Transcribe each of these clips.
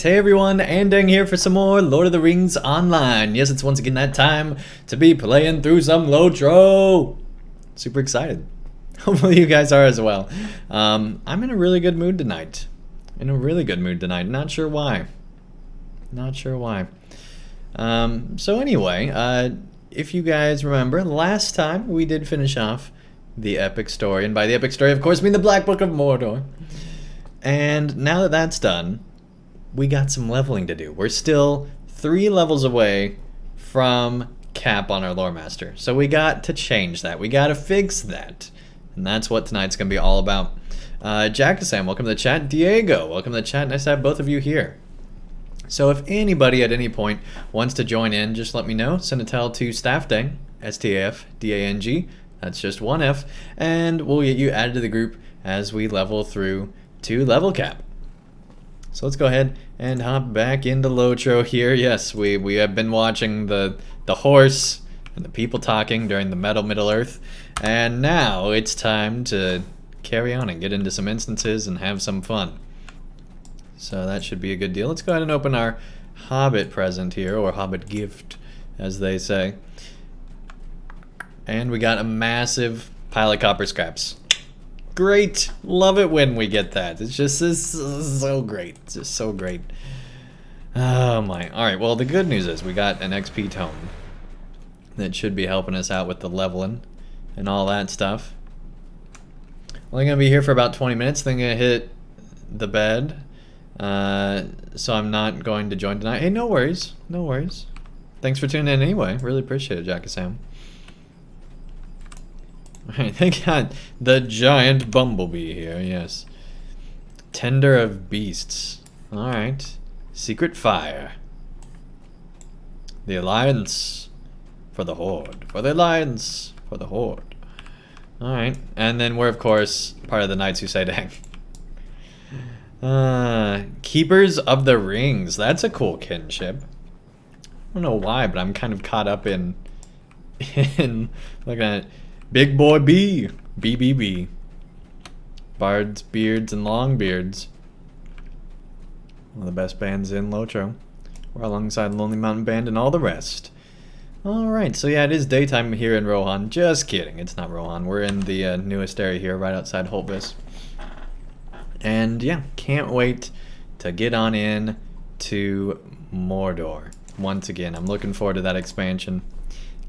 Hey everyone, Andang here for some more Lord of the Rings Online. Yes, it's once again that time to be playing through some LOTRO. Super excited. Hopefully you guys are as well. I'm in a really good mood tonight. Not sure why. So anyway, if you guys remember, last time we did finish off the epic story. And by the epic story, of course, I mean the Black Book of Mordor. And now that that's done, we got some leveling to do. We're still 3 levels away from cap on our lore master. So we got to change that. We got to fix that. And that's what tonight's going to be all about. Jackasam, welcome to the chat. Diego, welcome to the chat. Nice to have both of you here. So if anybody at any point wants to join in, just let me know. Send a tell to Staffdang, S-T-A-F-D-A-N-G. That's just one F. And we'll get you added to the group as we level through to level cap. So let's go ahead and hop back into LOTRO here. Yes, we have been watching the horse and the people talking during the Middle Earth. And now it's time to carry on and get into some instances and have some fun. So that should be a good deal. Let's go ahead and open our Hobbit present here, or Hobbit gift, as they say. And we got a massive pile of copper scraps. Great. Love it when we get that. It's just so great. It's just so great. Oh my. Alright, well the good news is we got an XP tome that should be helping us out with the leveling and all that stuff. Only gonna be here for about 20 minutes, then gonna hit the bed. So I'm not going to join tonight. Hey, no worries. No worries. Thanks for tuning in anyway. Really appreciate it, Jackasam. Alright, they got the giant bumblebee here, yes. Tender of beasts. Alright. Secret fire. The alliance for the horde. For the alliance for the horde. Alright. And then we're, of course, part of the Knights Who Say Dang. Keepers of the Rings. That's a cool kinship. I don't know why, but I'm kind of caught up in looking at Big Boy B. BBB. Bards, Beards, and Longbeards. One of the best bands in LOTRO. We're alongside Lonely Mountain Band and all the rest. Alright, so yeah, it is daytime here in Rohan. Just kidding, it's not Rohan. We're in the newest area here, right outside Holtvis. And yeah, can't wait to get on in to Mordor. Once again, I'm looking forward to that expansion.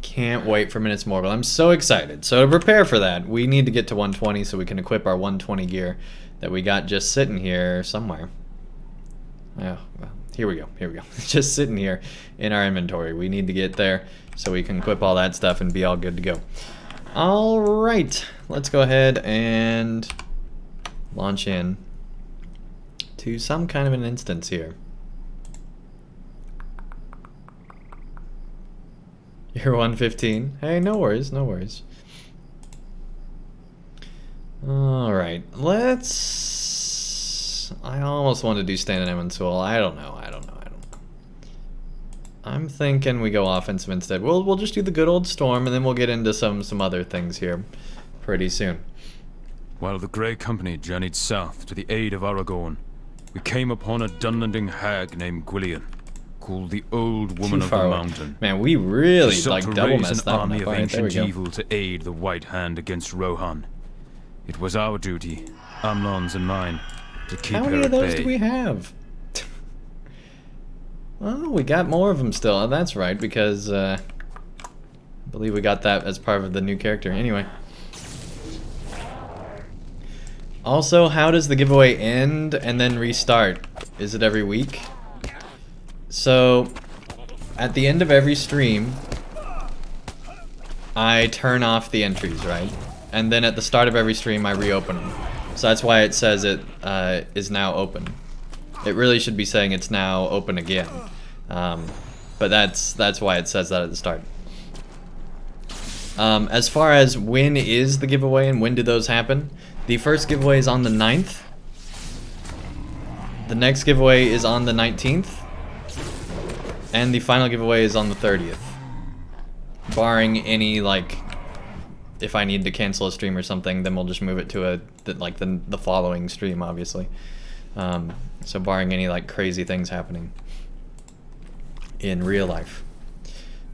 Can't wait for Minas Morgul. I'm so excited. So to prepare for that, we need to get to 120 so we can equip our 120 gear that we got just sitting here somewhere. Oh, well, here we go. It's just sitting here in our inventory. We need to get there so we can equip all that stuff and be all good to go. All right, let's go ahead and launch in to some kind of an instance here. You're 115. Hey, no worries, no worries. Alright, let's... I almost want to do Stand and Emansul. I don't know. I'm thinking we go offensive instead. We'll just do the good old Storm, and then we'll get into some other things here pretty soon. While the Grey Company journeyed south to the aid of Aragorn, we came upon a Dunlanding hag named Gwillian, called the Old Woman of the Mountain. Man, we really like double messed that army up. of ancient evil to aid the White Hand against Rohan. It was our duty, Amnon's and mine, to keep her at bay. How many of those do we have? Oh, we got more of them still. That's right, because I believe we got that as part of the new character. Anyway. Also, how does the giveaway end and then restart? Is it every week? So, at the end of every stream, I turn off the entries, right? And then at the start of every stream, I reopen them. So that's why it says it is now open. It really should be saying it's now open again. But that's why it says that at the start. As far as when is the giveaway and when do those happen, the first giveaway is on the 9th. The next giveaway is on the 19th. And the final giveaway is on the 30th. Barring any, like, if I need to cancel a stream or something, then we'll just move it to the following stream, obviously. So barring any like crazy things happening in real life.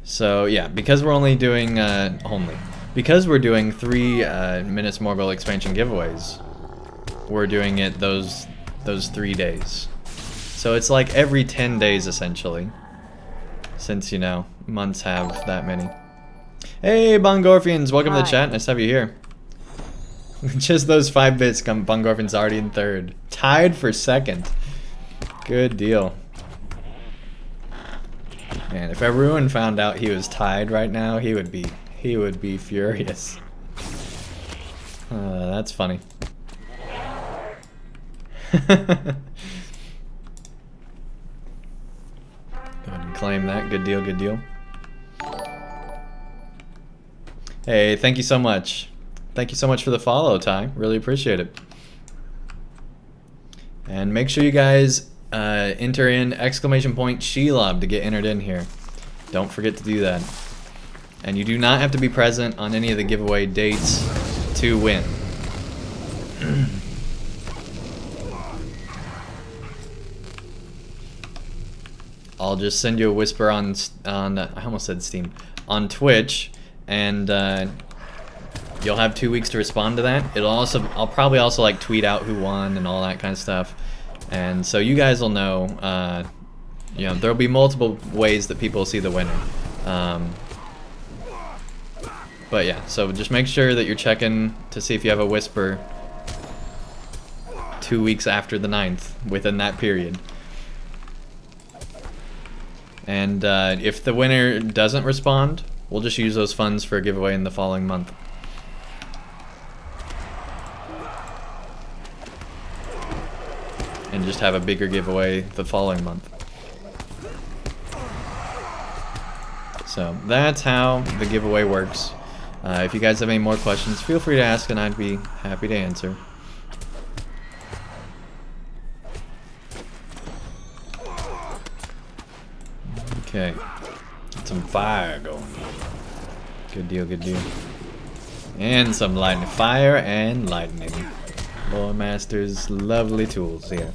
So yeah, because we're only doing because we're doing 3 Minas Morgul expansion giveaways, we're doing it those 3 days. So it's like every 10 days essentially, since you know months have that many. Hey Bongorfians, welcome to the chat. Nice to have you here. Just those 5 bits, Bongorfian's already in 3rd, tied for 2nd. Good deal. Man, if everyone found out he was tied right now, he would be furious. That's funny. Go ahead and claim that. Good deal, good deal. Hey, thank you so much. Thank you so much for the follow, Ty. Really appreciate it. And make sure you guys enter in ! Shelob to get entered in here. Don't forget to do that. And you do not have to be present on any of the giveaway dates to win. I'll just send you a whisper on I almost said Steam, on Twitch, and you'll have 2 weeks to respond to that. I'll probably also like tweet out who won and all that kind of stuff. And so you guys will know, you know, there'll be multiple ways that people see the winner. But yeah, so just make sure that you're checking to see if you have a whisper 2 weeks after the 9th, within that period. And if the winner doesn't respond, we'll just use those funds for a giveaway in the following month. And just have a bigger giveaway the following month. So that's how the giveaway works. If you guys have any more questions, feel free to ask and I'd be happy to answer. Okay, get some fire going. Good deal, good deal. And some lightning, fire and lightning. Lord Master's lovely tools here.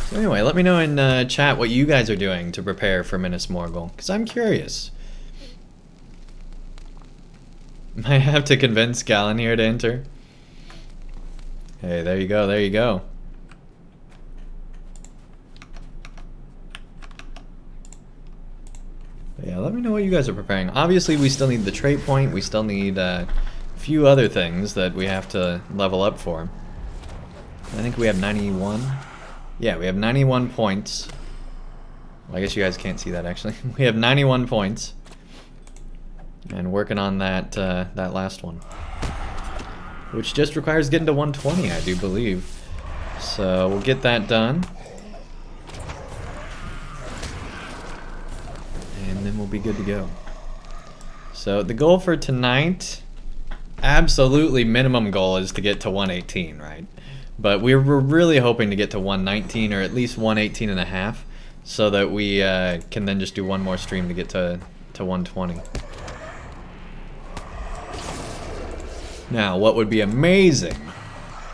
So anyway, let me know in chat what you guys are doing to prepare for Minas Morgul, because I'm curious. Might have to convince Galen here to enter. Hey, there you go, there you go. But yeah, let me know what you guys are preparing. Obviously, we still need the trait point. We still need a few other things that we have to level up for. I think we have 91. Yeah, we have 91 points. Well, I guess you guys can't see that actually. We have 91 points. And working on that that last one. Which just requires getting to 120, I do believe. So we'll get that done. And then we'll be good to go. So the goal for tonight, absolutely minimum goal is to get to 118, right? But we're really hoping to get to 119 or at least 118 and a half, so that we can then just do one more stream to get to 120. Now, what would be amazing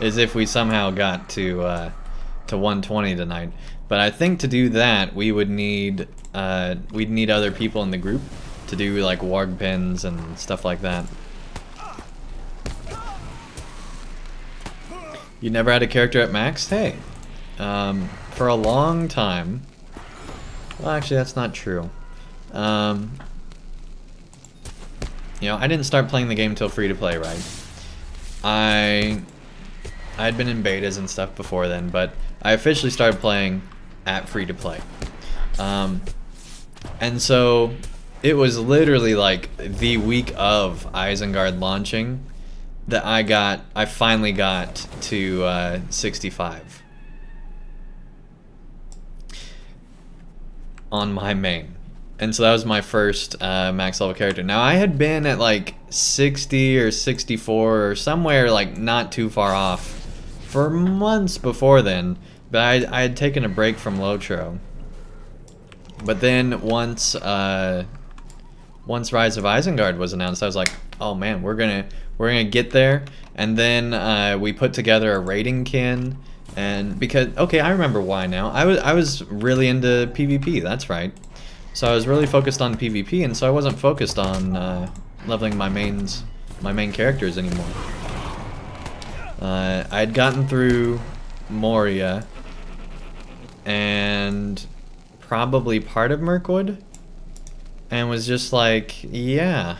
is if we somehow got to 120 tonight. But I think to do that, we would need we'd need other people in the group to do like warg pins and stuff like that. You never had a character at max? Hey, for a long time. Well, actually, that's not true. You know, I didn't start playing the game until free to play, right? I'd been in betas and stuff before then, but I officially started playing at free to play. And so it was literally like the week of Isengard launching that I finally got to 65 on my main. And so that was my first max level character. Now I had been at like 60 or 64 or somewhere like not too far off for months before then, but I had taken a break from LOTRO. But then once Rise of Isengard was announced, I was like, oh man, we're gonna get there, and then we put together a raiding kin, and because okay, I remember why now. I was really into PvP. That's right. So I was really focused on PvP, and so I wasn't focused on leveling my main characters anymore. I had gotten through Moria and probably part of Mirkwood, and was just like, yeah,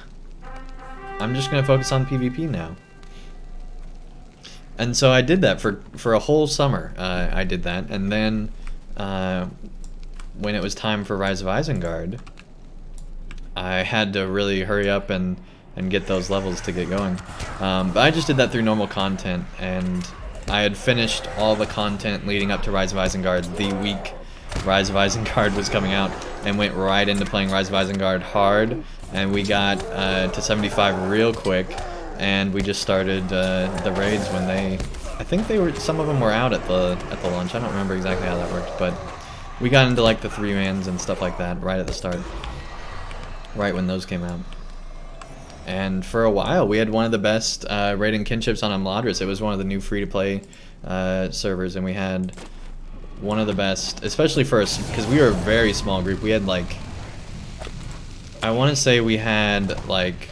I'm just gonna focus on PvP now. And so I did that for a whole summer. I did that, and then when it was time for Rise of Isengard, I had to really hurry up and get those levels to get going. But I just did that through normal content, and I had finished all the content leading up to Rise of Isengard the week Rise of Isengard was coming out, and went right into playing Rise of Isengard hard, and we got to 75 real quick, and we just started the raids when I think some of them were out at the launch. I don't remember exactly how that worked, but we got into like the 3-mans and stuff like that right at the start, right when those came out. And for a while, we had one of the best raiding kinships on Untitled. It was one of the new free-to-play servers, and we had one of the best, especially for us, because we were a very small group. We had like, I want to say we had like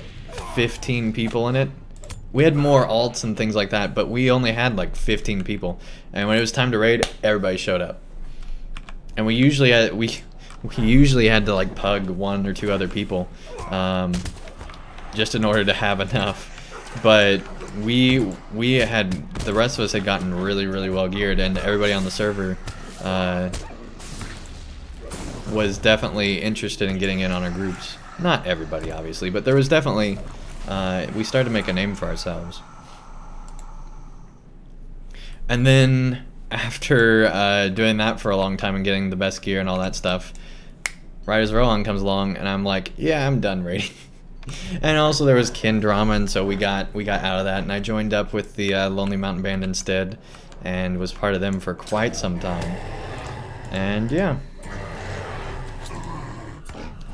15 people in it. We had more alts and things like that, but we only had like 15 people. And when it was time to raid, everybody showed up. And we usually had to like pug 1 or 2 other people, just in order to have enough. But we had, the rest of us had gotten really well geared, and everybody on the server was definitely interested in getting in on our groups. Not everybody, obviously, but there was definitely, we started to make a name for ourselves. And then after doing that for a long time and getting the best gear and all that stuff, Riders Rohan comes along, and I'm like, yeah, I'm done raiding. And also there was kin drama, and so we got out of that, and I joined up with the Lonely Mountain Band instead, and was part of them for quite some time. And yeah,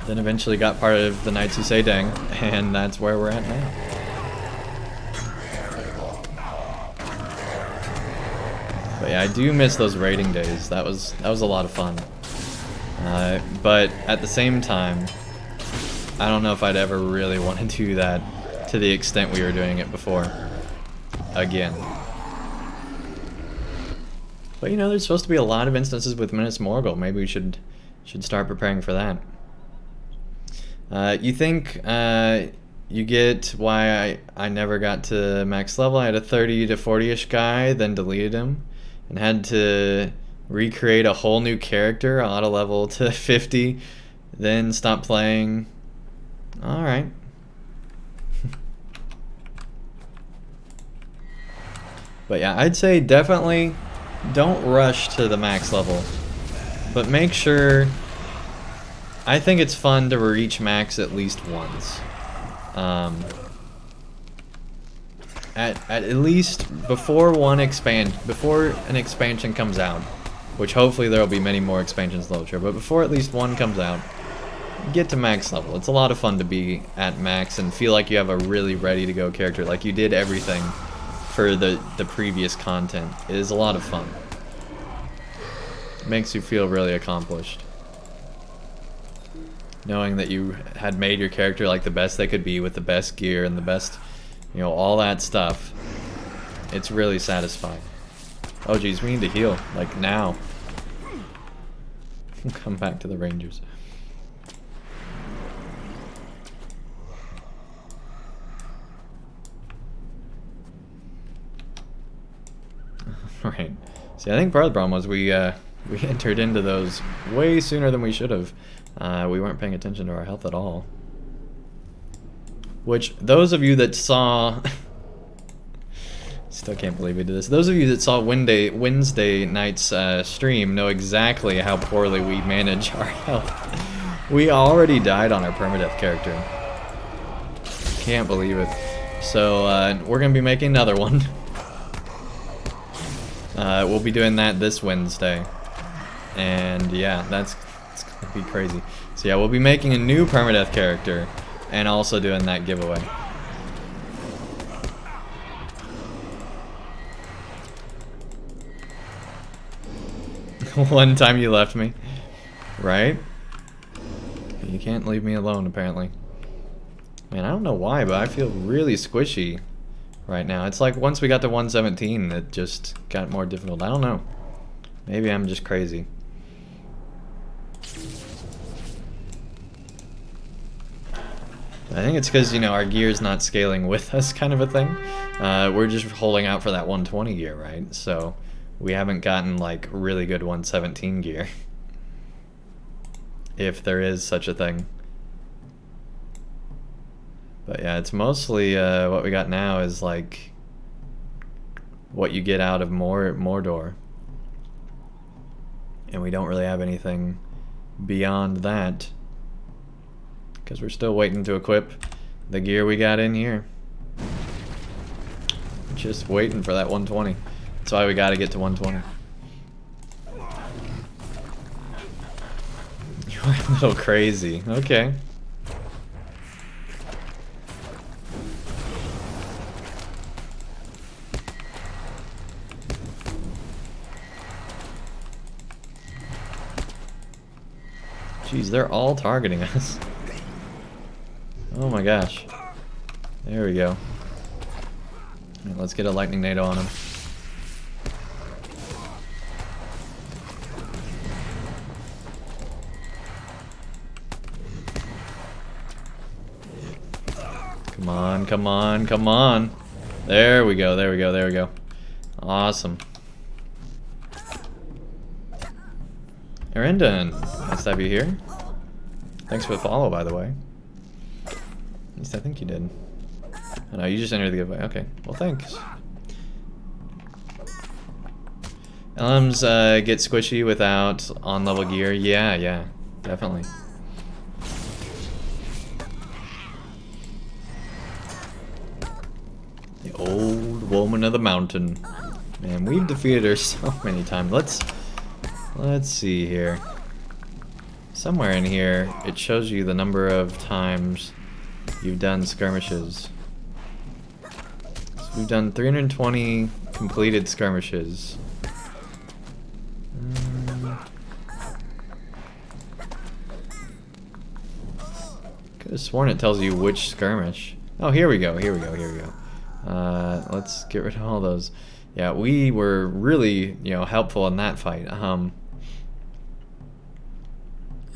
then eventually got part of the Knights who say Dang, and that's where we're at now. But yeah, I do miss those raiding days. That was a lot of fun. But at the same time, I don't know if I'd ever really want to do that to the extent we were doing it before. Again. But you know, there's supposed to be a lot of instances with Minas Morgul. Maybe we should start preparing for that. You think you get why I never got to max level? I had a 30 to 40-ish guy, then deleted him, and had to recreate a whole new character, auto level to 50, then stop playing. Alright. But yeah, I'd say definitely don't rush to the max level, but make sure, I think it's fun to reach max at least once. At least before an expansion comes out, which hopefully there will be many more expansions in LOTRO, but before at least one comes out, get to max level. It's a lot of fun to be at max and feel like you have a really ready to go character, like you did everything for the previous content. It is a lot of fun. It makes you feel really accomplished, knowing that you had made your character like the best they could be with the best gear and the best, you know, all that stuff. It's really satisfying. Oh geez, we need to heal, like now. Come back to the Rangers. Right. See, I think part of the problem was we entered into those way sooner than we should have. We weren't paying attention to our health at all. Which, those of you that saw... Still can't believe we did this. Those of you that saw Wednesday night's stream know exactly how poorly we manage our health. We already died on our permadeath character. Can't believe it. So, we're going to be making another one. We'll be doing that this Wednesday. And yeah, it's going to be crazy. So yeah, we'll be making a new permadeath character and also doing that giveaway. One time you left me. Right? You can't leave me alone, apparently. Man, I don't know why, but I feel really squishy right now. It's like once we got to 117, it just got more difficult. I don't know. Maybe I'm just crazy. I think it's because, you know, our gear's not scaling with us, kind of a thing. We're just holding out for that 120 gear, right? So we haven't gotten, like, really good 117 gear. If there is such a thing. But yeah, it's mostly what we got now is, like, what you get out of Mordor. And we don't really have anything beyond that. Because we're still waiting to equip the gear we got in here. Just waiting for that 120. That's why we gotta get to 120. You're a little crazy. Okay. Jeez, they're all targeting us. Oh my gosh. There we go. Right, let's get a lightning nado on him. Come on, come on, come on. There we go, there we go, there we go. Awesome. Andang, nice to have you here. Thanks for the follow, by the way. At least I think you did. Oh, no, you just entered the giveaway. Okay, well, thanks. LMs get squishy without on-level gear. Yeah, yeah, definitely. The old woman of the mountain. Man, we've defeated her so many times. Let's see here. Somewhere in here, it shows you the number of times you've done skirmishes. So we've done 320 completed skirmishes. Could have sworn it tells you which skirmish. Oh, here we go, here we go, here we go. Let's get rid of all those. Yeah, we were really, you know, helpful in that fight.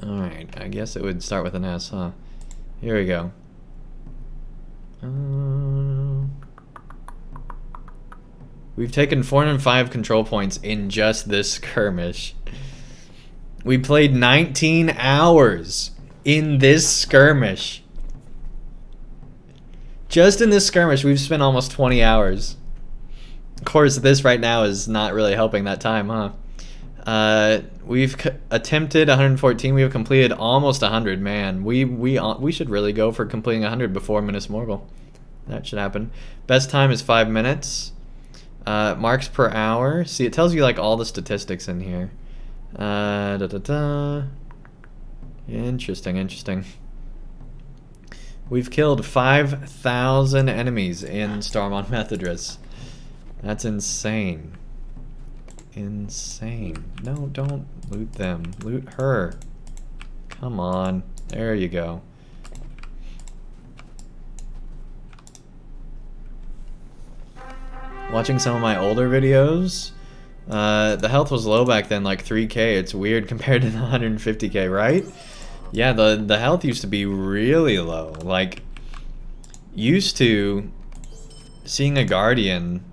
Alright, I guess it would start with an S, huh? Here we go. We've taken 405 control points in just this skirmish. We played 19 hours in this skirmish. Just in this skirmish, we've spent almost 20 hours. Of course, this right now is not really helping that time, huh? We've attempted 114. We have completed almost 100. Man, we should really go for completing 100 before Minas Morgul. That should happen. Best time is 5 minutes. Marks per hour. See, it tells you like all the statistics in here. Interesting, interesting. We've killed 5,000 enemies in Stormont Methodris. That's insane. Insane. No, don't loot them. Loot her. Come on. There you go. Watching some of my older videos, the health was low back then, like 3k. It's weird compared to the 150k, right? Yeah, the health used to be really low. Like, used to seeing a Guardian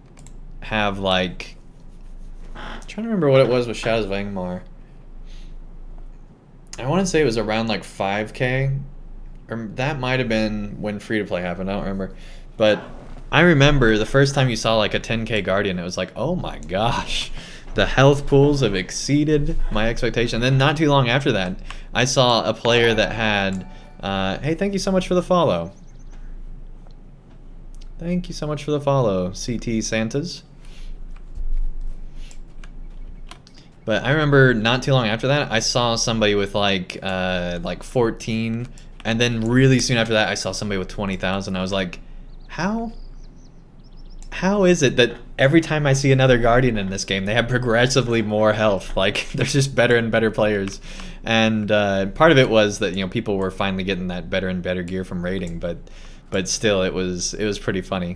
have like, I'm trying to remember what it was with Shadows of Angmar. I want to say it was around like 5k, or that might have been when free-to-play happened, I don't remember. But I remember the first time you saw like a 10k Guardian, it was like, oh my gosh, the health pools have exceeded my expectation. Then not too long after that, I saw a player that had, hey, thank you so much for the follow. Thank you so much for the follow, CT Santas. But I remember not too long after that, I saw somebody with like 14, and then really soon after that, I saw somebody with 20,000. I was like, how how is it that every time I see another Guardian in this game, they have progressively more health? Like, they're just better and better players. And part of it was that, you know, people were finally getting that better and better gear from raiding, but still, it was pretty funny.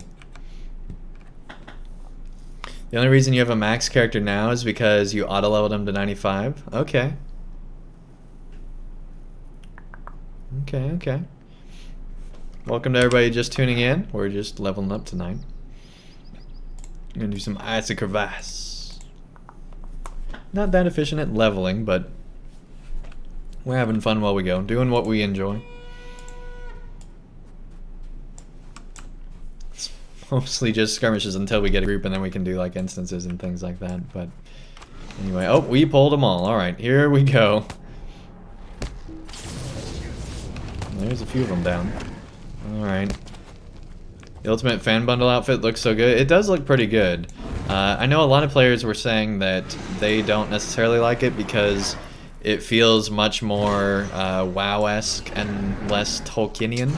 The only reason you have a max character now is because you auto-leveled him to 95? Okay. Okay. Welcome to everybody just tuning in. We're just leveling up tonight. I'm gonna do some Ice and Crevasse. Not that efficient at leveling, but we're having fun while we go, doing what we enjoy. It's mostly just skirmishes until we get a group, and then we can do like instances and things like that. But anyway, oh, we pulled them all. All right, here we go. There's a few of them down. Alright. The Ultimate Fan Bundle outfit looks so good. It does look pretty good. I know a lot of players were saying that they don't necessarily like it because it feels much more WoW-esque and less Tolkienian.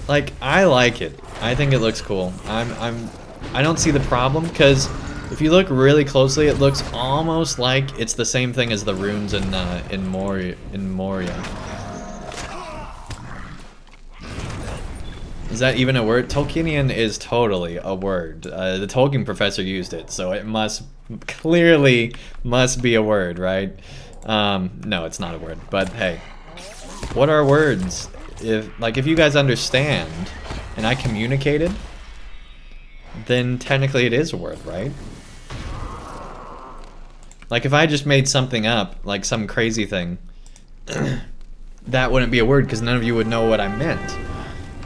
Like, I like it. I think it looks cool. I don't see the problem because if you look really closely, it looks almost like it's the same thing as the runes in Moria. Is that even a word? Tolkienian is totally a word. The Tolkien professor used it, so it clearly must be a word, right? No, it's not a word, but hey. What are words? If you guys understand, and I communicated, then technically it is a word, right? Like if I just made something up, like some crazy thing, that wouldn't be a word because none of you would know what I meant.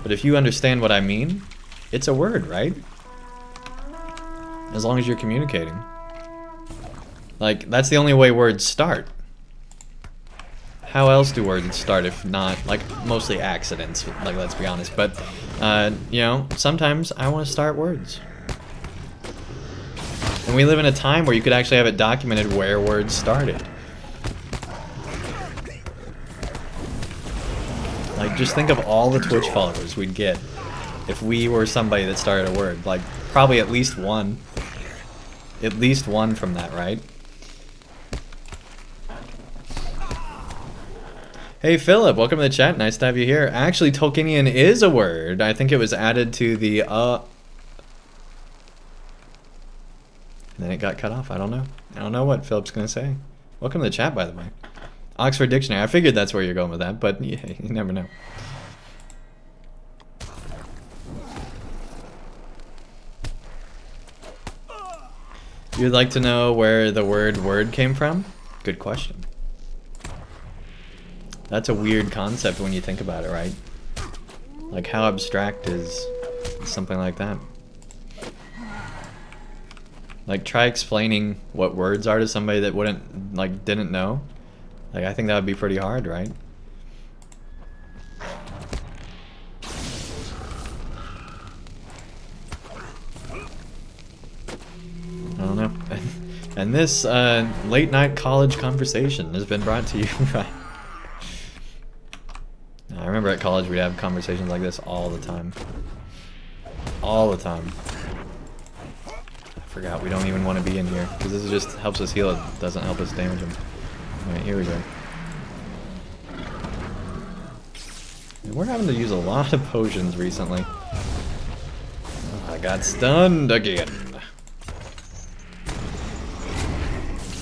But if you understand what I mean, it's a word, right? As long as you're communicating. Like, that's the only way words start. How else do words start if not, like, mostly accidents, like, let's be honest. But, you know, sometimes I want to start words. And we live in a time where you could actually have it documented where words started. Like, just think of all the Twitch followers we'd get if we were somebody that started a word. Like, probably at least one. At least one from that, right? Hey, Philip, welcome to the chat. Nice to have you here. Actually, Tolkienian is a word. I think it was added to the, And then it got cut off. I don't know. I don't know what Philip's going to say. Welcome to the chat, by the way. Oxford Dictionary. I figured that's where you're going with that, but yeah, you never know. You'd like to know where the word came from? Good question. That's a weird concept when you think about it, right? Like, how abstract is something like that? Like, try explaining what words are to somebody that didn't know. Like, I think that would be pretty hard, right? I don't know. And this late night college conversation has been brought to you by... I remember at college we'd have conversations like this all the time. All the time. I forgot, we don't even want to be in here, because this just helps us heal, it doesn't help us damage them. Alright, here we go. And we're having to use a lot of potions recently. Oh, I got stunned again.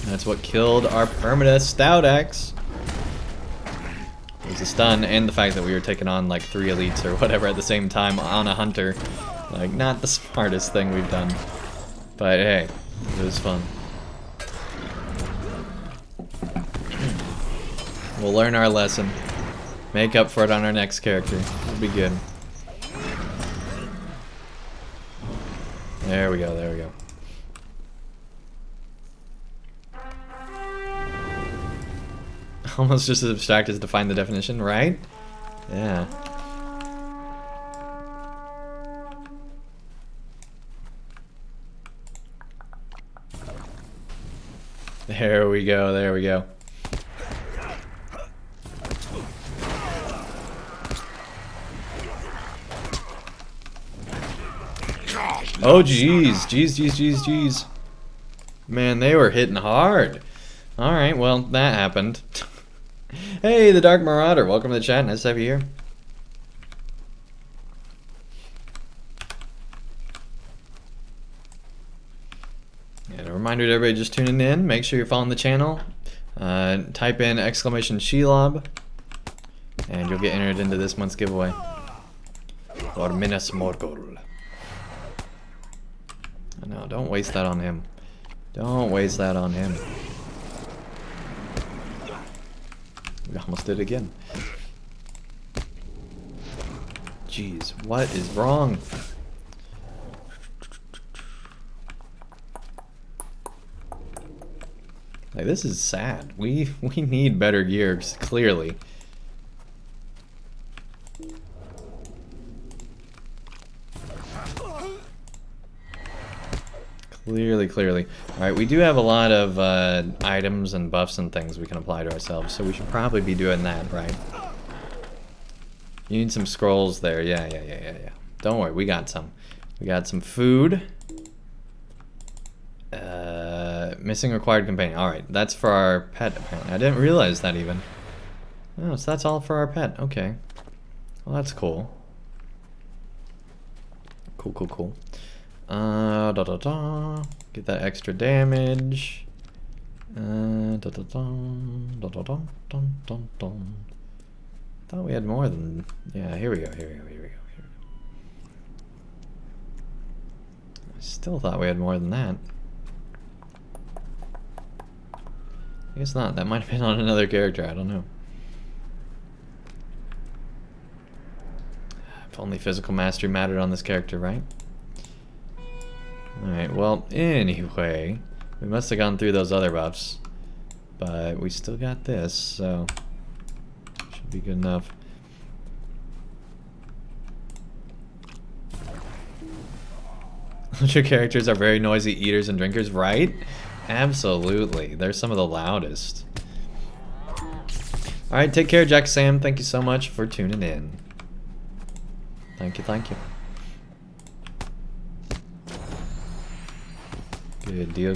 That's what killed our permanent stout axe. It was a stun and the fact that we were taking on like 3 elites or whatever at the same time on a hunter. Like, not the smartest thing we've done. But hey, it was fun. We'll learn our lesson. Make up for it on our next character. It'll be good. There we go, there we go. Almost just as abstract as define the definition, right? Yeah. There we go, there we go. Oh, jeez. Jeez. Man, they were hitting hard. Alright, well, that happened. Hey, the Dark Marauder. Welcome to the chat. Nice to have you here. And a reminder to everybody just tuning in. Make sure you're following the channel. Type in !Shelob and you'll get entered into this month's giveaway for Minas Morgul. No, don't waste that on him. Don't waste that on him. We almost did it again. Jeez, what is wrong? Like, this is sad. We need better gear, clearly. Clearly. Alright, we do have a lot of items and buffs and things we can apply to ourselves, so we should probably be doing that, right? You need some scrolls there. Yeah. Don't worry, we got some. We got some food. Missing required companion. Alright, that's for our pet, apparently. I didn't realize that even. Oh, so that's all for our pet. Okay. Well, that's cool. Cool. Get that extra damage. Thought we had more than... Yeah, here we go. I still thought we had more than that. I guess not. That might have been on another character. I don't know. If only physical mastery mattered on this character, right? Alright, well, anyway, we must have gone through those other buffs, but we still got this, so should be good enough. Your characters are very noisy eaters and drinkers, right? Absolutely. They're some of the loudest. Alright, take care, Jack Sam. Thank you so much for tuning in. Thank you. Good deal.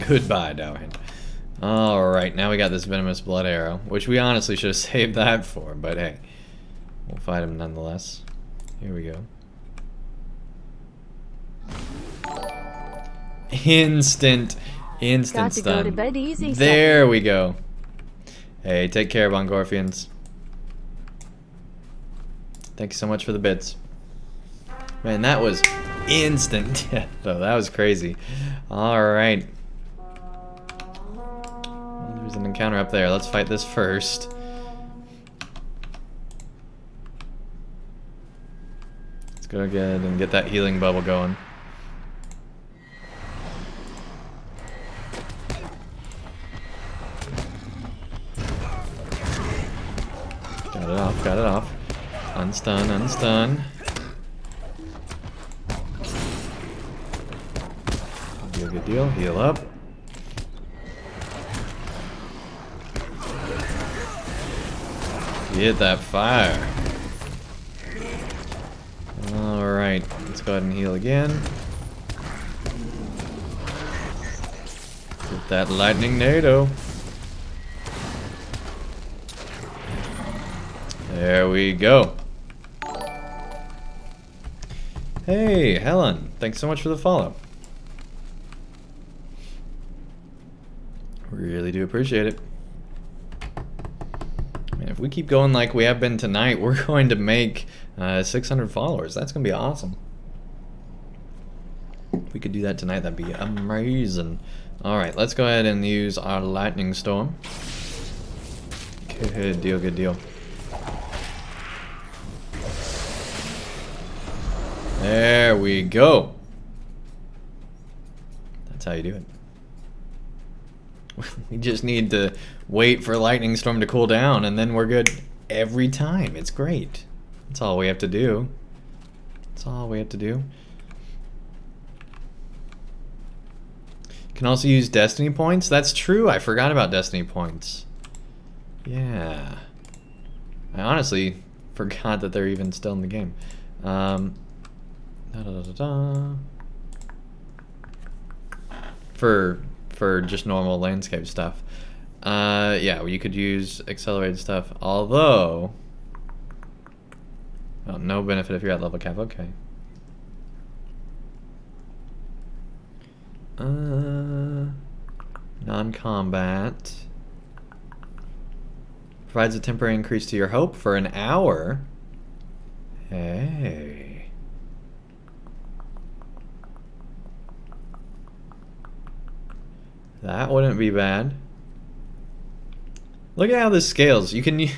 Goodbye, Dowhin. Alright, now we got this venomous blood arrow, which we honestly should have saved that for, but hey. We'll fight him nonetheless. Here we go. Instant Got to go to bed easy. There we go. Hey, take care, Bongorfians. Thank you so much for the bits. Man, that was instant. Yeah, though, that was crazy. Alright. Well, there's an encounter up there. Let's fight this first. Let's go ahead and get that healing bubble going. Got it off. Unstun. Good deal. Heal up. Get that fire. Alright, let's go ahead and heal again. Get that lightning nado. There we go. Hey, Helen. Thanks so much for the follow. Really do appreciate it. Man, if we keep going like we have been tonight, we're going to make 600 followers. That's going to be awesome. If we could do that tonight, that'd be amazing. Alright, let's go ahead and use our lightning storm. Good deal. There we go. That's how you do it. We just need to wait for lightning storm to cool down and then we're good every time. It's great. That's all we have to do. Could can also use Destiny points. That's true. I forgot about Destiny points. Yeah. I honestly forgot that they're even still in the game. For just normal landscape stuff. Yeah, you could use accelerated stuff. Although, oh, no benefit if you're at level cap. Okay. Non-combat. Provides a temporary increase to your hope for an hour. Hey. That wouldn't be bad. Look at how this scales. You can,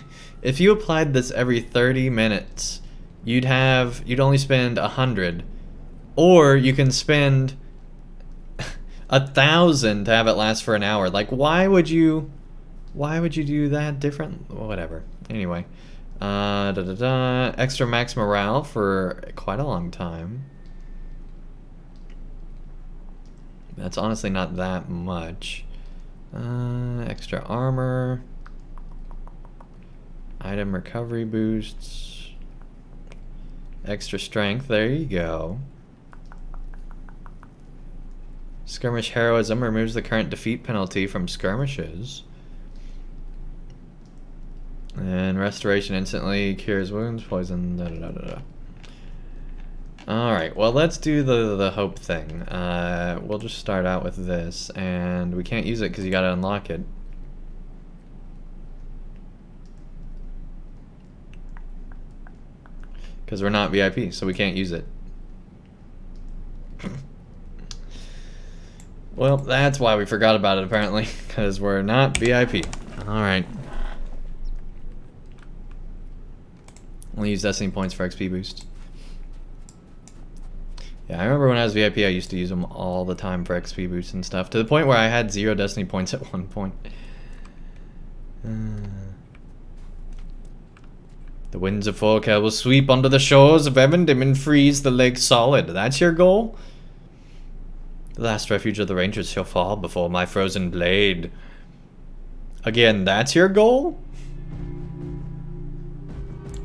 if you applied this every 30 minutes, you'd only spend 100, or you can spend 1,000 to have it last for an hour. Like, why would you do that different? Whatever. Anyway, extra max morale for quite a long time. That's honestly not that much. Extra armor. Item recovery boosts. Extra strength. There you go. Skirmish heroism removes the current defeat penalty from skirmishes. And restoration instantly cures wounds, poison, da da da da da. Alright, well, let's do the hope thing. We'll just start out with this, and we can't use it because you gotta unlock it. Because we're not VIP, so we can't use it. Well, that's why we forgot about it, apparently, because we're not VIP. Alright. We'll use Destiny points for XP boost. Yeah, I remember when I was VIP, I used to use them all the time for XP boosts and stuff, to the point where I had 0 Destiny points at one point. The winds of Forkel will sweep onto the shores of Evendim and freeze the lake solid. That's your goal? The last refuge of the Rangers shall fall before my frozen blade. Again, that's your goal?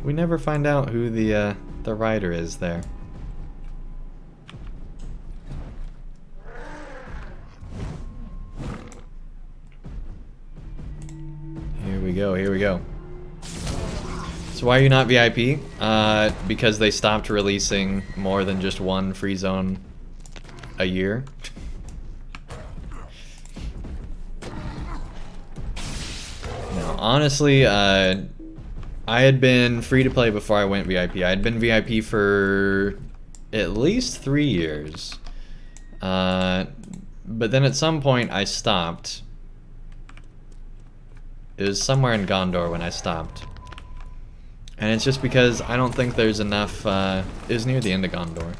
We never find out who the writer is there. Here we go, here we go. So why are you not VIP? Because they stopped releasing more than just one free zone a year. No, honestly, I had been free to play before I went VIP. I had been VIP for at least 3 years. But then at some point I stopped. It was somewhere in Gondor when I stopped. And it's just because I don't think there's enough, it was near the end of Gondor.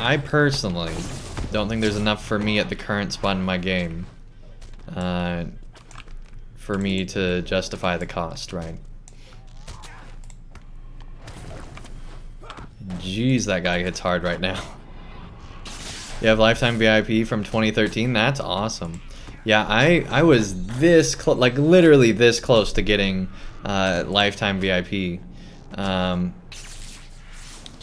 I personally don't think there's enough for me at the current spot in my game for me to justify the cost, right? Jeez, that guy hits hard right now. You have lifetime VIP from 2013? That's awesome. Yeah, I was this close, like literally this close to getting lifetime VIP.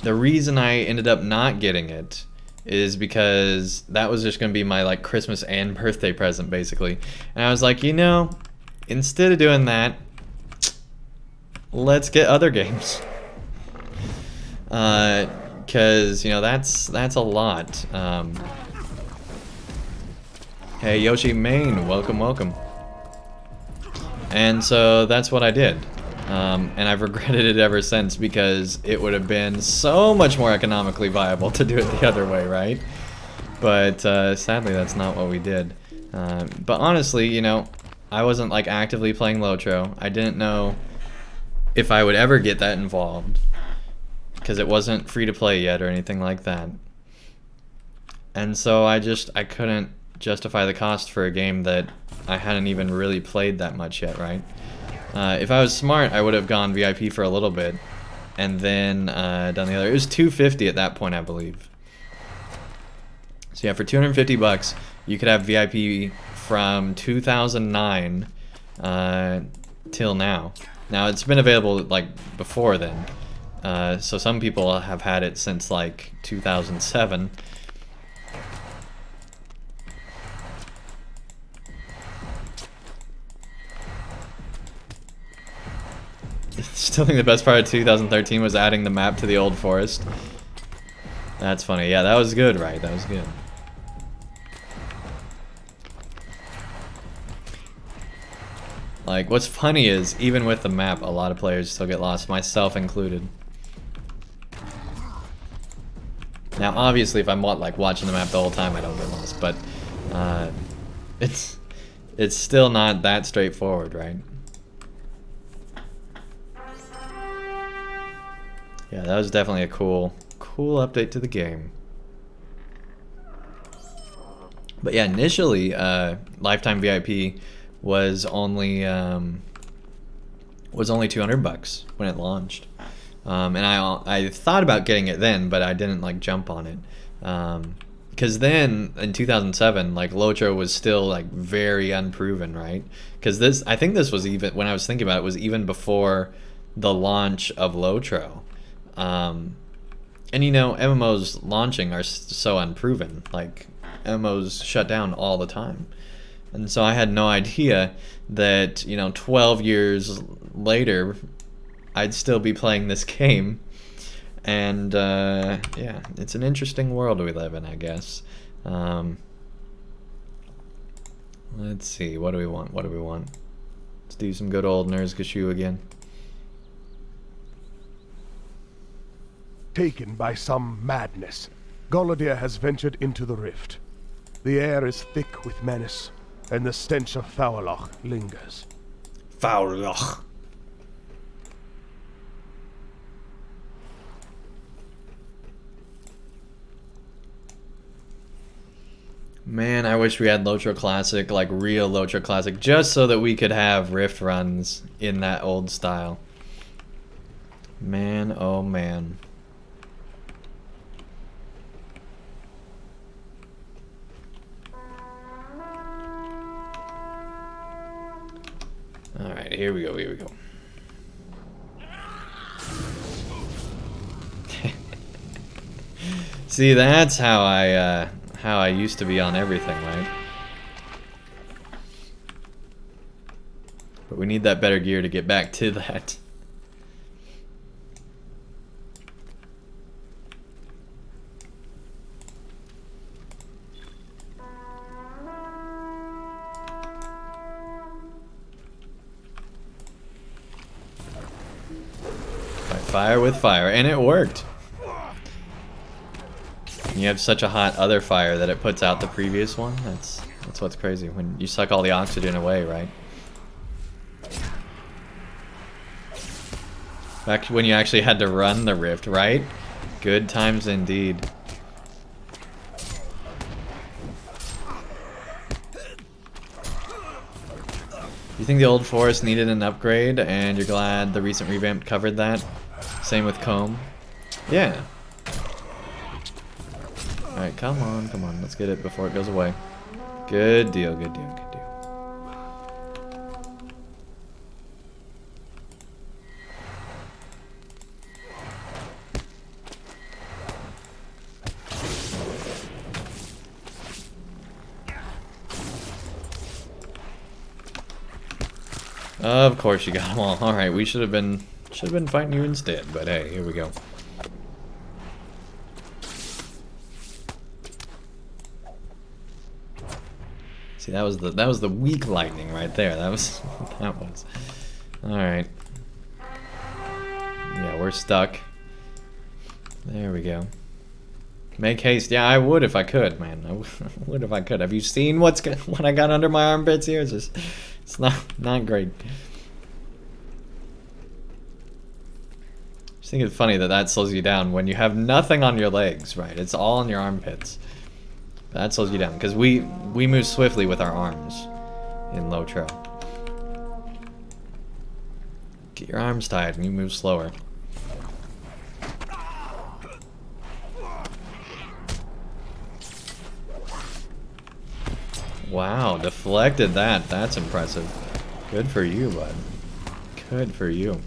The reason I ended up not getting it is because that was just going to be my like Christmas and birthday present basically. And I was like, you know, instead of doing that, let's get other games. Cause you know, that's a lot. Hey Yoshi Main, welcome, welcome. And so that's what I did. And I've regretted it ever since because it would have been so much more economically viable to do it the other way, right? But sadly, that's not what we did. But honestly, you know, I wasn't like actively playing LOTRO. I didn't know if I would ever get that involved because it wasn't free to play yet or anything like that. And so I couldn't justify the cost for a game that I hadn't even really played that much yet, right? If I was smart, I would have gone VIP for a little bit and then done the other. It was $250 at that point, I believe. So yeah, for 250 bucks, you could have VIP from 2009 till now. Now it's been available like before then. So some people have had it since like 2007. Still think the best part of 2013 was adding the map to the old forest. That's funny. Yeah, that was good, right? That was good. Like, what's funny is, even with the map, a lot of players still get lost, myself included. Now, obviously, if I'm like watching the map the whole time, I don't get lost, but it's still not that straightforward, right? Yeah, that was definitely a cool update to the game. But yeah, initially, lifetime VIP was only 200 bucks when it launched, and I thought about getting it then, but I didn't like jump on it, because then in 2007, like LOTRO was still like very unproven, right? Because I think this was even when I was thinking about it, was even before the launch of LOTRO. And you know, MMOs launching are so unproven. Like, MMOs shut down all the time. And so I had no idea that, you know, 12 years later, I'd still be playing this game. And, yeah, it's an interesting world we live in, I guess. Let's see, what do we want? Let's do some good old Nerds again. Taken by some madness, Golodir has ventured into the rift. The air is thick with menace, and the stench of Fauloch lingers. Fauloch. Man, I wish we had LOTRO Classic, like real LOTRO Classic, just so that we could have rift runs in that old style. Man, oh man. Alright, here we go. See, that's how I used to be on everything, right? But we need that better gear to get back to that. Fire with fire, and it worked. You have such a hot other fire that it puts out the previous one. That's what's crazy, when you suck all the oxygen away, right? Back when you actually had to run the rift, right? Good times indeed. You think the old forest needed an upgrade, and you're glad the recent revamp covered that? Same with Comb. Yeah. Alright, come on. Let's get it before it goes away. Good deal. Of course you got them all. Alright, we should have been fighting you instead, but hey, here we go. See, that was the weak lightning right there. That was. Alright. Yeah, we're stuck. There we go. Make haste. Yeah, I would if I could, man. I would if I could. Have you seen what I got under my armpits here? It's not great. I just think it's funny that slows you down when you have nothing on your legs, right? It's all on your armpits. That slows you down because we move swiftly with our arms in LOTRO. Get your arms tied and you move slower. Wow, deflected that. That's impressive. Good for you, bud. Good for you.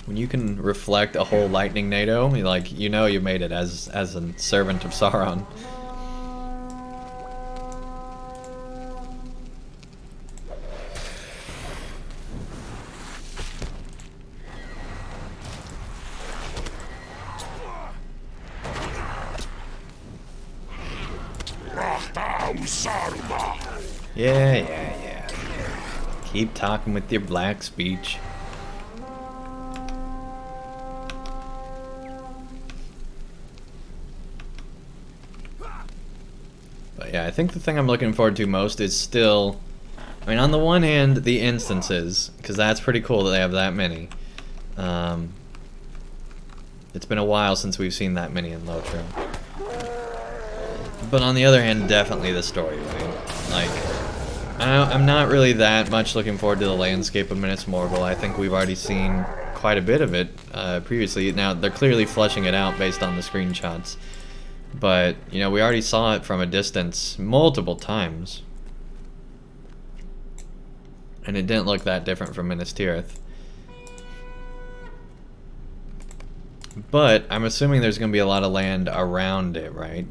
When you can reflect a whole lightning NATO, like, you know you made it as a servant of Sauron. Yeah. Keep talking with your black speech. But yeah, I think the thing I'm looking forward to most is still, I mean, on the one hand, the instances, because that's pretty cool that they have that many. It's been a while since we've seen that many in LOTRO. But on the other hand, definitely the story, right? Like, I'm not really that much looking forward to the landscape of Minas Morgul. I think we've already seen quite a bit of it previously. Now, they're clearly fleshing it out based on the screenshots. But, you know, we already saw it from a distance multiple times. And it didn't look that different from Minas Tirith. But I'm assuming there's going to be a lot of land around it, right?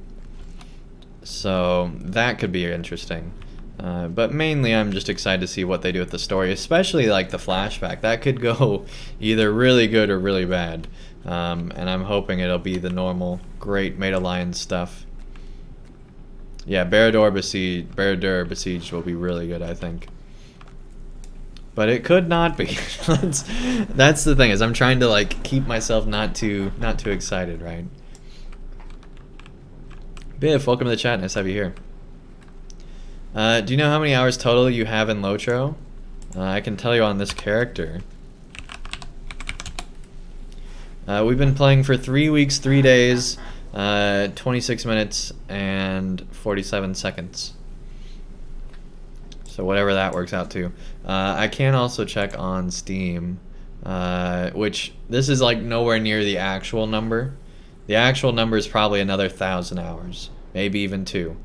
So that could be interesting. But mainly I'm just excited to see what they do with the story, especially like the flashback. That could go either really good or really bad. And I'm hoping it'll be the normal great Maid Alliance stuff. Yeah, Barad-dûr Besieged will be really good, I think. But it could not be. That's the thing, is I'm trying to like keep myself not too excited, right? Biff, welcome to the chat. Nice to have you here. Do you know how many hours total you have in LOTRO? I can tell you on this character. We've been playing for 3 weeks, 3 days, 26 minutes, and 47 seconds. So whatever that works out to. I can also check on Steam, which this is like nowhere near the actual number. The actual number is probably another 1,000 hours, maybe even 2.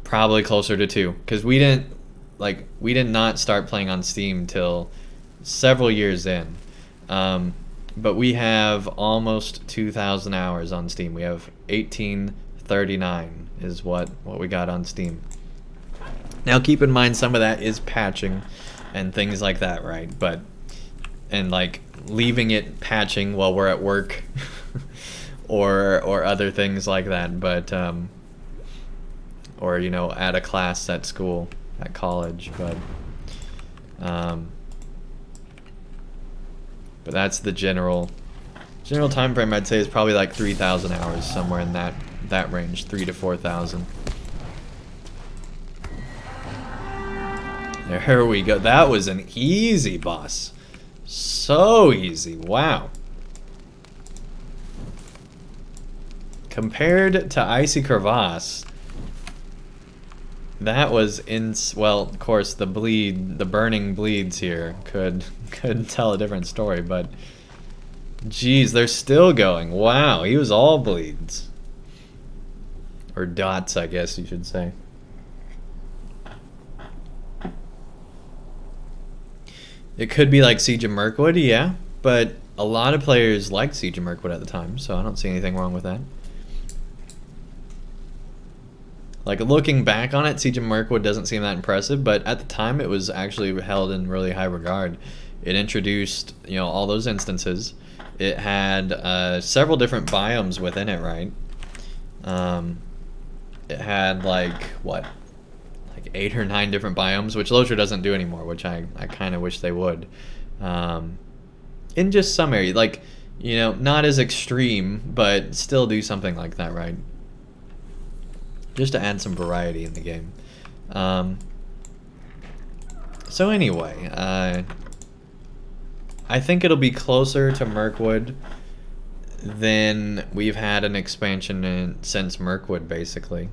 Probably closer to 2, because we did not start playing on Steam till several years in. But we have almost 2,000 hours on Steam. We have 1839 is what we got on Steam. Now keep in mind some of that is patching and things like that, right? And like leaving it patching while we're at work or other things like that, but or you know, at a class at school, at college, but that's the general time frame. I'd say is probably like 3,000 hours, somewhere in that range, 3,000 to 4,000. There we go. That was an easy boss. So easy. Wow. Compared to Icy Crevasse, that was well, of course, the burning bleeds here could tell a different story, but geez, they're still going. Wow, he was all bleeds. Or dots, I guess you should say. It could be like Siege of Mirkwood, yeah, but a lot of players liked Siege of Mirkwood at the time, so I don't see anything wrong with that. Like, looking back on it, Siege of Mirkwood doesn't seem that impressive, but at the time it was actually held in really high regard. It introduced, you know, all those instances. It had several different biomes within it, right? It had, like, what? Like 8 or 9 different biomes, which LOTRO doesn't do anymore, which I kind of wish they would. In just some area, like, you know, not as extreme, but still do something like that, right? Just to add some variety in the game. So anyway, I think it'll be closer to Mirkwood than we've had an expansion since Mirkwood, basically.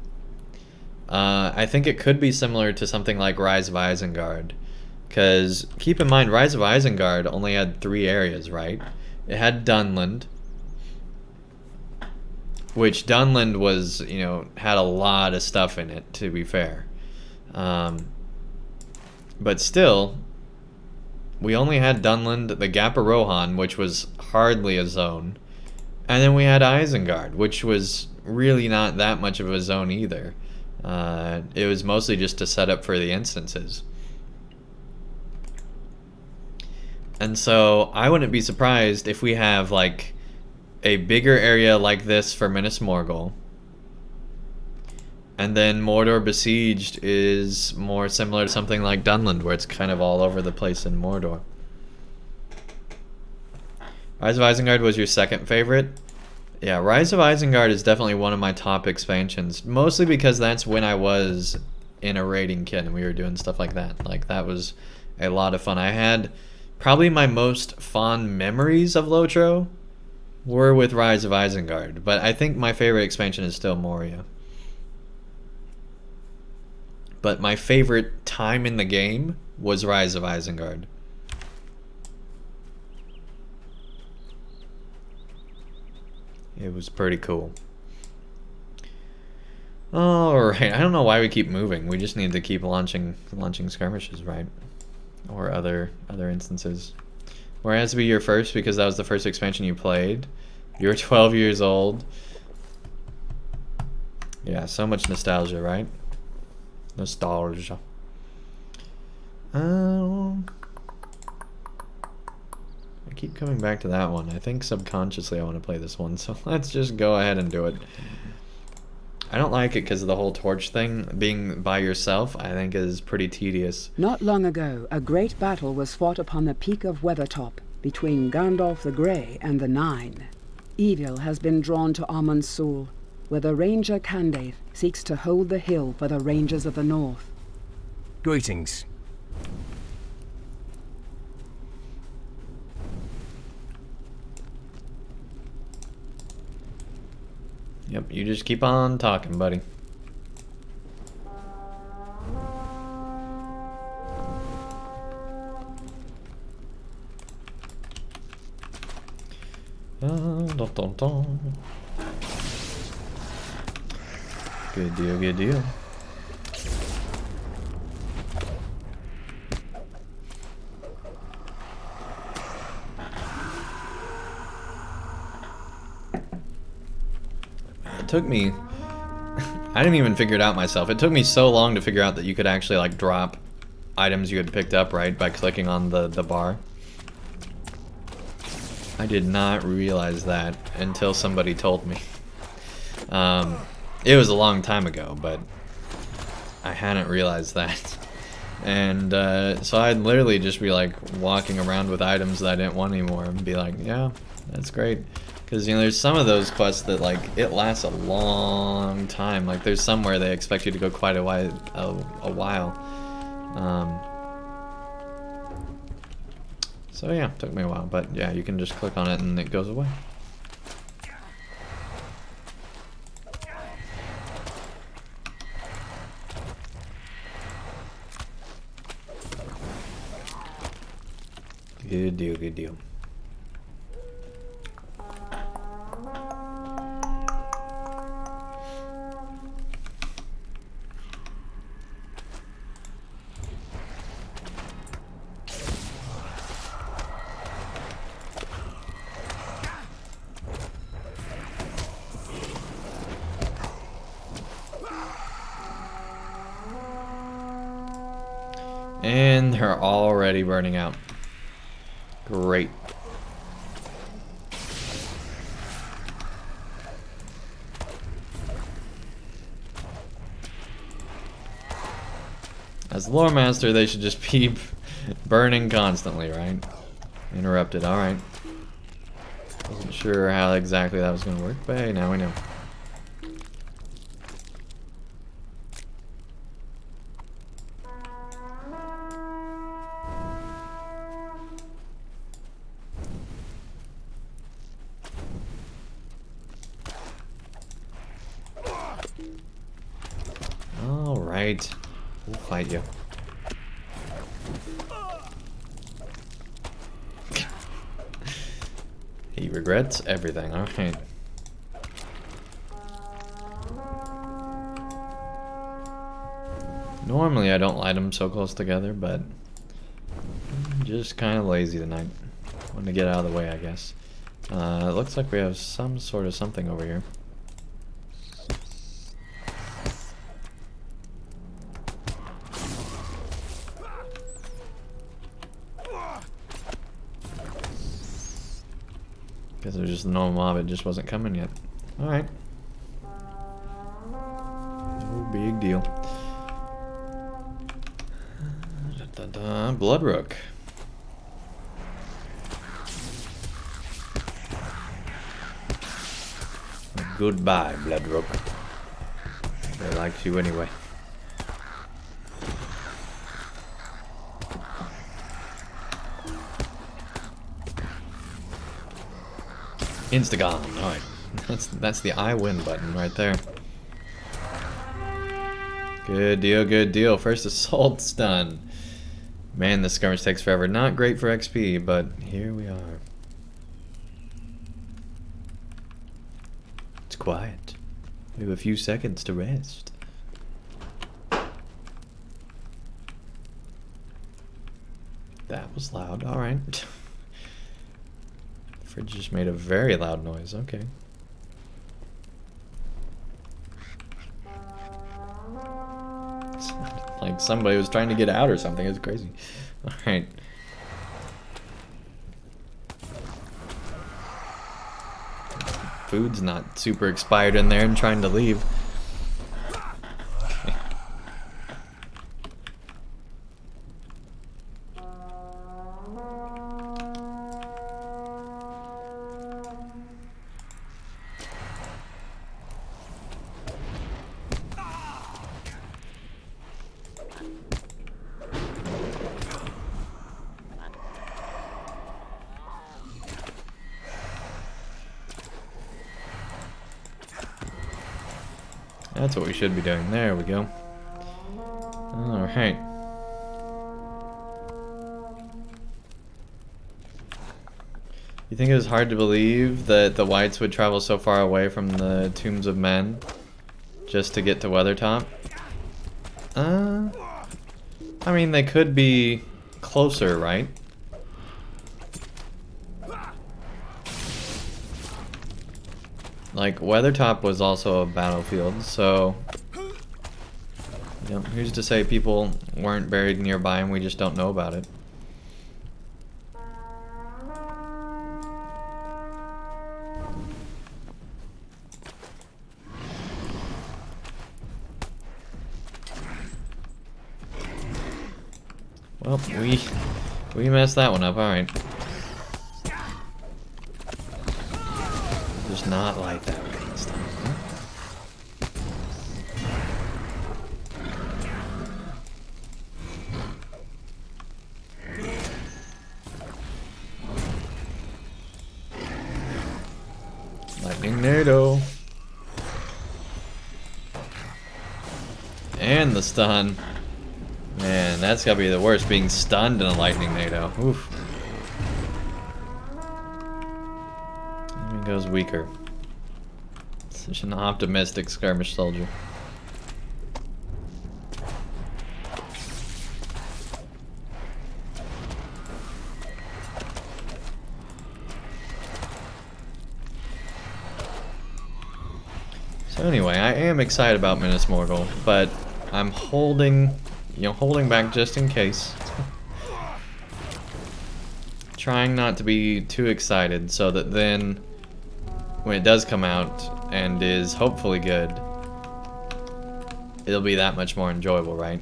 I think it could be similar to something like Rise of Isengard, because keep in mind, Rise of Isengard only had 3 areas, right? It had Dunland, which Dunland was, you know, had a lot of stuff in it, to be fair. But still, we only had Dunland, the Gap of Rohan, which was hardly a zone. And then we had Isengard, which was really not that much of a zone either. It was mostly just to set up for the instances. And so I wouldn't be surprised if we have like a bigger area like this for Minas Morgul. And then Mordor Besieged is more similar to something like Dunland, where it's kind of all over the place in Mordor. Rise of Isengard was your second favorite? Yeah, Rise of Isengard is definitely one of my top expansions. Mostly because that's when I was in a raiding kit and we were doing stuff like that. Like, that was a lot of fun. I had probably my most fond memories of LOTRO were with Rise of Isengard. But I think my favorite expansion is still Moria. But my favorite time in the game was Rise of Isengard. It was pretty cool. Alright, I don't know why we keep moving. We just need to keep launching skirmishes, right? Or other instances. Where it has to be your first because that was the first expansion you played. You were 12 years old. Yeah, so much nostalgia, right? Nostalgia. I keep coming back to that one. I think subconsciously I want to play this one, so let's just go ahead and do it. I don't like it because of the whole torch thing. Being by yourself, I think, is pretty tedious. Not long ago, a great battle was fought upon the peak of Weathertop between Gandalf the Grey and the Nine. Evil has been drawn to Amon's Sul, where the Ranger Candaith seeks to hold the hill for the Rangers of the North. Greetings. Yep, you just keep on talking, buddy. Good deal, good deal. It took me... I didn't even figure it out myself. It took me so long to figure out that you could actually like drop items you had picked up, right, by clicking on the bar. I did not realize that until somebody told me. It was a long time ago, but I hadn't realized that. And so I'd literally just be like walking around with items that I didn't want anymore and be like, yeah, that's great. Because, you know, there's some of those quests that, like, it lasts a long time. Like, there's some where they expect you to go quite a while. So, yeah, it took me a while. But, yeah, you can just click on it and it goes away. Good deal, good deal. And they're already burning out. Great. As lore master, they should just be burning constantly, right? Interrupted, alright. Wasn't sure how exactly that was going to work, but hey, now we know. Alright. We'll fight you. regrets everything. Alright. Normally I don't light them so close together, but I'm just kind of lazy tonight. Want to get out of the way, I guess. It looks like we have some sort of something over here. Guess it was just a normal mob, it just wasn't coming yet. Alright. No big deal. Bloodrook. Goodbye, Bloodrook. They liked you anyway. Instagon. Alright. That's the I win button right there. Good deal, good deal. First assault stun. Man, this skirmish takes forever. Not great for XP, but here we are. It's quiet. We have a few seconds to rest. That was loud. Alright. The fridge just made a very loud noise. Okay. Like somebody was trying to get out or something. It's crazy. Alright. Food's not super expired in there and trying to leave. Okay. That's what we should be doing. There we go. Alright. You think it was hard to believe that the whites would travel so far away from the Tombs of Men just to get to Weathertop? I mean, they could be closer, right? Like, Weathertop was also a battlefield, so... You know, who's to say people weren't buried nearby and we just don't know about it? Well, we messed that one up, alright. Just not like that kind of stuff, huh? Lightning Nado. And the stun. Man, that's gotta be the worst, being stunned in a lightning Nado. Oof. He goes weaker. Such an optimistic skirmish soldier. So anyway, I am excited about Minas Morgul, but I'm holding back just in case. Trying not to be too excited so that then when it does come out and is hopefully good, it'll be that much more enjoyable, right?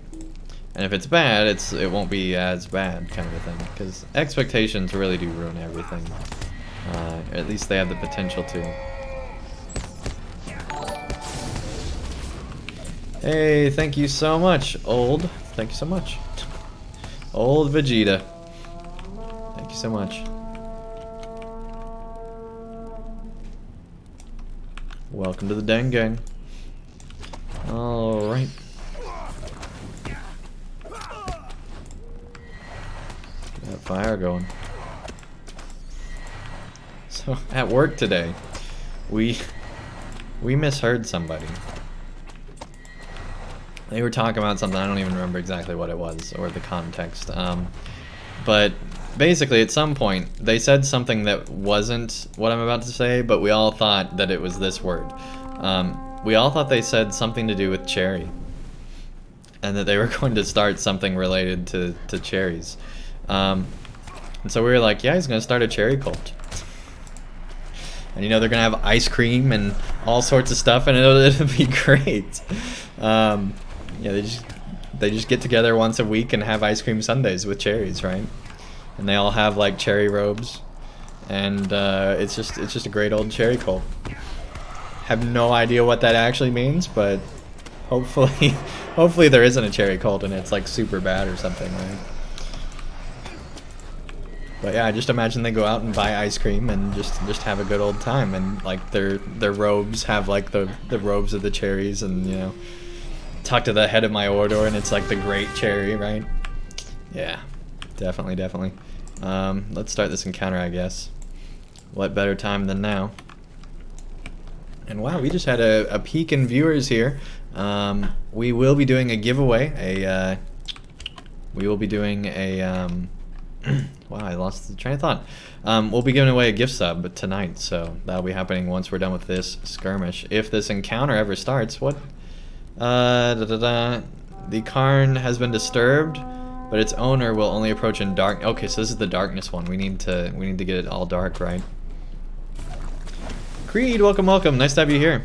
And if it's bad, it won't be as bad, kind of a thing, because expectations really do ruin everything. At least they have the potential to. Hey, thank you so much, old. Thank you so much. Old Vegeta. Thank you so much. Welcome to the Dang Gang. Alright. That fire going. So at work today, we misheard somebody. They were talking about something, I don't even remember exactly what it was or the context. But basically at some point they said something that wasn't what I'm about to say, but we all thought that it was this word. We all thought they said something to do with cherry. And that they were going to start something related to cherries. And so we were like, yeah, he's going to start a cherry cult. And you know, they're going to have ice cream and all sorts of stuff, and it'll be great. Yeah, they just get together once a week and have ice cream sundaes with cherries, right? And they all have like cherry robes, and it's just a great old cherry cult. Have no idea what that actually means, but hopefully there isn't a cherry cult and it's like super bad or something, right? But yeah, I just imagine they go out and buy ice cream and just have a good old time, and like their robes have like the robes of the cherries, and you know, talk to the head of my order and it's like the great cherry, right? Yeah, definitely. Let's start this encounter, I guess. What better time than now? And wow, we just had a peek in viewers here. We will be doing a giveaway. Wow, I lost the train of thought. We'll be giving away a gift sub tonight, so that'll be happening once we're done with this skirmish. If this encounter ever starts, what? The cairn has been disturbed, but its owner will only approach in dark. Okay, so this is the darkness one. We need to get it all dark, right? Creed, welcome. Nice to have you here.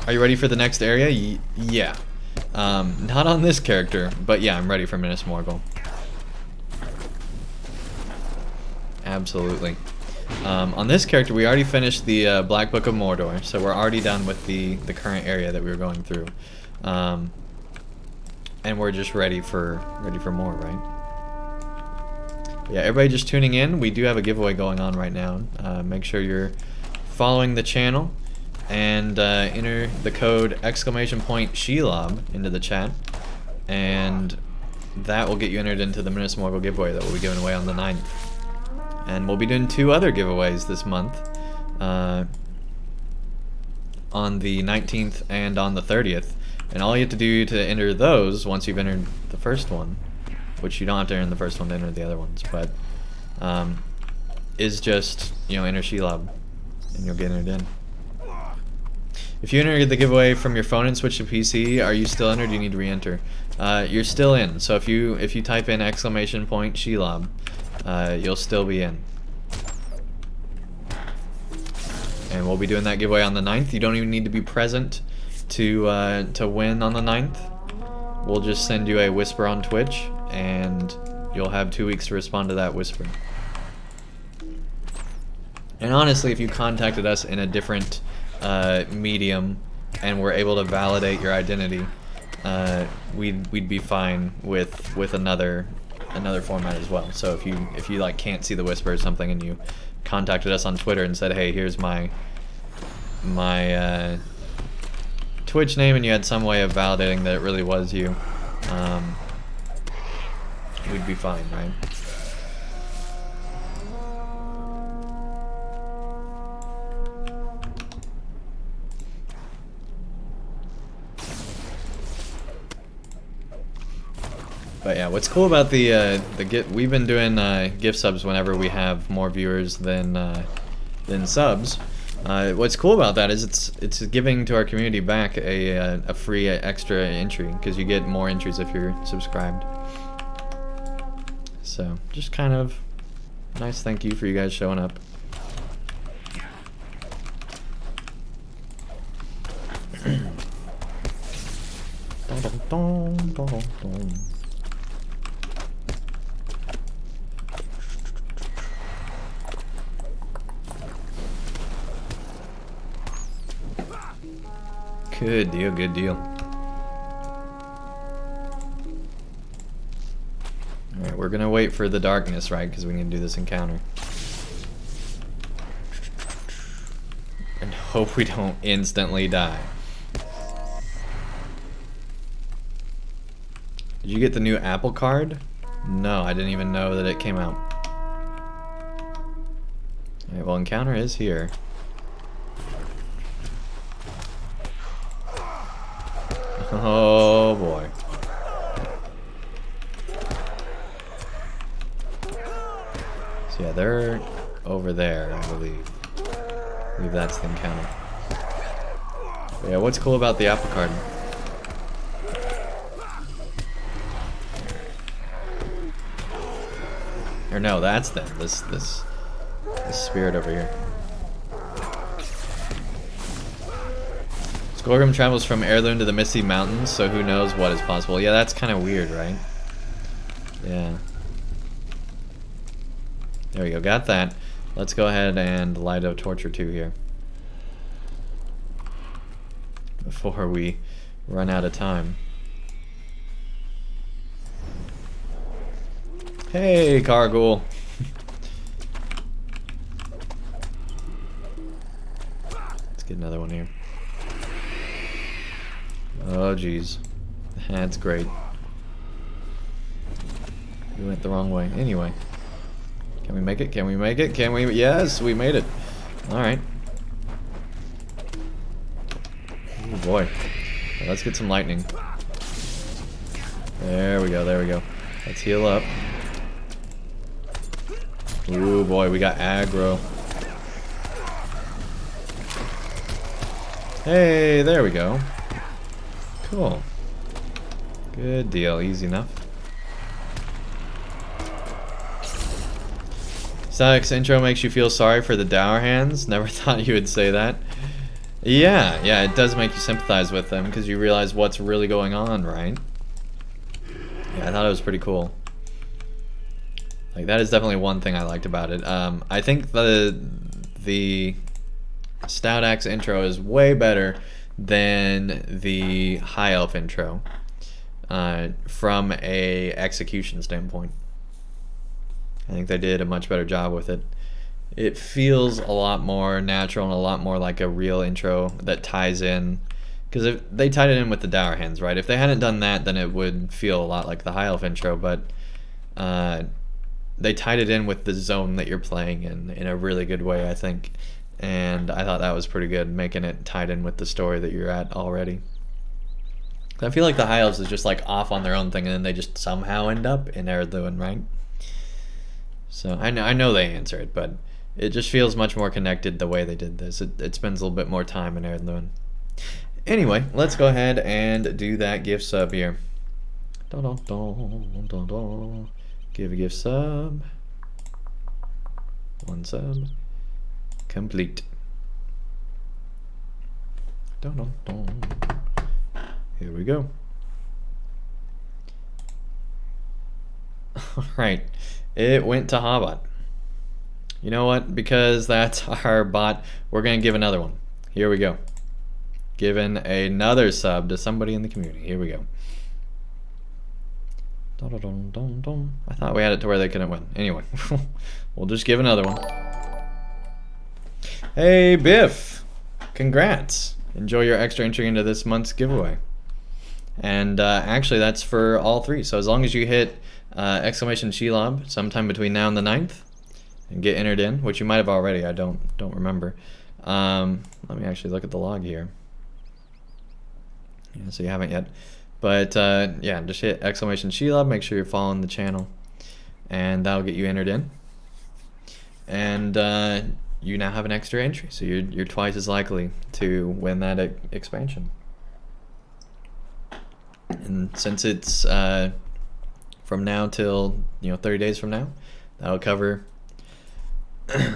Are you ready for the next area? Yeah. Not on this character, but yeah, I'm ready for Minas Morgul. Absolutely. On this character, we already finished the Black Book of Mordor, so we're already done with the current area that we were going through, and we're just ready for more, right? Yeah, everybody just tuning in. We do have a giveaway going on right now. Make sure you're following the channel and enter the code !Shelob into the chat, and that will get you entered into the Minas Morgul giveaway that we'll be giving away on the 9th. And we'll be doing 2 other giveaways this month, on the 19th and on the 30th. And all you have to do to enter those, once you've entered the first one, which you don't have to enter the first one to enter the other ones, but is just, you know, enter Shelob, and you'll get entered in. If you enter the giveaway from your phone and switch to PC, are you still entered? You need to re-enter. You're still in. So if you type in !Shelob, you'll still be in. And we'll be doing that giveaway on the 9th. You don't even need to be present to win on the 9th. We'll just send you a whisper on Twitch, and you'll have 2 weeks to respond to that whisper. And honestly, if you contacted us in a different medium and were able to validate your identity, we'd be fine with another format as well. So if you like can't see the whisper or something, and you contacted us on Twitter and said, hey, here's my Twitch name, and you had some way of validating that it really was you, we'd be fine, right? But yeah, what's cool about we've been doing gift subs whenever we have more viewers than subs. What's cool about that is it's giving to our community back a free extra entry, because you get more entries if you're subscribed. So just kind of nice thank you for you guys showing up. Good deal, good deal. Alright, we're gonna wait for the darkness, right? Because we need to do this encounter. And hope we don't instantly die. Did you get the new Apple card? No, I didn't even know that it came out. Alright, well, encounter is here. Oh boy. So yeah, they're over there, I believe. I believe that's the encounter. But yeah, what's cool about the apple card? Or no, that's them. This spirit over here. Skorgrim travels from Heirloom to the Misty Mountains, so who knows what is possible. Yeah, that's kind of weird, right? Yeah. There we go, got that. Let's go ahead and light a torch or two here. Before we run out of time. Hey, Cargul. Let's get another one here. Oh, jeez. That's great. We went the wrong way. Anyway. Can we make it? Can we make it? Can we? Yes, we made it. Alright. Oh boy. Well, let's get some lightning. There we go, there we go. Let's heal up. Ooh boy, we got aggro. Hey, there we go. Cool. Good deal, easy enough. Saek's intro makes you feel sorry for the dour hands. Never thought you would say that. Yeah, it does make you sympathize with them because you realize what's really going on, right? Yeah, I thought it was pretty cool. Like, that is definitely one thing I liked about it. I think the Stout Axe intro is way better than the High Elf intro from a execution standpoint. I think they did a much better job with it. It feels a lot more natural and a lot more like a real intro that ties in. Because if they tied it in with the Dour Hands, right? If they hadn't done that, then it would feel a lot like the High Elf intro. But they tied it in with the zone that you're playing in a really good way, I think. And I thought that was pretty good, making it tied in with the story that you're at already. I feel like the High Elves is just like off on their own thing, and then they just somehow end up in Erdluin, right? So I know they answer it, but it just feels much more connected the way they did this. It spends a little bit more time in Erdluin. Anyway, let's go ahead and do that gift sub here. Give a gift sub. 1 sub. Complete. Here we go. Alright. It went to Hobot. You know what? Because that's our bot, we're going to give another one. Here we go. Giving another sub to somebody in the community. Here we go. I thought we had it to where they couldn't win. Anyway, we'll just give another one. Hey, Biff. Congrats. Enjoy your extra entry into this month's giveaway. And actually, that's for all 3. So as long as you hit exclamation Shelob sometime between now and the 9th and get entered in, which you might have already, I don't remember. Let me actually look at the log here. Yeah, so you haven't yet. But yeah, just hit exclamation Shelob, make sure you're following the channel, and that'll get you entered in. And you now have an extra entry, so you're twice as likely to win that expansion. And since it's from now till 30 days from now, that'll cover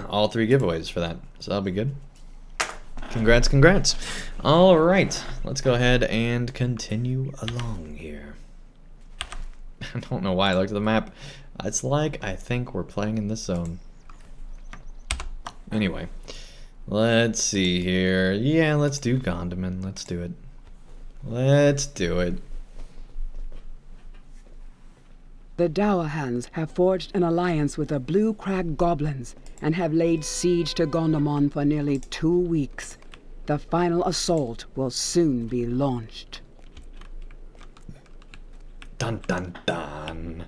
all 3 giveaways for that, so that'll be good. Congrats. All right, let's go ahead and continue along here. I don't know why I looked at the map. It's like I think we're playing in this zone. Anyway, let's see here. Yeah, let's do Gondaman. Let's do it. The Dour Hands have forged an alliance with the Blue Crag Goblins and have laid siege to Gondamon for nearly 2 weeks. The final assault will soon be launched. Dun dun dun.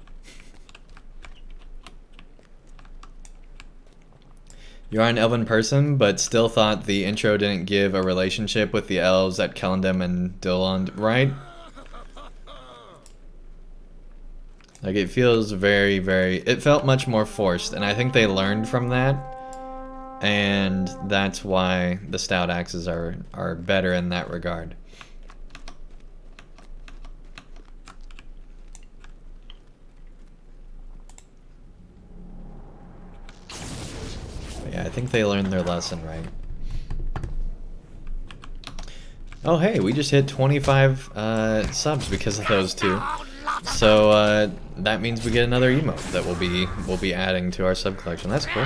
You are an elven person, but still thought the intro didn't give a relationship with the elves at Kellendam and Dillond, right? Like, it feels very, it felt much more forced, and I think they learned from that, and that's why the stout axes are better in that regard. Yeah, I think they learned their lesson, right? Oh, hey, we just hit 25 subs because of those two. So that means we get another emote that we'll be adding to our sub collection. That's cool.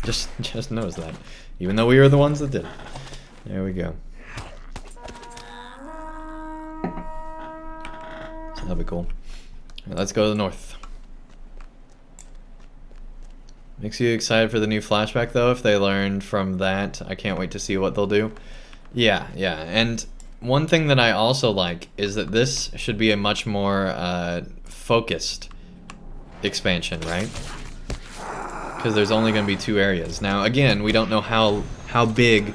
Just knows that, even though we were the ones that did it. There we go. So that'll be cool. All right, let's go to the north. Makes you excited for the new flashback, though, if they learned from that. I can't wait to see what they'll do. Yeah, and one thing that I also like is that this should be a much more focused expansion, right? Because there's only going to be 2 areas. Now, again, we don't know how big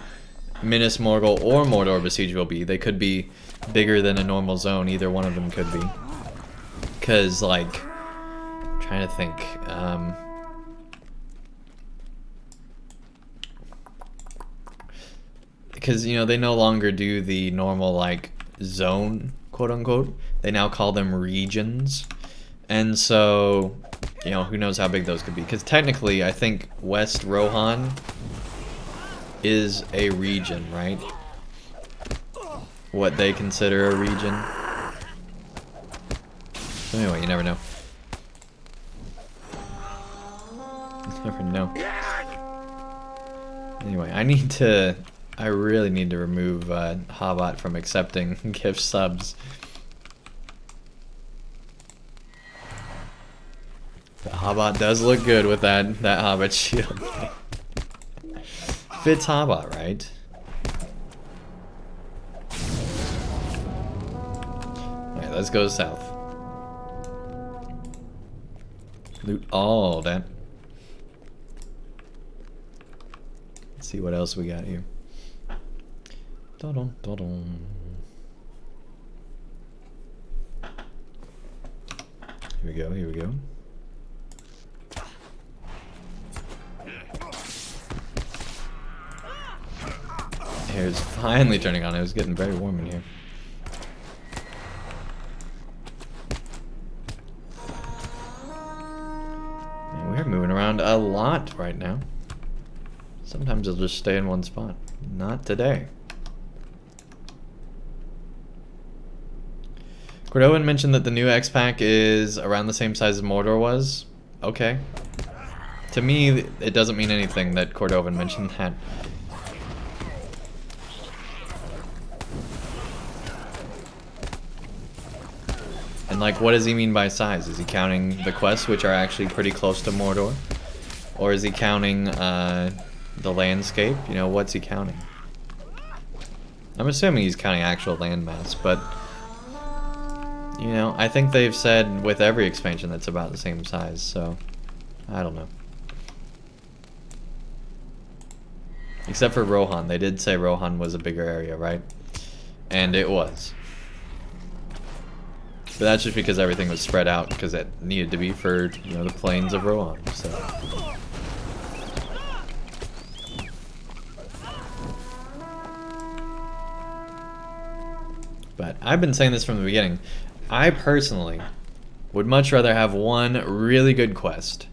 Minas Morgul or Mordor Besiege will be. They could be bigger than a normal zone. Either one of them could be. Because, like, I'm trying to think... because, you know, they no longer do the normal, like, zone, quote-unquote. They now call them regions. And so, you know, who knows how big those could be. Because technically, I think West Rohan is a region, right? What they consider a region. So anyway, you never know. You never know. Anyway, I really need to remove Habat from accepting gift subs. The Habat does look good with that Hobbit shield. Fits Habat, right? Alright, let's go south. Loot all that. Let's see what else we got here. Da-dum, da-dum. Here we go, here we go. Hair's finally turning on. It was getting very warm in here. Man, we're moving around a lot right now. Sometimes I'll just stay in one spot. Not today. Cordovan mentioned that the new X-Pack is around the same size as Mordor was. Okay. To me, it doesn't mean anything that Cordovan mentioned that. And like, what does he mean by size? Is he counting the quests, which are actually pretty close to Mordor? Or is he counting the landscape? You know, what's he counting? I'm assuming he's counting actual landmass, but... you know, I think they've said with every expansion that's about the same size, so... I don't know. Except for Rohan. They did say Rohan was a bigger area, right? And it was. But that's just because everything was spread out, because it needed to be for, you know, the plains of Rohan, so... But I've been saying this from the beginning. I personally would much rather have one really good quest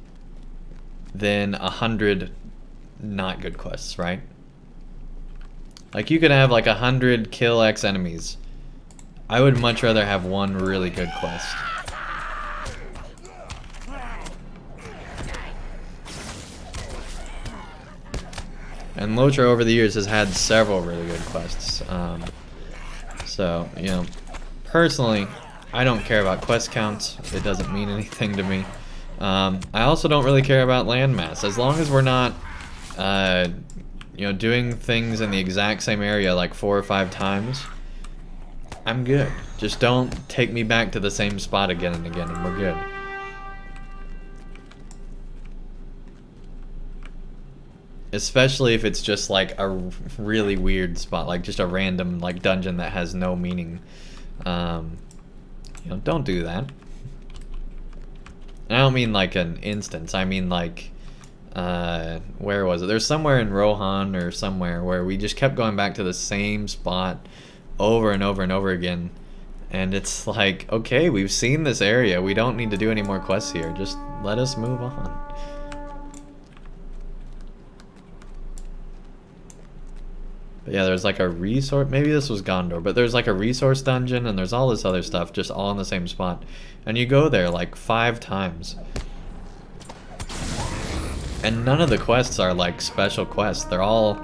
than 100 not good quests, right? Like, you could have like 100 kill X enemies. I would much rather have one really good quest. And LOTRO over the years has had several really good quests. So, you know, personally, I don't care about quest counts. It doesn't mean anything to me. I also don't really care about landmass. As long as we're not, you know, doing things in the exact same area like 4 or 5 times, I'm good. Just don't take me back to the same spot again and again, and we're good. Especially if it's just like a really weird spot, like just a random like dungeon that has no meaning. You know, don't do that. And I don't mean like an instance. I mean like, where was it? There's somewhere in Rohan or somewhere where we just kept going back to the same spot over and over and over again. And it's like, okay, we've seen this area. We don't need to do any more quests here. Just let us move on. But yeah, there's like a resource, maybe this was Gondor, but there's like a resource dungeon and there's all this other stuff just all in the same spot. And you go there like 5 times. And none of the quests are like special quests. They're all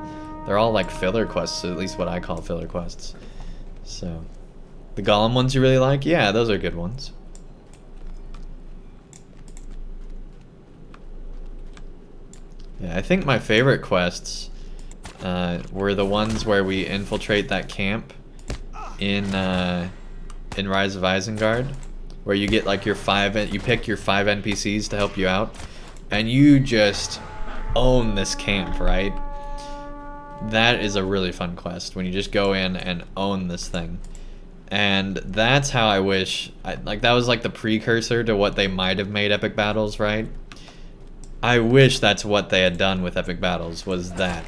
like filler quests, at least what I call filler quests. So, the Golem ones you really like? Yeah, those are good ones. Yeah, I think my favorite quests were the ones where we infiltrate that camp in Rise of Isengard, where you get like you pick your 5 NPCs to help you out, and you just own this camp, right? That is a really fun quest when you just go in and own this thing. And that's how I wish, like that was like the precursor to what they might have made epic battles, right? I wish that's what they had done with epic battles, was that.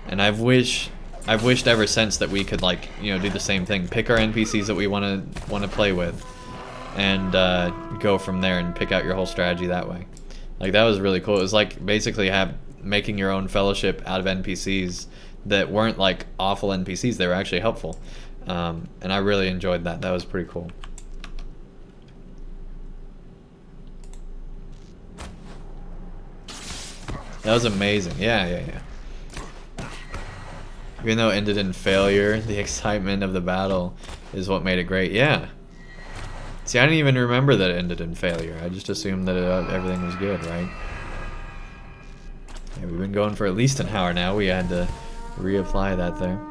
And I've wished ever since that we could, like, you know, do the same thing. Pick our NPCs that we want to play with, and go from there and pick out your whole strategy that way. Like, that was really cool. It was like basically making your own fellowship out of NPCs that weren't like awful NPCs. They were actually helpful, and I really enjoyed that. That was pretty cool. That was amazing. Yeah. Even though it ended in failure, the excitement of the battle is what made it great. Yeah. See, I didn't even remember that it ended in failure. I just assumed that everything was good, right? Yeah, we've been going for at least an hour now. We had to reapply that there.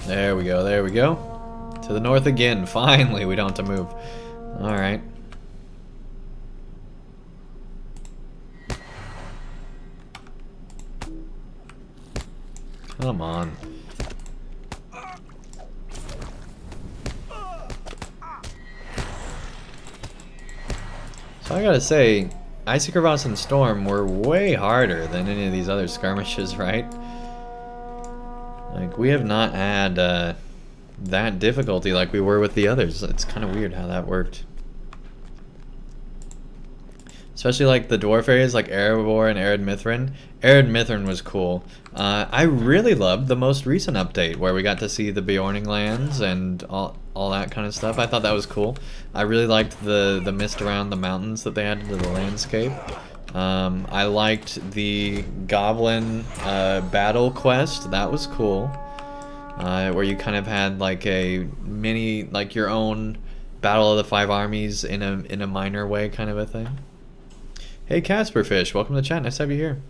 There we go, there we go. To the north again, finally, we don't have to move. Alright. Come on. So I gotta say, Icy Crevasse and Storm were way harder than any of these other skirmishes, right? Like, we have not had that difficulty like we were with the others. It's kind of weird how that worked. Especially like the dwarf areas like Erebor and Ered Mithrin. Ered Mithrin was cool. I really loved the most recent update where we got to see the Beorning lands and all that kind of stuff. I thought that was cool. I really liked the mist around the mountains that they added to the landscape. I liked the Goblin battle quest. That was cool. Where you kind of had like a mini, like your own Battle of the Five Armies in a minor way kind of a thing. Hey Casperfish, welcome to the chat. Nice to have you here.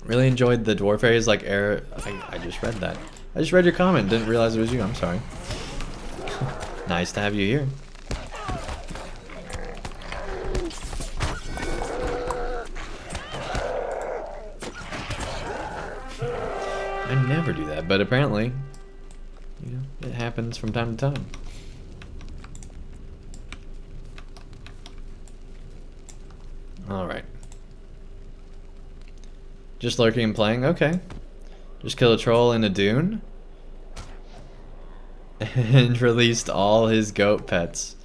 Really enjoyed the dwarf areas like I just read that. I just read your comment. Didn't realize it was you. I'm sorry. Nice to have you here. I never do that, but apparently, you know, it happens from time to time. Alright. Just lurking and playing? Okay. Just kill a troll in a dune? And released all his goat pets.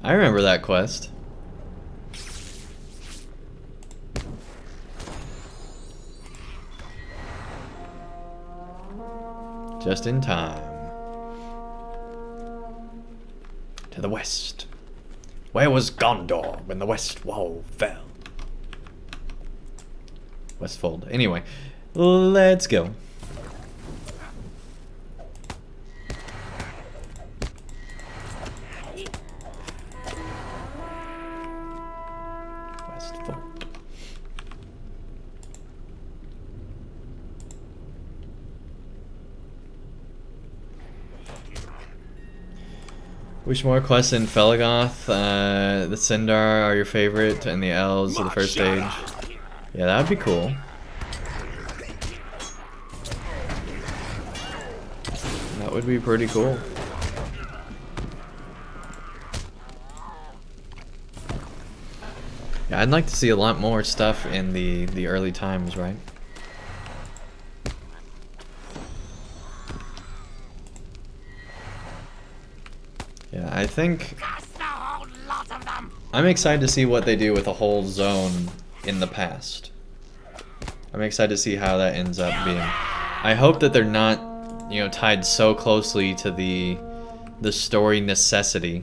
I remember that quest. Just in time. To the west. Where was Gondor when the west wall fell? Westfold. Anyway, let's go. Westfold. Wish more quests in Felgoth. The Sindar are your favorite, and the Elves are the first stage. Yeah, that would be cool. That would be pretty cool. Yeah, I'd like to see a lot more stuff in the early times, right? Yeah, I think I'm excited to see what they do with a whole zone in the past. I'm excited to see how that ends up being. I hope that they're not, you know, tied so closely to the story necessity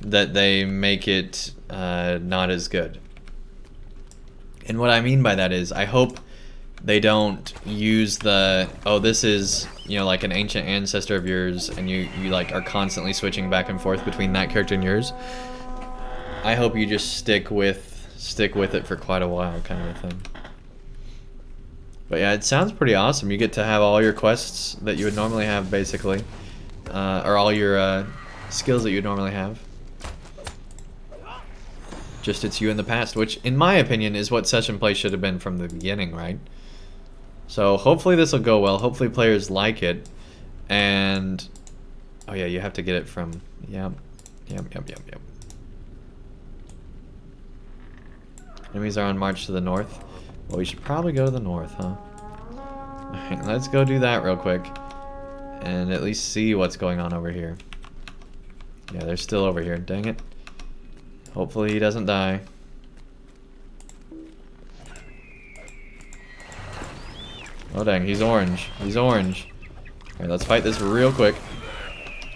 that they make it not as good. And what I mean by that is, I hope they don't use the, oh, this is, you know, like an ancient ancestor of yours, and you like are constantly switching back and forth between that character and yours. I hope you just stick with it for quite a while, kind of a thing. But yeah, it sounds pretty awesome. You get to have all your quests that you would normally have, basically, or all your skills that you normally have. Just it's you in the past, which, in my opinion, is what Session Play should have been from the beginning, right? So hopefully this will go well. Hopefully players like it. And oh yeah, you have to get it from, yep. Enemies are on march to the north. Well, we should probably go to the north, huh? Alright, let's go do that real quick. And at least see what's going on over here. Yeah, they're still over here. Dang it. Hopefully he doesn't die. Oh dang, he's orange. He's orange. Alright, let's fight this real quick.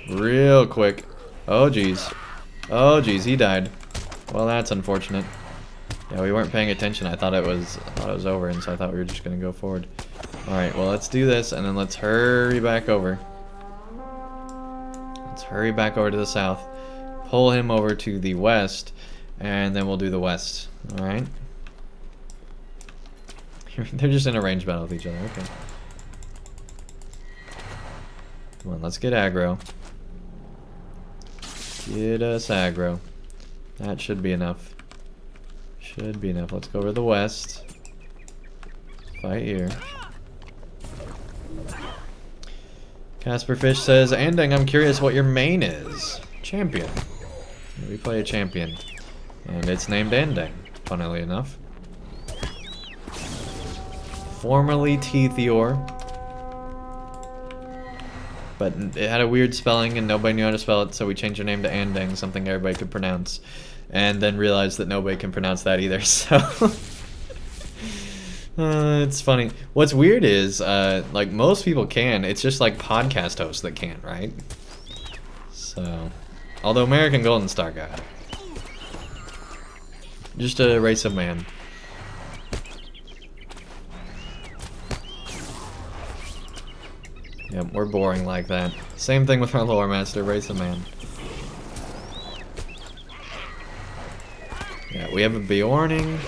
Real quick. Oh jeez. Oh jeez, he died. Well, that's unfortunate. Yeah, we weren't paying attention. I thought it was over, and so I thought we were just gonna go forward. Alright, well, let's do this, and then let's hurry back over. Let's hurry back over to the south. Pull him over to the west, and then we'll do the west. Alright? They're just in a range battle with each other. Okay. Come on, let's get aggro. Get us aggro. That should be enough. Should be enough. Let's go over to the west. Fight here. Casperfish says, Andang, I'm curious what your main is. Champion. We play a champion. And it's named Andang, funnily enough. Formerly Teethior. But it had a weird spelling and nobody knew how to spell it, so we changed our name to Andang, something everybody could pronounce. And then realized that nobody can pronounce that either, so... it's funny. What's weird is, like, most people can, it's just like podcast hosts that can't, right? So... Although American Golden Star got it. Just a race of man. Yep, we're boring like that. Same thing with our lore master, race of man. Yeah, we have a Bjorning.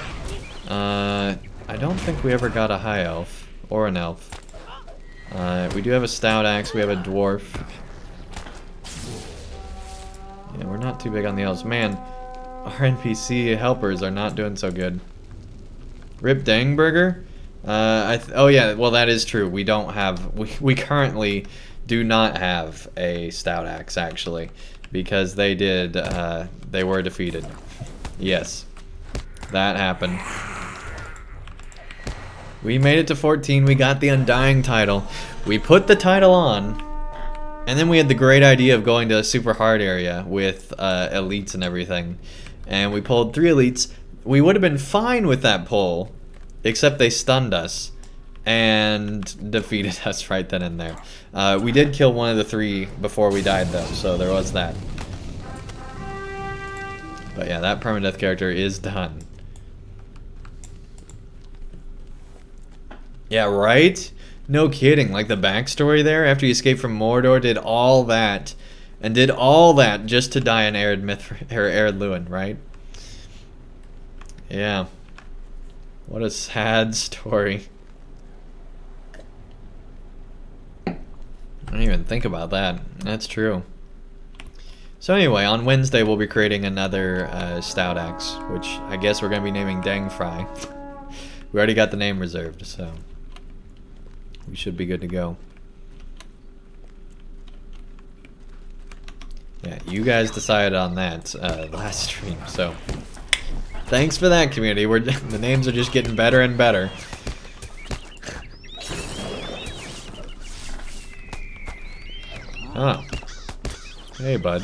I don't think we ever got a high elf or an elf. We do have a stout axe. We have a dwarf. Yeah, we're not too big on the elves. Man, our NPC helpers are not doing so good. Rip Dangburger? Oh yeah, well that is true. We don't have, we currently do not have a stout axe actually, because they did, they were defeated. Yes, that happened. We made it to 14, we got the Undying title. We put the title on, and then we had the great idea of going to a super hard area with elites and everything. And we pulled 3 elites. We would have been fine with that pull, except they stunned us and defeated us right then and there. We did kill one of the 3 before we died though, so there was that. But yeah, that permadeath character is done. Yeah, right? No kidding, like the backstory there, after you escaped from Mordor, did all that, and did all that just to die in Arid Luin, right? Yeah. What a sad story. I didn't even think about that. That's true. So anyway, on Wednesday we'll be creating another stout axe, which I guess we're going to be naming Dang Fry. We already got the name reserved, so we should be good to go. Yeah, you guys decided on that last stream, so thanks for that, community. The names are just getting better and better. Oh. Hey, bud.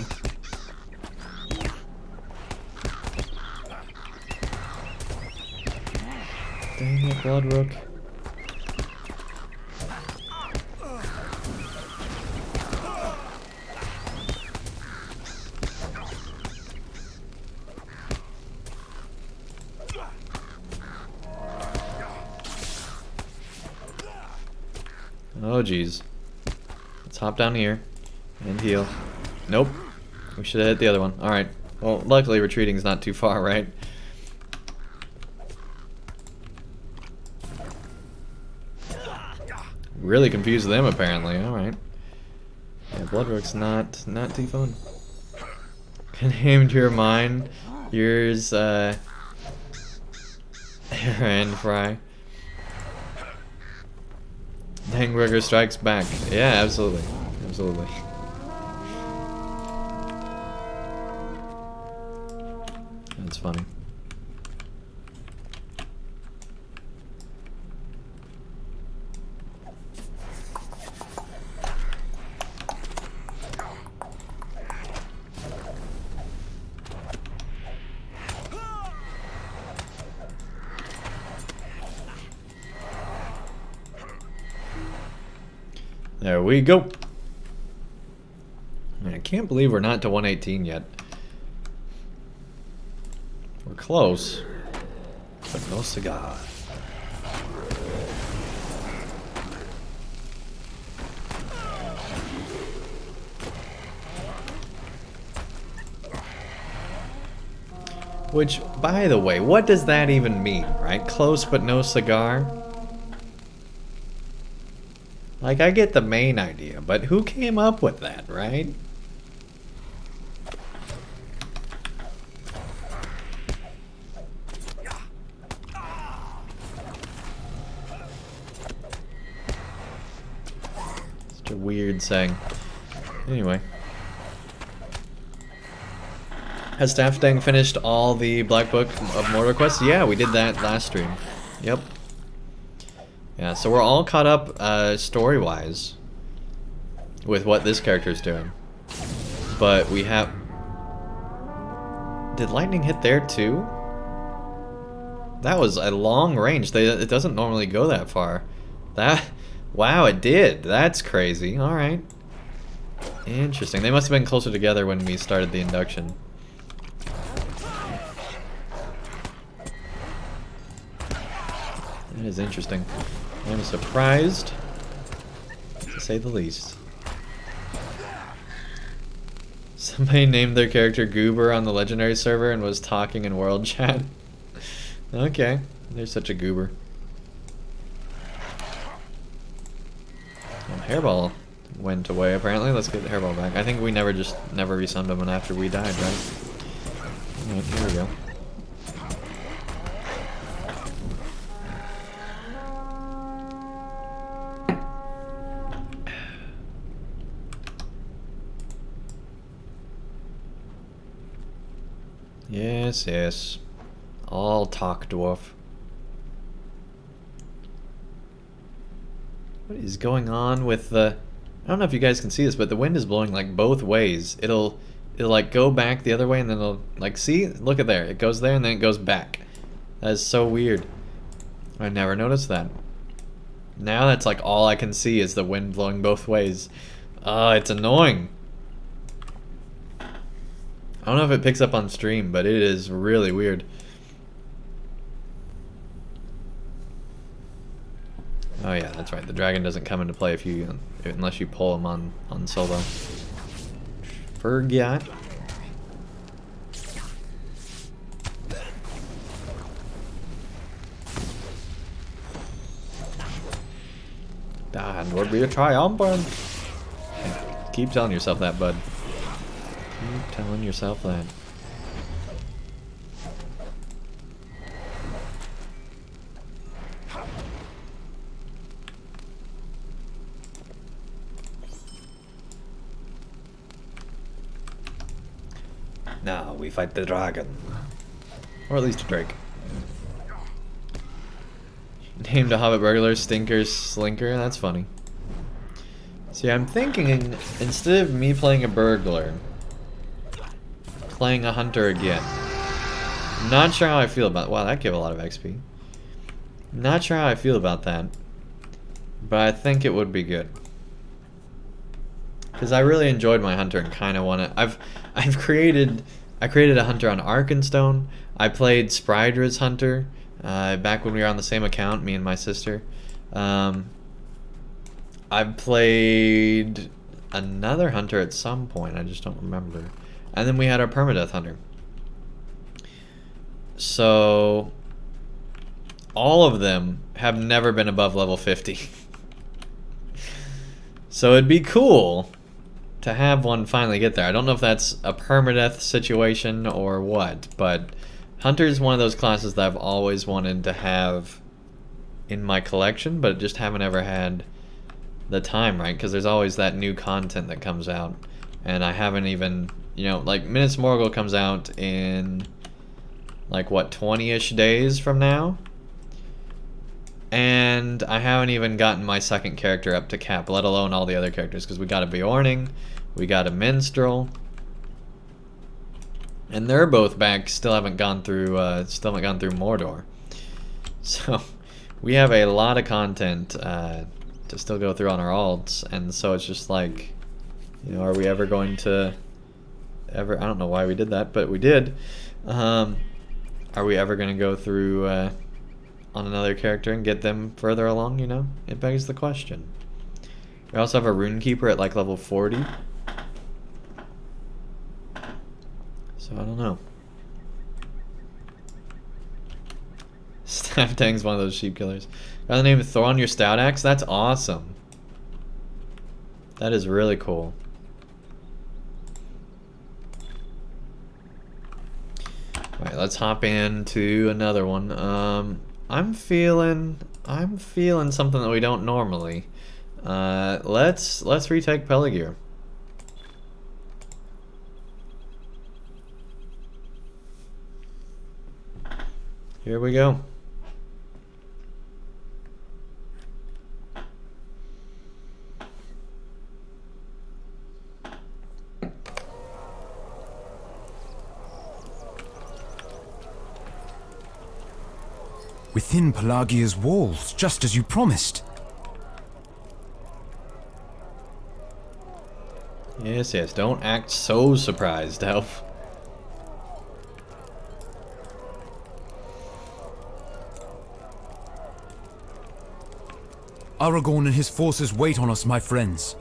Dang it, Bloodrook. Oh, jeez. Let's hop down here and heal. Nope. We should have hit the other one. Alright. Well, luckily retreating's not too far, right? Really confused them, apparently. Alright. Yeah, Bloodrook's not too fun. Can name to your mind. Yours, and Fry. Dangburger strikes back. Yeah, absolutely. Absolutely. That's funny. There we go. Man, I can't believe we're not to 118 yet. We're close, but no cigar. Which, by the way, what does that even mean, right? Close but no cigar? Like, I get the main idea, but who came up with that, right? Such a weird saying. Anyway. Has Staff Dang finished all the Black Book of Mordor quests? Yeah, we did that last stream. Yep. Yeah, so we're all caught up story-wise with what this character's doing. But we have... Did lightning hit there too? That was a long range. It doesn't normally go that far. Wow, it did. That's crazy. Alright. Interesting. They must have been closer together when we started the induction. That is interesting. I'm surprised, to say the least. Somebody named their character Goober on the Legendary server and was talking in world chat. Okay, there's such a goober. Well, Hairball went away apparently. Let's get the Hairball back. I think we never resummed him after we died, right? Alright, here we go. Yes, yes. All talk, dwarf. What is going on with the... I don't know if you guys can see this, but the wind is blowing like both ways. It'll like go back the other way and then it'll like, see? Look at there. It goes there and then it goes back. That is so weird. I never noticed that. Now that's like all I can see is the wind blowing both ways. It's annoying. I don't know if it picks up on stream, but it is really weird. Oh yeah, that's right. The dragon doesn't come into play unless you pull him on solo. Forget. And would be a triumphant. Keep telling yourself that, bud. Keep telling yourself that. Now we fight the dragon. Or at least a drake. Named a hobbit burglar, Stinker, Slinker. That's funny. See, I'm thinking instead of me playing a burglar, playing a hunter again. Not sure how I feel about. Wow, that gave a lot of XP. Not sure how I feel about that, but I think it would be good. Because I really enjoyed my hunter and kind of want to. I created a hunter on Arkenstone. I played Sprydra's hunter back when we were on the same account, me and my sister. I've played another hunter at some point. I just don't remember. And then we had our permadeath hunter. So all of them have never been above level 50. So it'd be cool to have one finally get there. I don't know if that's a permadeath situation or what, but hunter is one of those classes that I've always wanted to have in my collection, but just haven't ever had the time, right? Because there's always that new content that comes out, and I haven't even, you know, like Minas Morgul comes out in like what, 20-ish days from now, and I haven't even gotten my second character up to cap, let alone all the other characters, because we got a Beorning, we got a Minstrel, and they're both back. Still haven't gone through Mordor. So we have a lot of content to still go through on our alts, and so it's just like, you know, are we ever going to I don't know why we did that, but we did. Are we ever going to go through on another character and get them further along, you know? It begs the question. We also have a Runekeeper at like level 40. So I don't know. Staff Tang's one of those sheep killers. Got the name of Throw on Your Stout Axe? That's awesome. That is really cool. Alright, let's hop into another one. I'm feeling something that we don't normally. Let's retake Peligir. Here we go. Within Pelagia's walls, just as you promised. Yes, yes, don't act so surprised, Elf. Aragorn and his forces wait on us, my friends.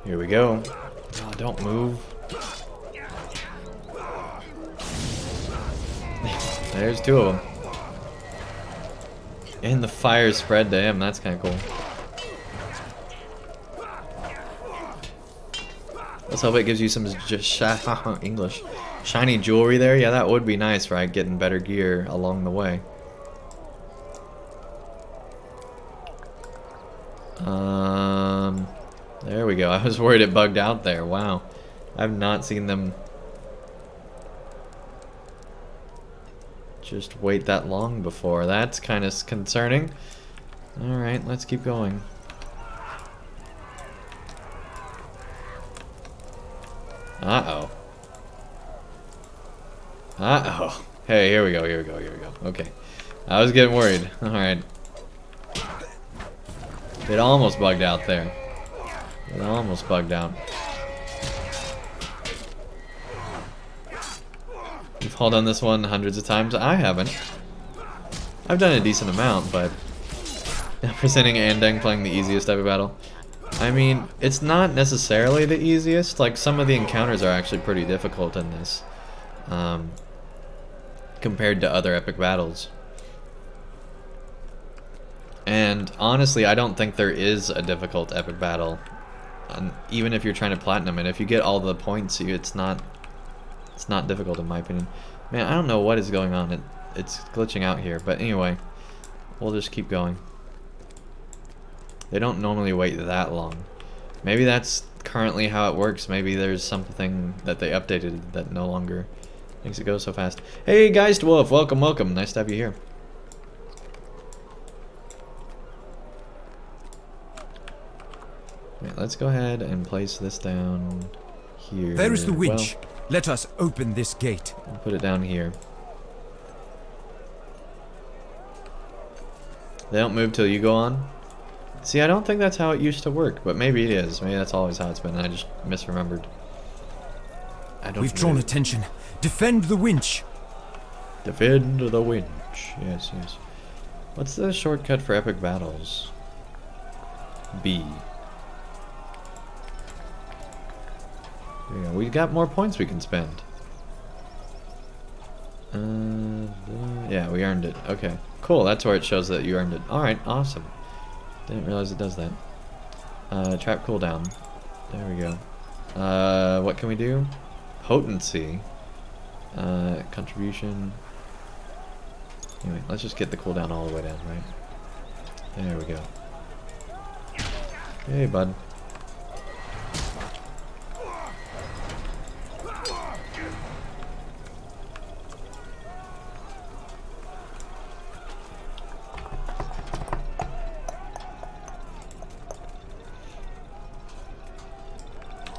Here we go. Oh, don't move. There's two of them. And the fire spread to him. That's kind of cool. Let's hope it gives you some English shiny jewelry there. Yeah, that would be nice, right? Getting better gear along the way. There we go. I was worried it bugged out there. Wow. I've not seen them just wait that long before. That's kind of concerning. Alright, let's keep going. Uh-oh. Uh-oh. Hey, here we go, here we go, here we go. Okay. I was getting worried. Alright. It almost bugged out there. It almost bugged out. You've all done this one hundreds of times. I haven't. I've done a decent amount, but presenting Andang playing the easiest type of battle. I mean, it's not necessarily the easiest. Like, some of the encounters are actually pretty difficult in this, compared to other epic battles. And honestly, I don't think there is a difficult epic battle, even if you're trying to platinum it. If you get all the points, it's not difficult in my opinion. Man, I don't know what is going on. It's glitching out here. But anyway, we'll just keep going. They don't normally wait that long. Maybe that's currently how it works. Maybe there's something that they updated that no longer makes it go so fast. Hey, Geist Wolf, welcome, welcome. Nice to have you here. Right, let's go ahead and place this down here. There is the winch. Well, let us open this gate. I'll put it down here. They don't move till you go on. See, I don't think that's how it used to work, but maybe it is. Maybe that's always how it's been, and I just misremembered. We've drawn attention. Defend the winch. Defend the winch. Yes, yes. What's the shortcut for epic battles? B. There we go. We got more points we can spend. Yeah, we earned it. Okay, cool. That's where it shows that you earned it. All right, awesome. Didn't realize it does that. Trap cooldown. There we go. What can we do? Potency. Contribution. Anyway, let's just get the cooldown all the way down, right? There we go. Hey, bud.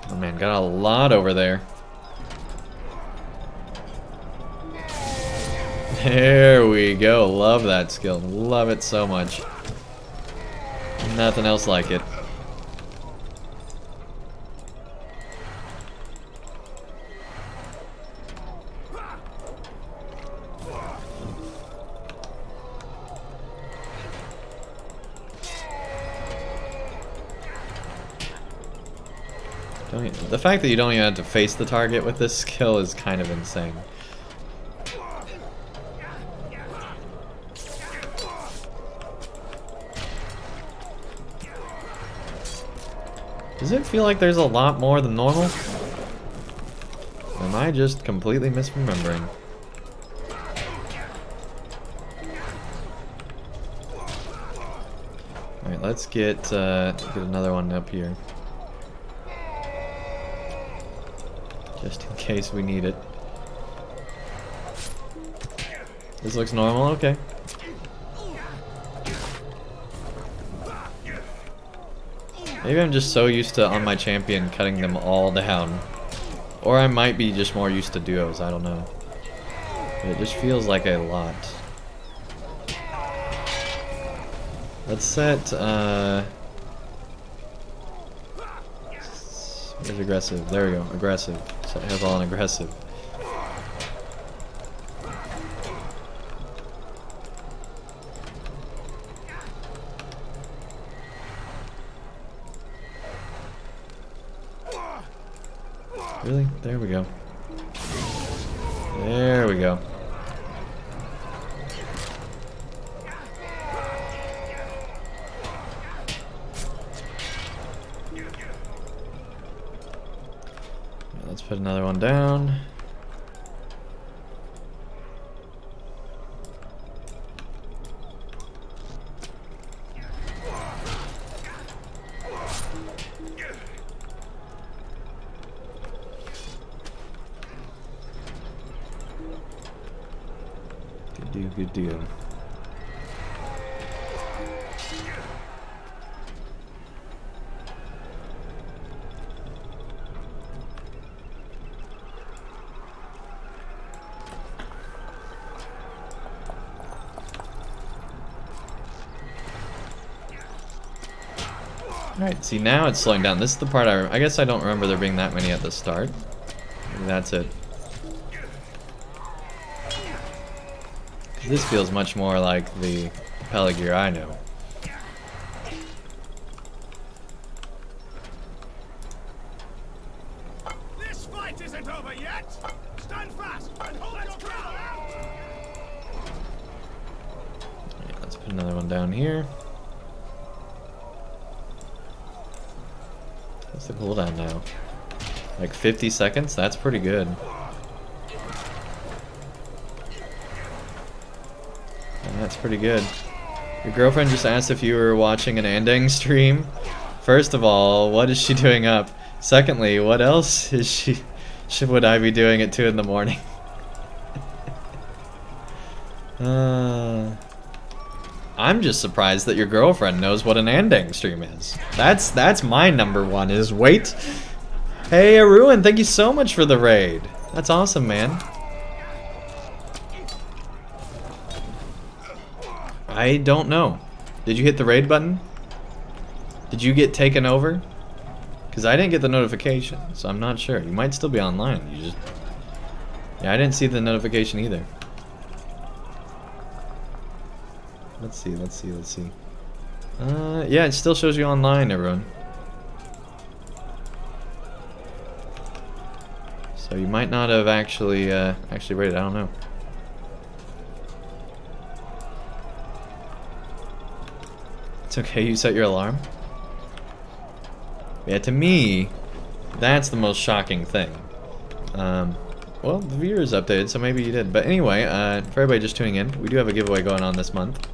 Oh man, got a lot over there. There we go. Love that skill. Love it so much. Nothing else like it. The fact that you don't even have to face the target with this skill is kind of insane. Does it feel like there's a lot more than normal? Or am I just completely misremembering? Alright, let's get another one up here. Just in case we need it. This looks normal, okay. Maybe I'm just so used to, on my champion, cutting them all down. Or I might be just more used to duos, I don't know. But it just feels like a lot. Let's set, where's aggressive? There we go, aggressive. Set hairball on aggressive. Really? There we go. There we go. Let's put another one down. Good deal. Alright, see now it's slowing down. This is the part I guess I don't remember there being that many at the start. Maybe that's it. This feels much more like the Pelagear I know. It isn't over yet. Stand fast and hold your ground. Yeah, let's put another one down here. What's the cooldown now? Like 50 seconds? That's pretty good. Yeah, that's pretty good. Your girlfriend just asked if you were watching an Andang stream. First of all, what is she doing up? Secondly, what else is would I be doing at 2 in the morning? I'm just surprised that your girlfriend knows what an Andang stream is. That's my number one, is wait. Hey, Arun, thank you so much for the raid. That's awesome, man. I don't know. Did you hit the raid button? Did you get taken over? Because I didn't get the notification, so I'm not sure. You might still be online. You just... Yeah, I didn't see the notification either. Let's see. Yeah, it still shows you online, everyone. So you might not have actually raided. I don't know. It's okay, you set your alarm? Yeah, to me, that's the most shocking thing. Well, the viewer is updated, so maybe you did. But anyway, for everybody just tuning in, we do have a giveaway going on this month.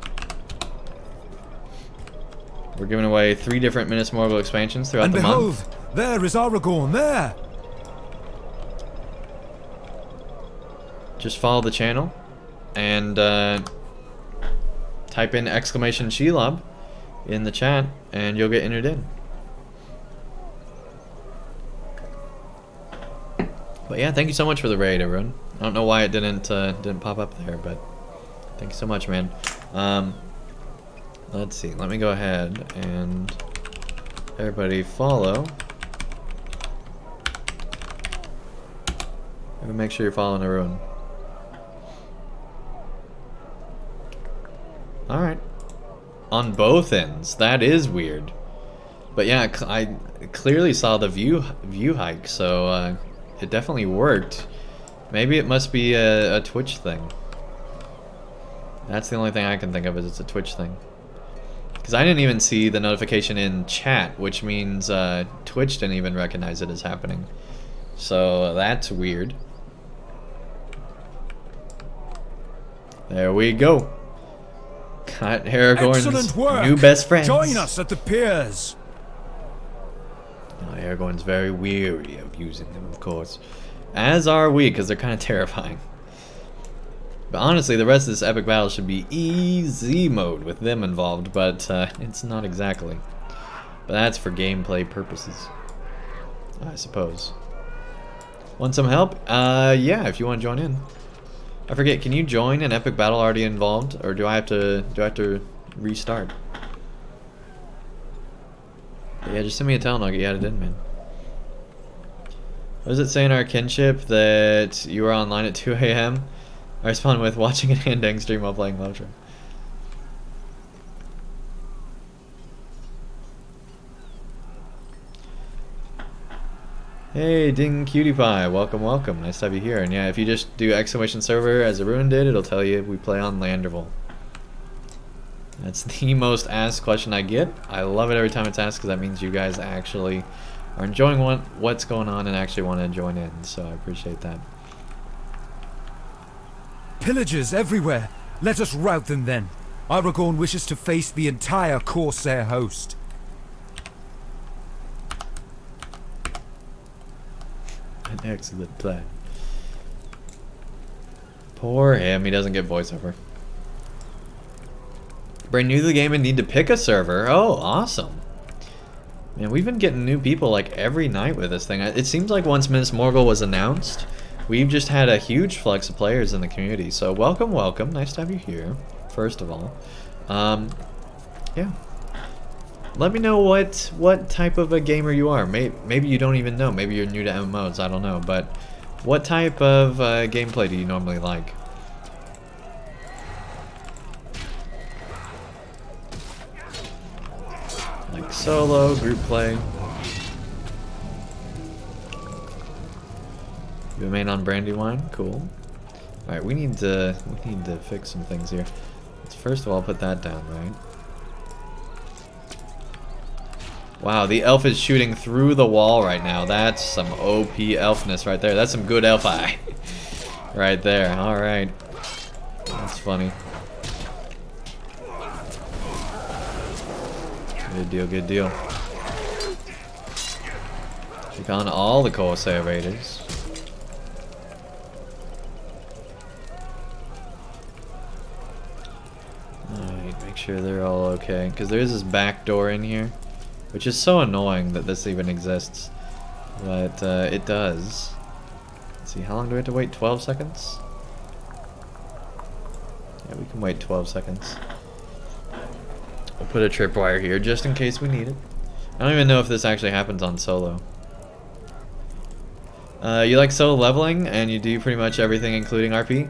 We're giving away 3 different Minas Morgul expansions throughout the month. And behold, there is Aragorn, there! Just follow the channel and type in !Shelob in the chat and you'll get entered in. But yeah, thank you so much for the raid, everyone. I don't know why it didn't pop up there, but thank you so much, man. Let's see. Let me go ahead and everybody follow. And make sure you're following everyone. All right. On both ends. That is weird. But yeah, I clearly saw the view hike, so it definitely worked. Maybe it must be a Twitch thing. That's the only thing I can think of, is it's a Twitch thing. Because I didn't even see the notification in chat, which means Twitch didn't even recognize it as happening. So that's weird. There we go. Got Aragorn's new best friends. Join us at the piers. Oh, Aragorn's very weary of using them, of course. As are we, because they're kind of terrifying. But honestly, the rest of this epic battle should be easy mode with them involved, but it's not exactly. But that's for gameplay purposes, I suppose. Want some help? Yeah, if you want to join in. I forget, can you join an epic battle already involved, or do I have to restart? But yeah, just send me a Telnugget. Yeah, it did, man. What does it say in our kinship that you were online at 2 AM? I respond with watching an Andang stream while playing LOTRO. Hey, Ding Cutie Pie, welcome, welcome. Nice to have you here. And yeah, if you just do !server as Arun did, it'll tell you we play on Landerville. That's the most asked question I get. I love it every time it's asked because that means you guys actually are enjoying what's going on and actually want to join in. So I appreciate that. Pillagers everywhere. Let us rout them then. Aragorn wishes to face the entire Corsair host. An excellent plan. Poor him, he doesn't get voiceover. Brand new to the game and need to pick a server. Oh, awesome. Man, we've been getting new people like every night with this thing. It seems like once Minas Morgul was announced, we've just had a huge flux of players in the community. So welcome, welcome. Nice to have you here, first of all. Yeah. Let me know what type of a gamer you are. Maybe you don't even know. Maybe you're new to MMOs. I don't know. But what type of gameplay do you normally like? Like solo, group play? Remain on Brandywine. Cool. All right, we need to fix some things here. Let's first of all put that down, right? Wow, the elf is shooting through the wall right now. That's some OP elfness right there. That's some good elf eye. Right there. All right. That's funny. Good deal, good deal. Take on all the Corsair Raiders. Alright, make sure they're all okay. Because there is this back door in here. Which is so annoying that this even exists. But it does. Let's see, how long do we have to wait? 12 seconds? Yeah, we can wait 12 seconds. We'll put a tripwire here just in case we need it. I don't even know if this actually happens on solo. You like solo leveling and you do pretty much everything including RP?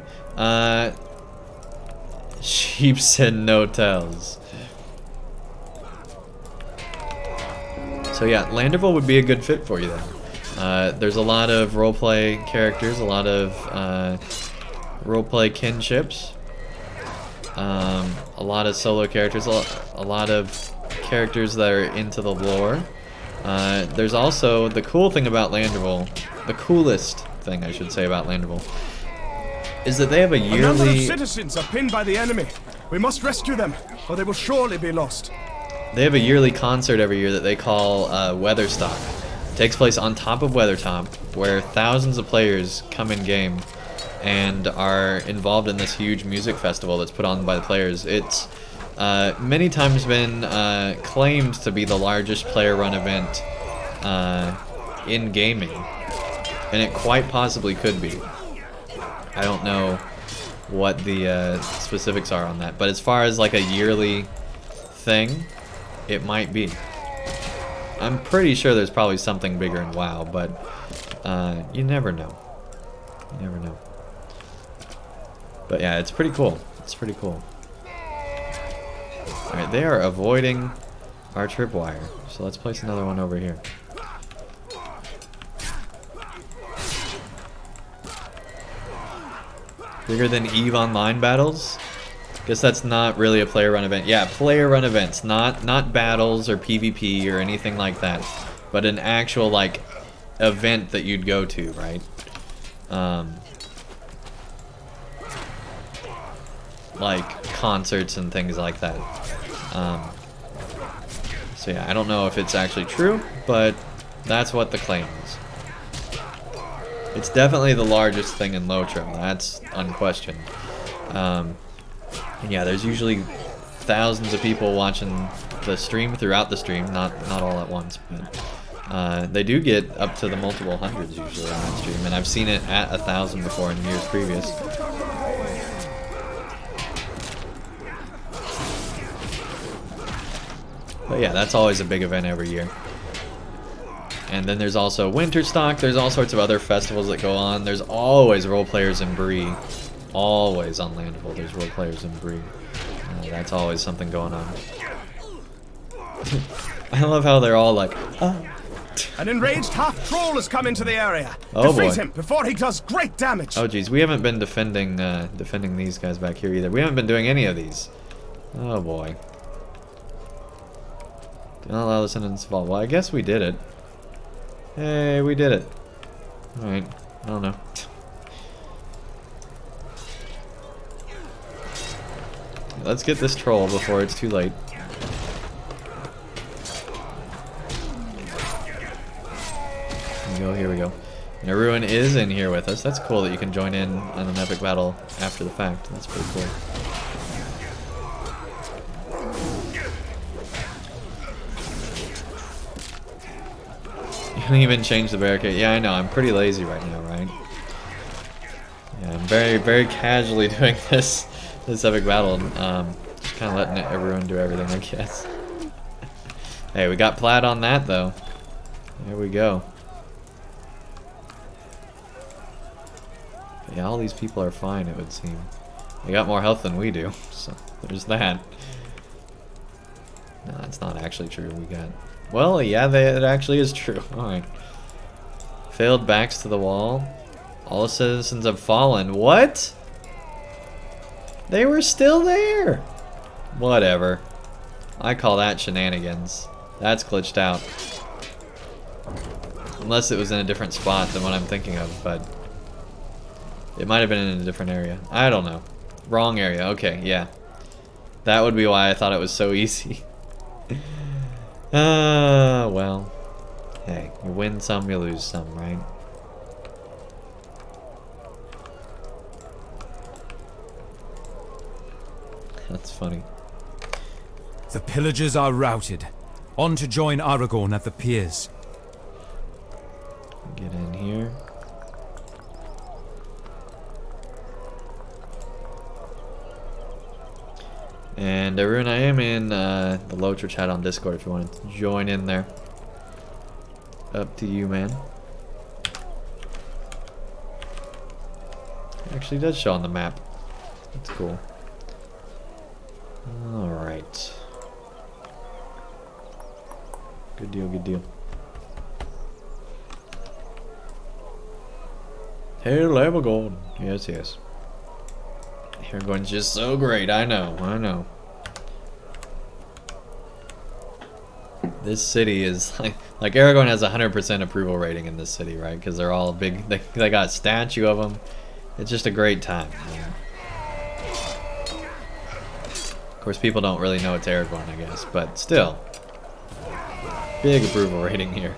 Sheeps and no-tells. So yeah, Landerville would be a good fit for you then. There's a lot of roleplay characters, a lot of roleplay kinships, a lot of solo characters, a lot of characters that are into the lore. There's also the cool thing about Landerville, the coolest thing I should say about Landerville, is that they have a yearly... A number of citizens are pinned by the enemy. We must rescue them, or they will surely be lost. They have a yearly concert every year that they call Weatherstock. It takes place on top of Weathertop, where thousands of players come in game and are involved in this huge music festival that's put on by the players. It's many times been claimed to be the largest player-run event in gaming, and it quite possibly could be. I don't know what the specifics are on that, but as far as like a yearly thing, it might be. I'm pretty sure there's probably something bigger in WoW, but you never know. You never know. But yeah, it's pretty cool. It's pretty cool. Alright, they are avoiding our tripwire, so let's place another one over here. Bigger than EVE Online battles? Guess that's not really a player-run event. Yeah, player-run events, not battles or PvP or anything like that, but an actual like event that you'd go to, right? Like concerts and things like that. So yeah, I don't know if it's actually true, but that's what the claim is. It's definitely the largest thing in LOTRO, that's unquestioned. And yeah, there's usually thousands of people watching the stream throughout the stream, not all at once, but they do get up to the multiple hundreds usually on that stream, and I've seen it at 1,000 before in years previous. But yeah, that's always a big event every year. And then there's also Winterstock, there's all sorts of other festivals that go on. There's always role players in Bree. Always on Landfall, there's role players in Bree. That's always something going on. I love how they're all like, oh. An enraged half-troll has come into the area. Oh Defeat boy. him before he does great damage. Oh geez, we haven't been defending these guys back here either. We haven't been doing any of these. Oh boy. Do not allow the sentence to fall. Well, I guess we did it. Hey, we did it. Alright, I don't know. Let's get this troll before it's too late. Here we go. And Ruin is in here with us. That's cool that you can join in on an epic battle after the fact. That's pretty cool. You can even change the barricade. Yeah, I know. I'm pretty lazy right now, right? Yeah, I'm very casually doing this epic battle. Just kind of letting everyone do everything, I guess. Hey, we got Plaid on that, though. There we go. Yeah, all these people are fine, it would seem. They got more health than we do, so there's that. No, that's not actually true. We got... Well, yeah, it actually is true. Alright. Failed backs to the wall. All the citizens have fallen. What? They were still there. Whatever. I call that shenanigans. That's glitched out. Unless it was in a different spot than what I'm thinking of, but it might have been in a different area. I don't know. Wrong area. Okay, yeah. That would be why I thought it was so easy. Well. Hey, you win some, you lose some, right? That's funny. The pillagers are routed. On to join Aragorn at the piers. Get in here. And everyone, I am in the LOTRO chat on Discord if you want to join in there. Up to you, man. Actually does show on the map. That's cool. Alright. Good deal, good deal. Hey, Aragorn. Yes, yes. Aragorn's just so great. I know, I know. This city is like Aragorn has 100% approval rating in this city, right? Because they're all big. They got a statue of him. It's just a great time. Man. Of course, people don't really know it's Aragorn, I guess, but still, big approval rating here.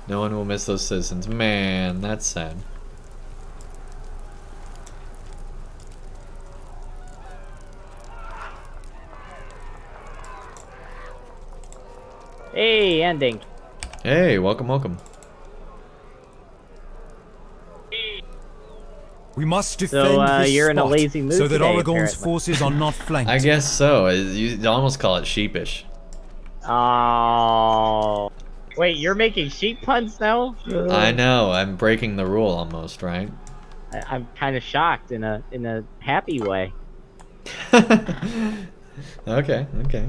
No one will miss those citizens. Man, that's sad. Hey, Andang. Hey, welcome, welcome. We must defend this you're spot in a lazy mood so that today, Aragorn's apparently. forces are not flanked. I guess so. You almost call it sheepish. Oh. Wait, you're making sheep puns now? I know. I'm breaking the rule almost, right? I'm kind of shocked in a happy way. Okay, okay.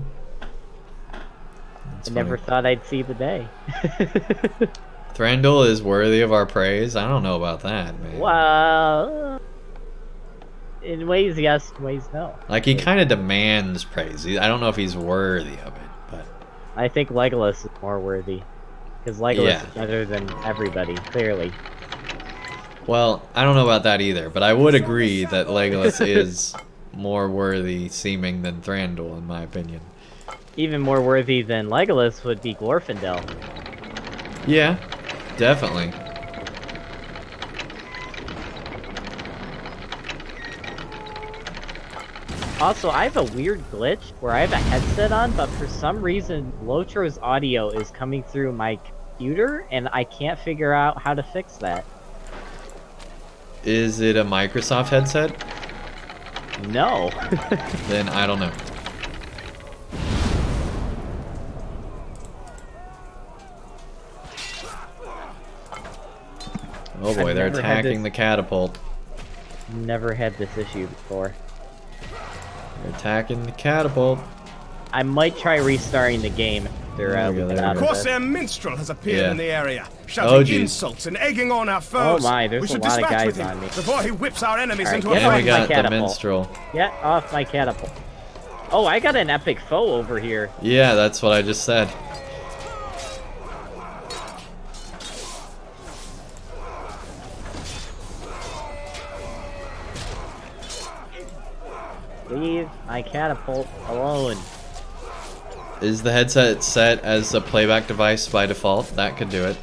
I never thought I'd see the day. Thranduil is worthy of our praise. I don't know about that, man. Well, in ways yes, in ways no. Like he kind of demands praise. I don't know if he's worthy of it, but I think Legolas is more worthy. Because Legolas Yeah. is better than everybody, clearly. well, I don't know about that either. But I would agree that Legolas is more worthy seeming than Thranduil, in my opinion. Even more worthy than Legolas would be Glorfindel. Yeah, definitely. Also, I have a weird glitch where I have a headset on, but for some reason, Lotro's audio is coming through my computer, and I can't figure out how to fix that. Is it a Microsoft headset? No. Then I don't know. Oh boy, I've they're never had attacking this- the catapult. Never had this issue before. They're attacking the catapult. I might try restarting the game after There we we go, get there out we of go. this. Corsair minstrel has appeared Yeah. in the area, Oh, shouting geez. insults and egging on our foes. Oh my, there's we a should lot of dispatch guys with him on me. before he whips our enemies Alright, into get a And off we my got the catapult. minstrel. Get off my catapult. Oh, I got an epic foe over here. Yeah, that's what I just said. Leave my catapult alone. Is the headset set as a playback device by default? That could do it.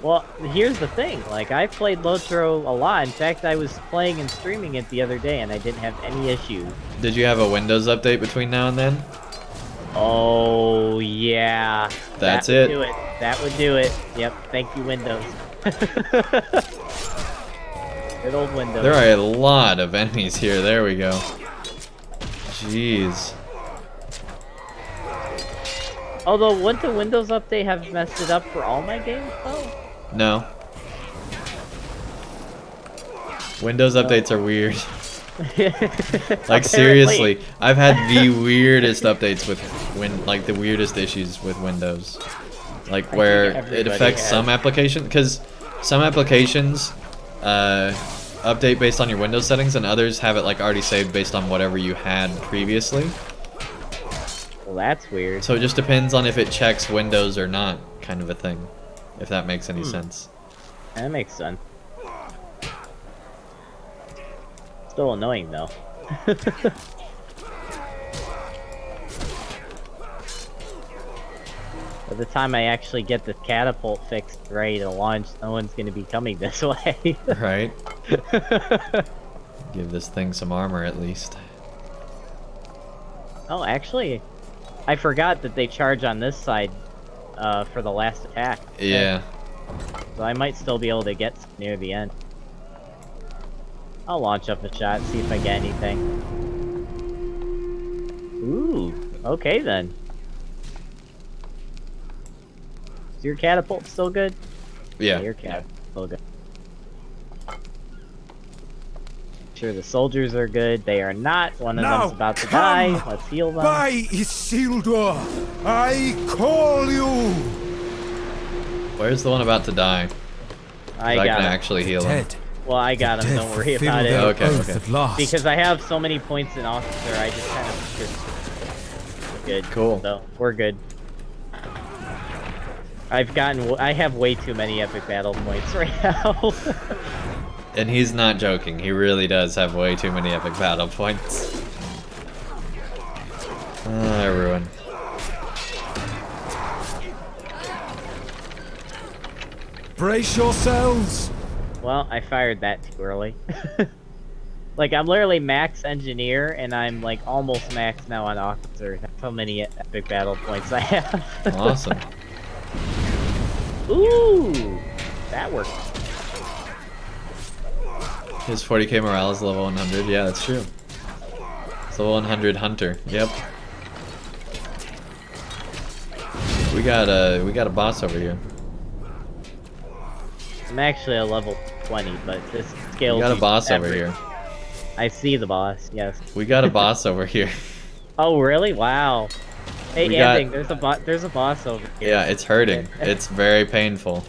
Well, here's the thing. Like, I played LOTRO a lot. In fact, I was playing and streaming it the other day, and I didn't have any issues. Did you have a Windows update between now and then? Oh, yeah. That's that would it. Do it. That would do it. Yep. Thank you, Windows. Good old Windows. There are a lot of enemies here. There we go. Jeez. Although, wouldn't the Windows update have messed it up for all my games, though? No. Windows updates are weird. Like seriously, I've had the weirdest updates with like the weirdest issues with Windows. Like where it affects some applications, because some applications update based on your Windows settings, and others have it like already saved based on whatever you had previously. Well, that's weird. So it just depends on if it checks Windows or not, kind of a thing. If that makes any sense. That makes sense. Still annoying though. By the time I actually get the catapult fixed, ready to launch, no one's gonna be coming this way. Right. Give this thing some armor at least. Oh, actually, I forgot that they charge on this side for the last attack. Yeah. So I might still be able to get near the end. I'll launch up a shot, see if I get anything. Ooh, okay then. Is your catapult still good? Yeah. Your catapult still good. Sure, the soldiers are good. They are not. One of them's about to die. Let's heal them. By Isildur, I call you. Where's the one about to die? I can got him. actually heal him. Dead. Well, I got him. Don't worry about it. Okay, Oath okay. at last. Because I have so many points in officer, I just kind of good. Cool. So we're good. I have way too many epic battle points right now. And he's not joking. He really does have way too many epic battle points. Everyone. Brace yourselves. Well, I fired that too early. Like, I'm literally max engineer, and I'm like almost max now on officer. That's how many epic battle points I have. Awesome. Ooh, that worked. His 40k morale is level 100. Yeah, that's true. It's level 100 hunter. Yep. We got a boss over here. I'm actually a level 20, but this scale. We got a boss over here. I see the boss. Yes. We got a boss over here. Oh really? Wow. Hey, We Andang, got- there's a boss over here. Yeah, it's hurting. It's very painful.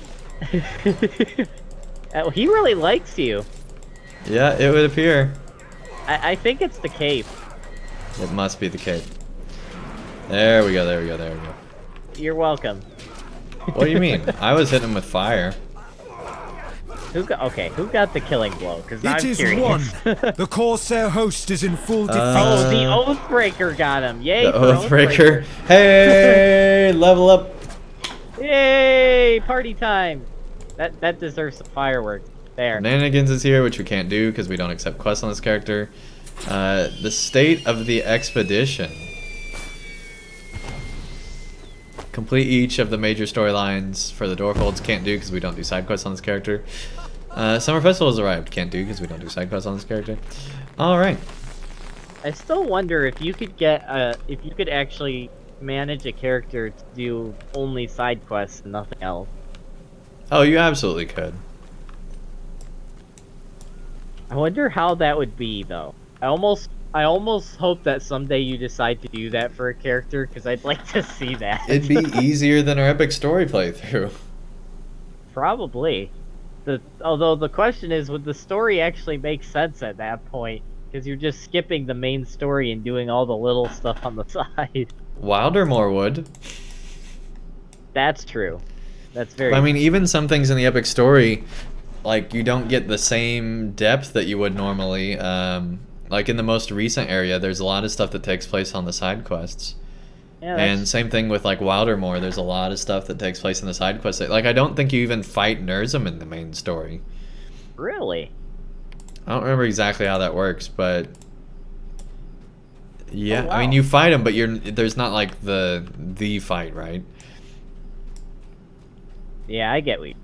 He really likes you. Yeah, it would appear. I think it's the cape. It must be the cape. There we go, there we go, there we go. You're welcome. What do you mean? I was hitting him with fire. Who got the killing blow? Because I'm It is curious. won. The Corsair host is in full defeat. Oh, the Oathbreaker got him. Yay The for Oathbreaker. Hey, level up. Yay! Party time. That deserves some fireworks. There. Shenanigans is here, which we can't do because we don't accept quests on this character. The state of the expedition. Complete each of the major storylines for the Doorfolds. Can't do because we don't do side quests on this character. Summer Festival has arrived. Can't do because we don't do side quests on this character. Alright. I still wonder if you could get if you could actually manage a character to do only side quests and nothing else. Oh, you absolutely could. I wonder how that would be though. I almost hope that someday you decide to do that for a character because I'd like to see that. It'd be easier than our epic story playthrough. Probably. Although the question is, would the story actually make sense at that point? Because you're just skipping the main story and doing all the little stuff on the side. Wildermore would. That's true. That's very. I mean, even some things in the epic story, like you don't get the same depth that you would normally. Like in the most recent area, there's a lot of stuff that takes place on the side quests. Yeah, And same thing with like Wildermore, there's a lot of stuff that takes place in the side quests. Like I don't think you even fight Nerzum in the main story. Really? I don't remember exactly how that works, but yeah, Oh, wow. I mean you fight him, but there's not like the fight, right? Yeah, I get what you...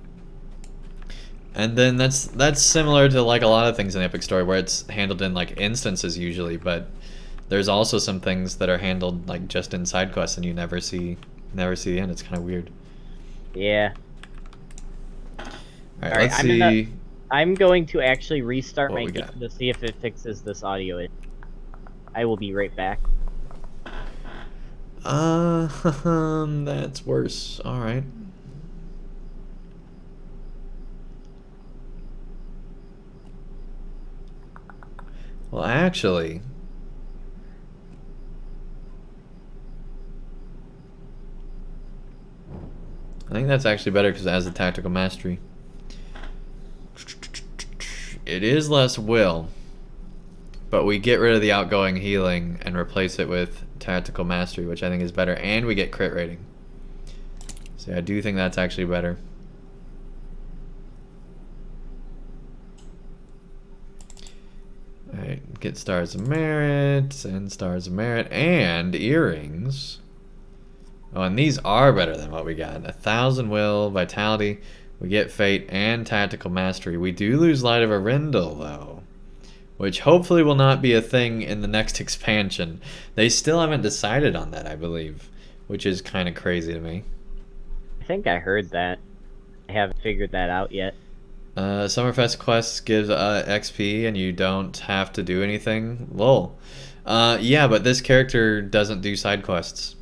And then that's similar to like a lot of things in Epic Story where it's handled in like instances usually, but there's also some things that are handled like just in side quests and you never see the end. It's kind of weird. Yeah. All right, Alright, let's I'm in see. I'm going to actually restart What my we game got? to see if it fixes this audio issue. I will be right back. That's worse. All right. Well, actually, I think that's actually better because it has the tactical mastery. It is less will, but we get rid of the outgoing healing and replace it with tactical mastery, which I think is better, and we get crit rating. So I do think that's actually better. Alright, get stars of merit, and stars of merit, and earrings. Oh, and these are better than what we got. 1,000 will, vitality, we get fate, and tactical mastery. We do lose Light of Arindel, though, which hopefully will not be a thing in the next expansion. They still haven't decided on that, I believe, which is kind of crazy to me. I think I heard that. I haven't figured that out yet. Summerfest quests gives XP and you don't have to do anything. Lol. Yeah, but this character doesn't do side quests.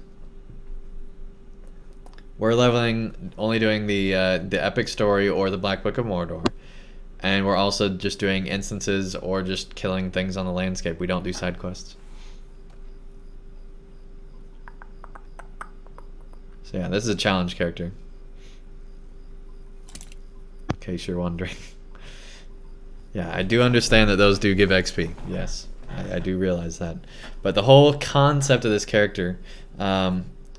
We're leveling, only doing the epic story or the Black Book of Mordor. And we're also just doing instances or just killing things on the landscape. We don't do side quests. So yeah, this is a challenge character. In case you're wondering. Yeah, I do understand that those do give XP. Yes, I do realize that. But the whole concept of this character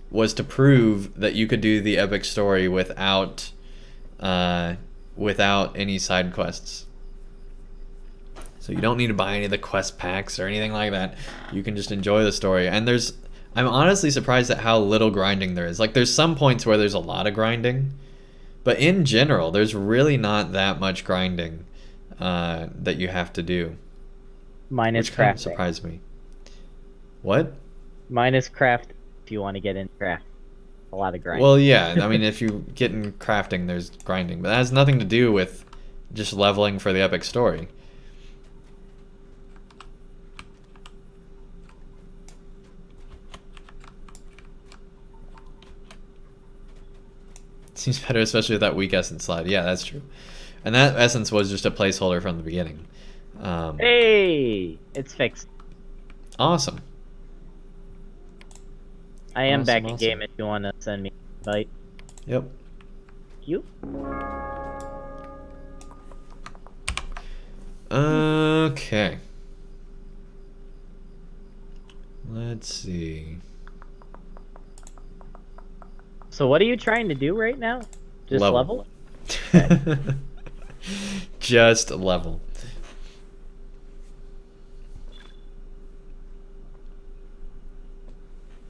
was to prove that you could do the epic story without any side quests. So you don't need to buy any of the quest packs or anything like that. You can just enjoy the story. And I'm honestly surprised at how little grinding there is. Like, there's some points where there's a lot of grinding, but in general, there's really not that much grinding that you have to do. Minus which kind of crafting. surprised me. What? Minus craft if you want to get in craft. A lot of grinding. Well, yeah. I mean, if you get in crafting, there's grinding, but that has nothing to do with just leveling for the epic story. Seems better, especially with that weak essence slide. Yeah, that's true. And that essence was just a placeholder from the beginning. Hey! It's fixed. Awesome. I am Awesome, back in awesome. game if you want to send me an invite. Yep. You? Okay. Let's see. So what are you trying to do right now? Just level? Just level.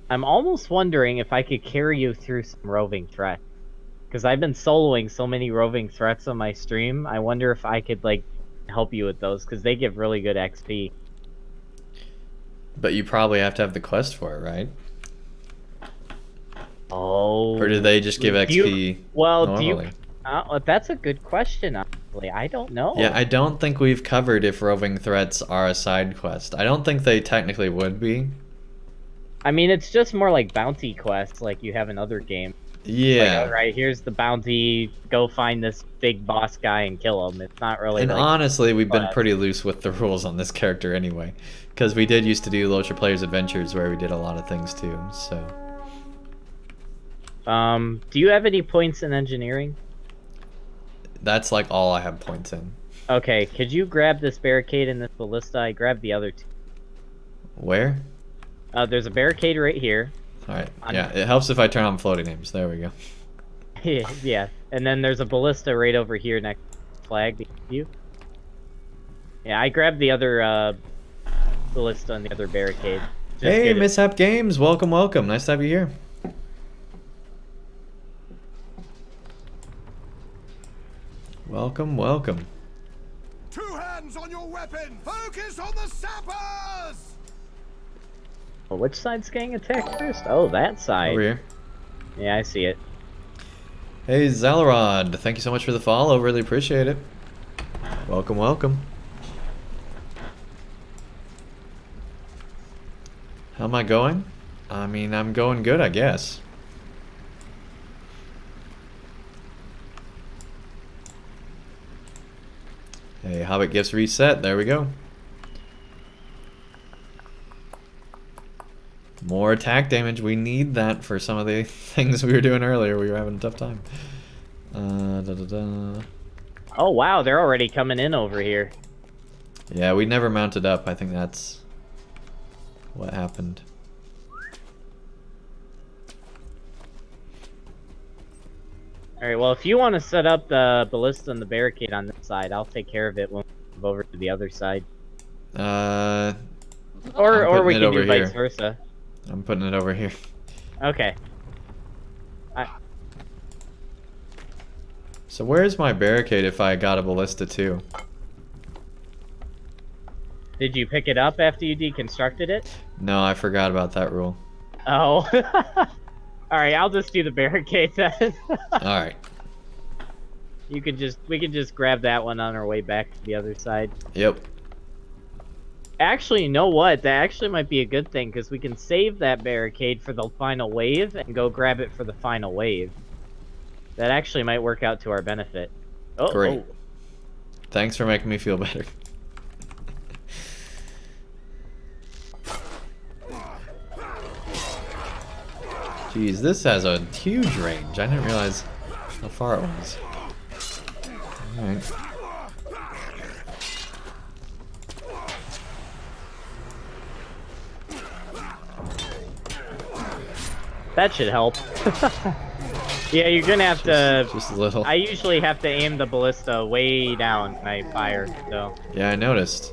I'm almost wondering if I could carry you through some roving threats. Because I've been soloing so many roving threats on my stream, I wonder if I could, like, help you with those, because they give really good XP. But you probably have to have the quest for it, right? Oh. Or do they just give XP normally? That's a good question, honestly. I don't know. Yeah, I don't think we've covered if roving threats are a side quest. I don't think they technically would be. I mean, it's just more like bounty quests like you have in other games. Yeah. Like, alright, here's the bounty, go find this big boss guy and kill him. It's not really And like, honestly, we've been pretty loose with the rules on this character anyway. Because we did used to do LOTRO Players Adventures where we did a lot of things too, so... do you have any points in engineering? That's like all I have points in. Okay, could you grab this barricade and this ballista? I grabbed the other two. Where? There's a barricade right here. Alright, yeah, it helps if I turn on floating names. There we go. Yeah, and then there's a ballista right over here next to the flag behind you. Yeah, I grabbed the other ballista and the other barricade. Hey, Mishap Games! Welcome, welcome. Nice to have you here. Welcome, welcome. Two hands on your weapon! Focus on the sappers! Oh, which side's getting attacked first? Oh, that side. Over here. Yeah, I see it. Hey, Zalarod. Thank you so much for the follow. Really appreciate it. Welcome, welcome. How am I going? I mean, I'm going good, I guess. Hey, Hobbit gifts reset. There we go. More attack damage. We need that for some of the things we were doing earlier. We were having a tough time. Oh wow, they're already coming in over here. Yeah, we never mounted up. I think that's what happened. Alright, well if you want to set up the ballista and the barricade on this side, I'll take care of it when we move over to the other side. Or Or we can do vice versa. I'm putting it over here. Okay. So where's my barricade if I got a ballista too? Did you pick it up after you deconstructed it? No, I forgot about that rule. Oh. Alright, I'll just do the barricade then. Alright. We can just grab that one on our way back to the other side. Yep. Actually, you know what? That actually might be a good thing, because we can save that barricade for the final wave and go grab it for the final wave. That actually might work out to our benefit. Oh, Great. oh. Thanks for making me feel better. Jeez, this has a huge range. I didn't realize how far it was. Alright. That should help. Yeah, you're gonna have to... Just a little. I usually have to aim the ballista way down when I fire, so... Yeah, I noticed.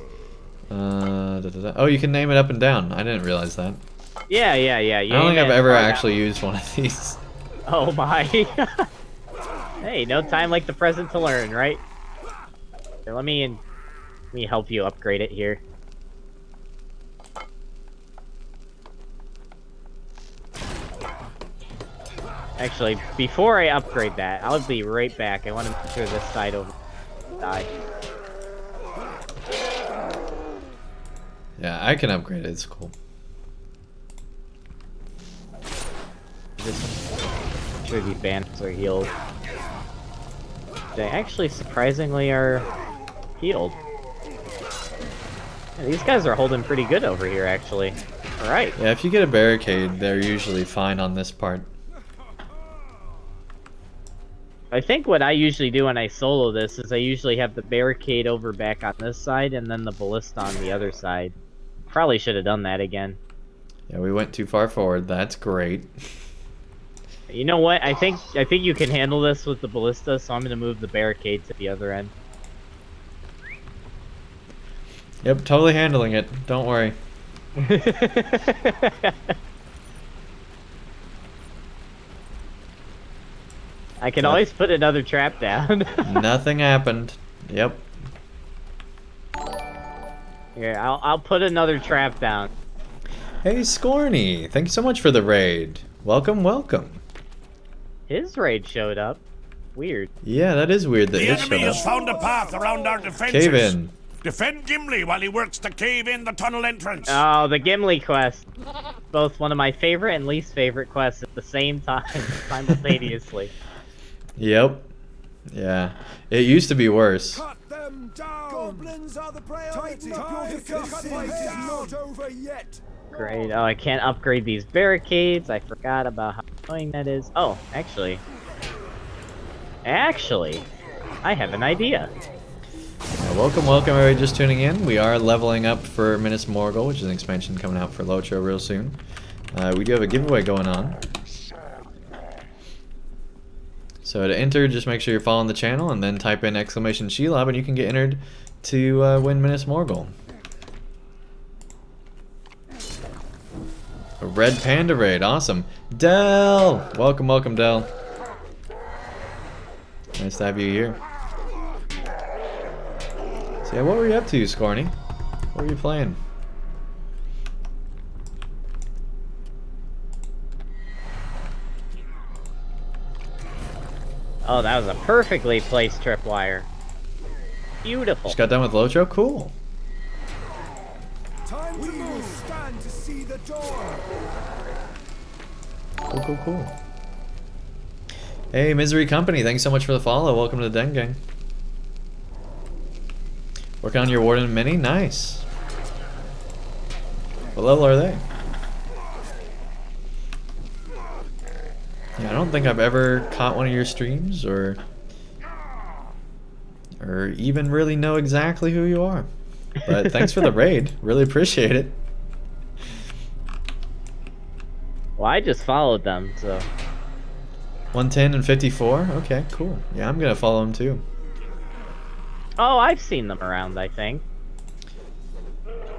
Oh, you can name it up and down. I didn't realize that. Yeah. I don't think I've ever actually used one of these. Oh my. Hey, no time like the present to learn, right? Here, let me help you upgrade it here. Actually, before I upgrade that, I'll be right back. I want to make sure this side over die. Yeah, I can upgrade it. It's cool. I'm sure these bandits are healed. They actually surprisingly are healed. Yeah, these guys are holding pretty good over here, actually. Alright. Yeah, if you get a barricade, they're usually fine on this part. I think what I usually do when I solo this is I usually have the barricade over back on this side and then the ballista on the other side. Probably should have done that again. Yeah, we went too far forward. That's great. You know what? I think you can handle this with the ballista, so I'm gonna move the barricade to the other end. Yep, totally handling it. Don't worry. I can always put another trap down. Nothing happened. Yep. Here, I'll put another trap down. Hey, Scorny. Thank you so much for the raid. Welcome, welcome. His raid showed up. Weird. Yeah, that is weird that The his enemy showed has up. found a path around our defenses. Cave in. Defend Gimli while he works to cave in the tunnel entrance. Oh, the Gimli quest. Both one of my favorite and least favorite quests at the same time, simultaneously. Yep. Yeah. It used to be worse. Cut them down! Goblins are the priority! This fight is not over yet! Great. Oh, I can't upgrade these barricades. I forgot about how annoying that is. Oh, actually, I have an idea. Welcome, welcome everybody just tuning in. We are leveling up for Minas Morgul, which is an expansion coming out for LOTRO real soon. We do have a giveaway going on. So to enter, just make sure you're following the channel and then type in !Shelob and you can get entered to win Minas Morgul. A red panda raid, awesome. Del! Welcome, welcome Del. Nice to have you here. So yeah, what were you up to, Scorny? What were you playing? Oh, that was a perfectly placed tripwire. Beautiful. Just got done with LOTRO? Cool. Time to move. Stand to see the door. Cool. Hey, Misery Company, thanks so much for the follow. Welcome to the Den Gang. Working on your Warden Mini? Nice. What level are they? Yeah, I don't think I've ever caught one of your streams or even really know exactly who you are. But thanks for the raid. Really appreciate it. Well, I just followed them, so. 110 and 54? Okay, cool. Yeah, I'm gonna follow them too. Oh, I've seen them around, I think.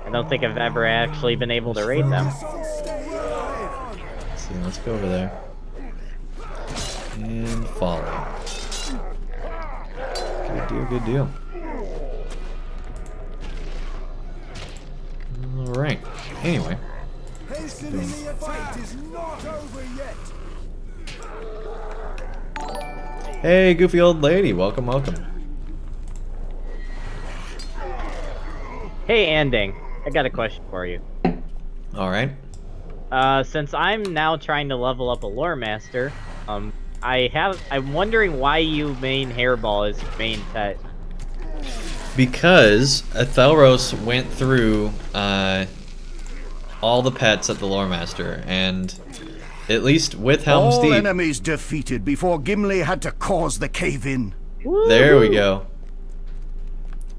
I don't think I've ever actually been able to raid them. Let's see, let's go over there. And follow. Good deal. Alright. Anyway. Hasten in the fight is not over yet. Hey, goofy old lady. Welcome. Hey, Andang. I got a question for you. Alright. Since I'm now trying to level up a lore master, I'm wondering why you main Hairball as your main pet. Because Athelros went through all the pets at the lore master, and at least with Helm's Deep. All enemies defeated before Gimli had to cause the cave-in. There we go.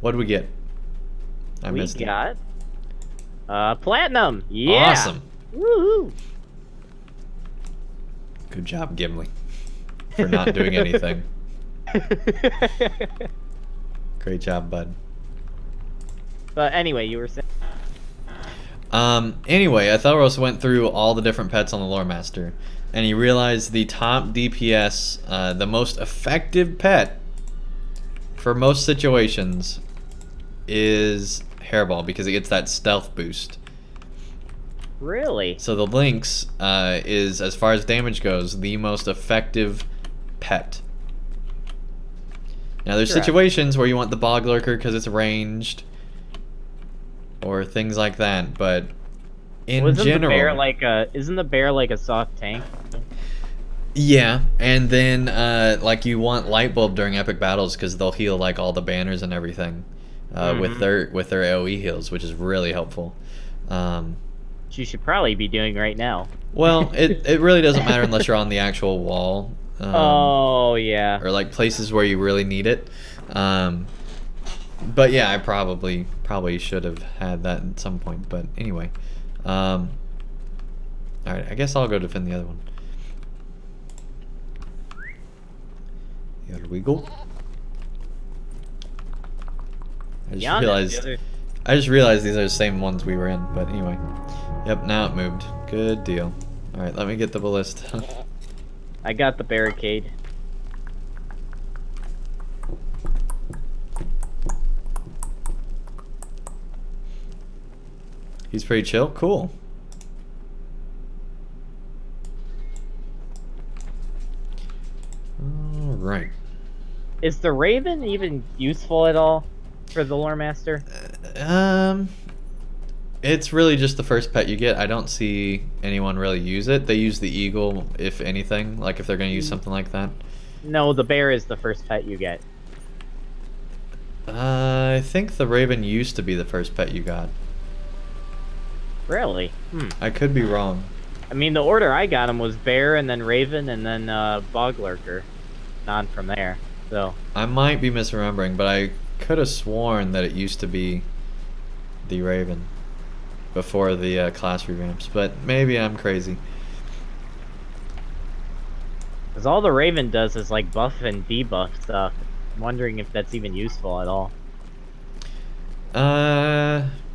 What do we get? We got platinum. Yeah. Awesome. Woohoo. Good job, Gimli, for not doing anything. Great job, bud. But anyway, you were saying. Anyway, Athelros went through all the different pets on the lore master, and he realized the top DPS, the most effective pet for most situations, is Hairball, because it gets that stealth boost. Really? So the Lynx is, as far as damage goes, the most effective pet. Now there's situations where you want the Bog Lurker because it's ranged, or things like that, but in general... isn't the bear like a soft tank? Yeah, and then like you want Lightbulb during epic battles because they'll heal like all the banners and everything with their AoE heals, which is really helpful. Which you should probably be doing right now. Well, it really doesn't matter unless you're on the actual wall. Oh yeah. Or like places where you really need it. But yeah, I probably should have had that at some point. But anyway, all right. I guess I'll go defend the other one. Here we go. I just realized these are the same ones we were in. But anyway, yep. Now it moved. Good deal. All right, let me get the ballista. I got the barricade. He's pretty chill. Cool. All right. Is the Raven even useful at all for the lore master? It's really just the first pet you get. I don't see anyone really use it. They use the eagle, if anything, like if they're going to use something like that. No, the bear is the first pet you get. I think the raven used to be the first pet you got. Really? I could be wrong. I mean, the order I got him was bear, and then raven, and then bog lurker. On from there, so. I might be misremembering, but I could have sworn that it used to be the raven before the class revamps, but maybe I'm crazy. Because all the Raven does is like buff and debuff stuff. I'm wondering if that's even useful at all.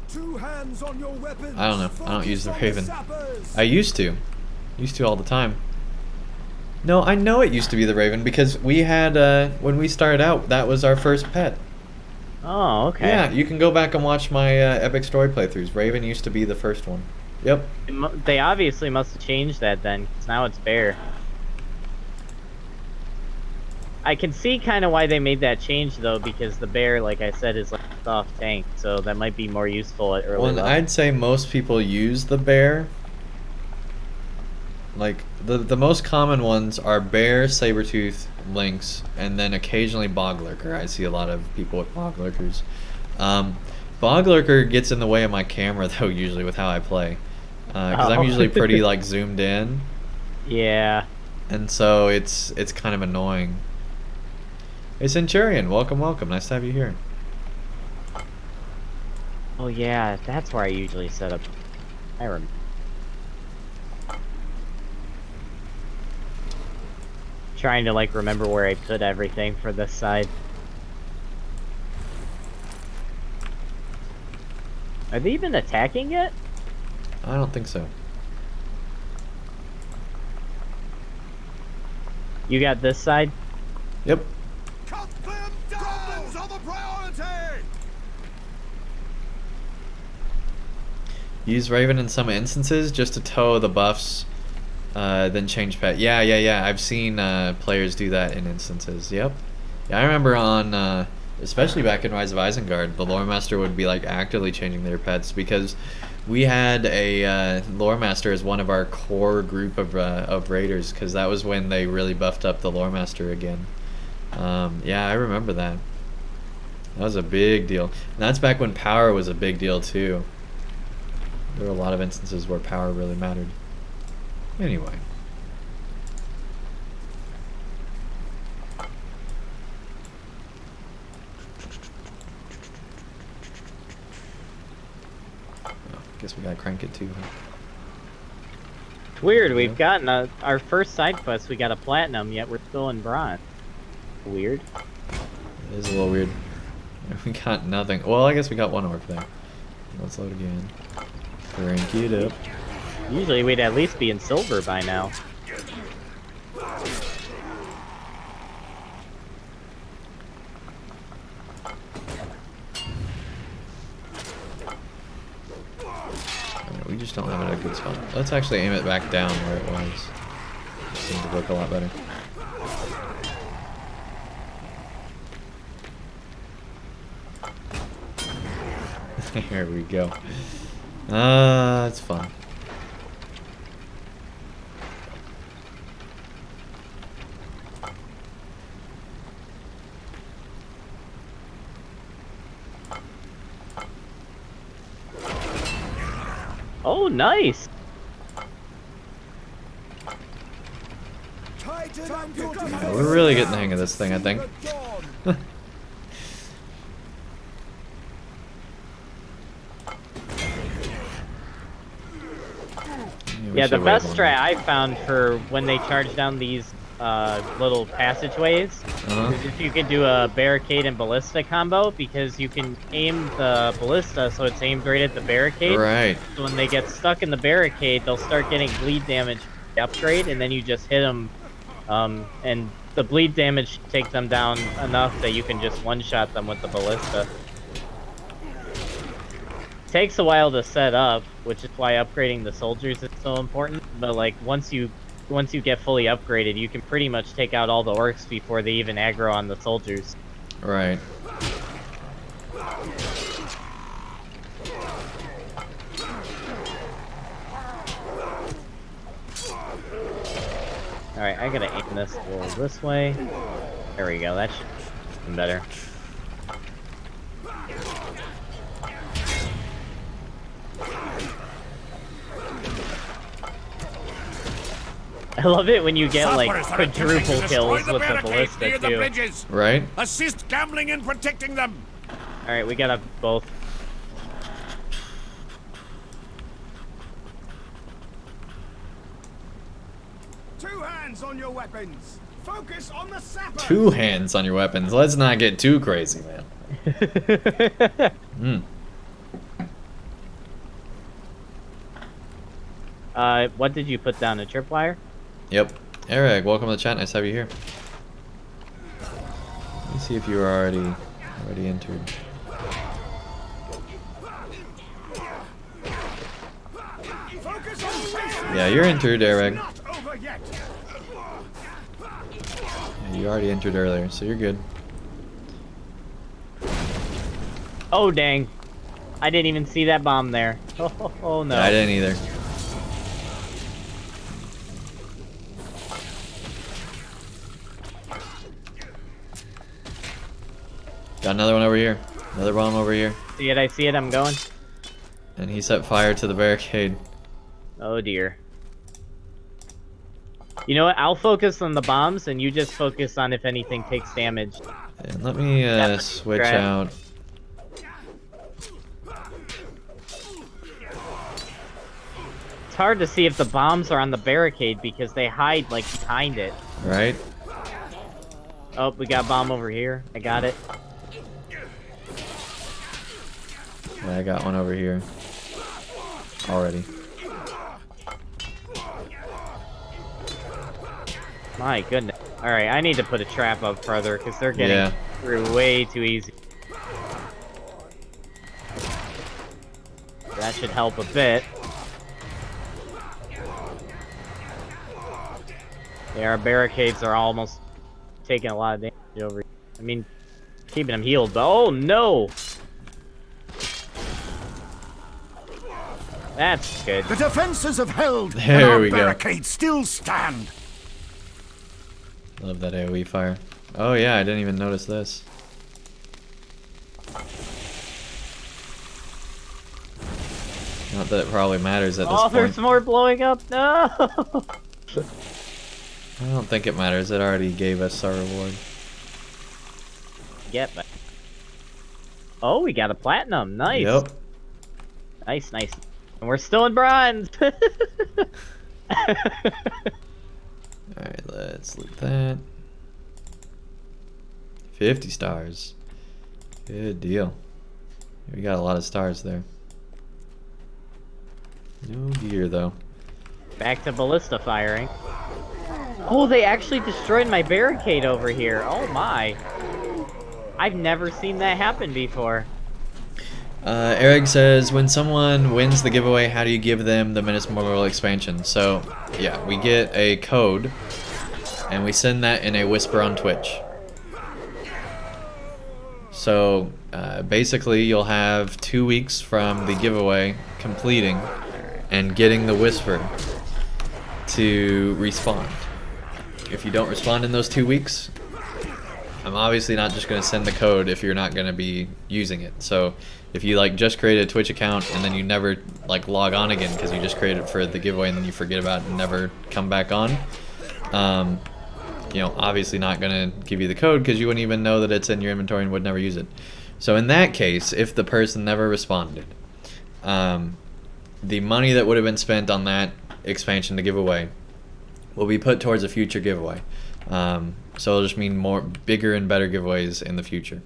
Two hands on your weapons. I don't know. I don't use the Raven. I used to all the time. No, I know it used to be the Raven because we had when we started out, that was our first pet. Oh, okay. Yeah, you can go back and watch my epic story playthroughs. Raven used to be the first one. Yep. They obviously must have changed that then, 'cause now it's bear. I can see kind of why they made that change though, because the bear, like I said, is like a soft tank, so that might be more useful at early level. I'd say most people use the bear. Like the most common ones are bear, sabertooth, lynx, and then occasionally bog lurker. I see a lot of people with bog lurkers. Bog lurker gets in the way of my camera though, usually with how I play, because I'm usually pretty like zoomed in. Yeah. And so it's kind of annoying. Hey Centurion, welcome. Nice to have you here. Oh yeah, that's where I usually set up. I remember. Trying to like remember where I put everything for this side. Are they even attacking yet? I don't think so. You got this side? Yep. Cut them down! Goblins are the priority! Use Raven in some instances just to tow the buffs, then change pet. Yeah. I've seen players do that in instances. Yep. Yeah, I remember on, especially back in Rise of Isengard, the lore master would be like actively changing their pets because we had a lore master as one of our core group of raiders because that was when they really buffed up the lore master again. Yeah, I remember that. That was a big deal. And that's back when power was a big deal too. There were a lot of instances where power really mattered. Anyway. Guess we gotta crank it too, huh? It's weird, we've gotten our first side quest, we got a platinum, yet we're still in bronze. Weird. It is a little weird. We got nothing. Well, I guess we got one orc there. Let's load again. Crank it up. Usually we'd at least be in silver by now. We just don't have it at a good spot. Let's actually aim it back down where it was. It seems to look a lot better. There we go. It's fun. Oh, nice! Yeah, we're really getting the hang of this thing, I think. Yeah, the best strat I found for when they charge down these little passageways is if you can do a barricade and ballista combo, because you can aim the ballista so it's aimed right at the barricade. Right. So when they get stuck in the barricade, they'll start getting bleed damage upgrade, and then you just hit them, and the bleed damage takes them down enough that you can just one-shot them with the ballista. Takes a while to set up, which is why upgrading the soldiers is so important, but like once you get fully upgraded, you can pretty much take out all the orcs before they even aggro on the soldiers. Right. Alright, I gotta aim this a little this way. There we go, that should be better. I love it when you get like quadruple kills with the ballista too. Right? Assist gambling in protecting them. Alright, we gotta both. Two hands on your weapons. Focus on the sappers. Two hands on your weapons. Let's not get too crazy, man. What did you put down? A tripwire? Yep. Eric, welcome to the chat. Nice to have you here. Let me see if you were already entered. Yeah, you're entered, Eric. Yeah, You already entered earlier, so you're good. Oh, dang. I didn't even see that bomb there. Oh no. Yeah, I didn't either. Got another one over here. Another bomb over here. See it, I see it, I'm going. And he set fire to the barricade. Oh dear. You know what? I'll focus on the bombs, and you just focus on if anything takes damage. And let me switch out. It's hard to see if the bombs are on the barricade because they hide like behind it. Right? Oh, we got a bomb over here. I got it. Yeah, I got one over here. Already. My goodness. Alright, I need to put a trap up further because they're getting through way too easy. That should help a bit. Yeah, our barricades are almost taking a lot of damage over here. I mean, keeping them healed, but oh no! That's good. The defenses have held, There and our we go. barricades still stand. Love that AoE fire. Oh yeah, I didn't even notice this. Not that it probably matters at this point. Oh, there's more blowing up. No! I don't think it matters. It already gave us our reward. Get back. Oh, we got a platinum. Nice. Yep. Nice, nice. And we're still in bronze. Alright, let's loot that. 50 stars. Good deal. We got a lot of stars there. No gear though. Back to ballista firing. Oh, they actually destroyed my barricade over here. Oh my. I've never seen that happen before. Eric says, when someone wins the giveaway, how do you give them the Minas Morgul expansion? So, yeah, we get a code, and we send that in a whisper on Twitch. So, basically, you'll have 2 weeks from the giveaway completing and getting the whisper to respond. If you don't respond in those 2 weeks, I'm obviously not just going to send the code if you're not going to be using it. So if you like just created a Twitch account and then you never like log on again because you just created it for the giveaway and then you forget about it and never come back on, you know, obviously not going to give you the code because you wouldn't even know that it's in your inventory and would never use it. So in that case, if the person never responded, the money that would have been spent on that expansion to give away will be put towards a future giveaway. So it'll just mean more bigger and better giveaways in the future.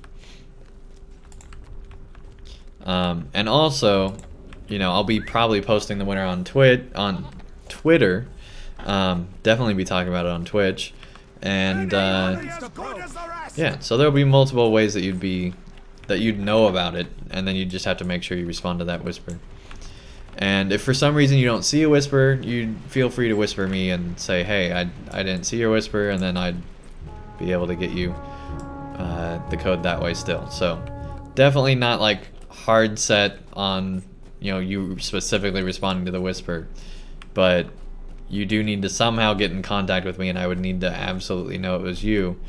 And also, you know, I'll be probably posting the winner on Twitter. Definitely be talking about it on Twitch. And yeah, so there'll be multiple ways that you'd know about it, and then you just have to make sure you respond to that whisper. And if for some reason you don't see a whisper, you feel free to whisper me and say, hey, I didn't see your whisper, and then I'd be able to get you the code that way still. So definitely not like hard set on, you know, you specifically responding to the whisper, but you do need to somehow get in contact with me, and I would need to absolutely know it was you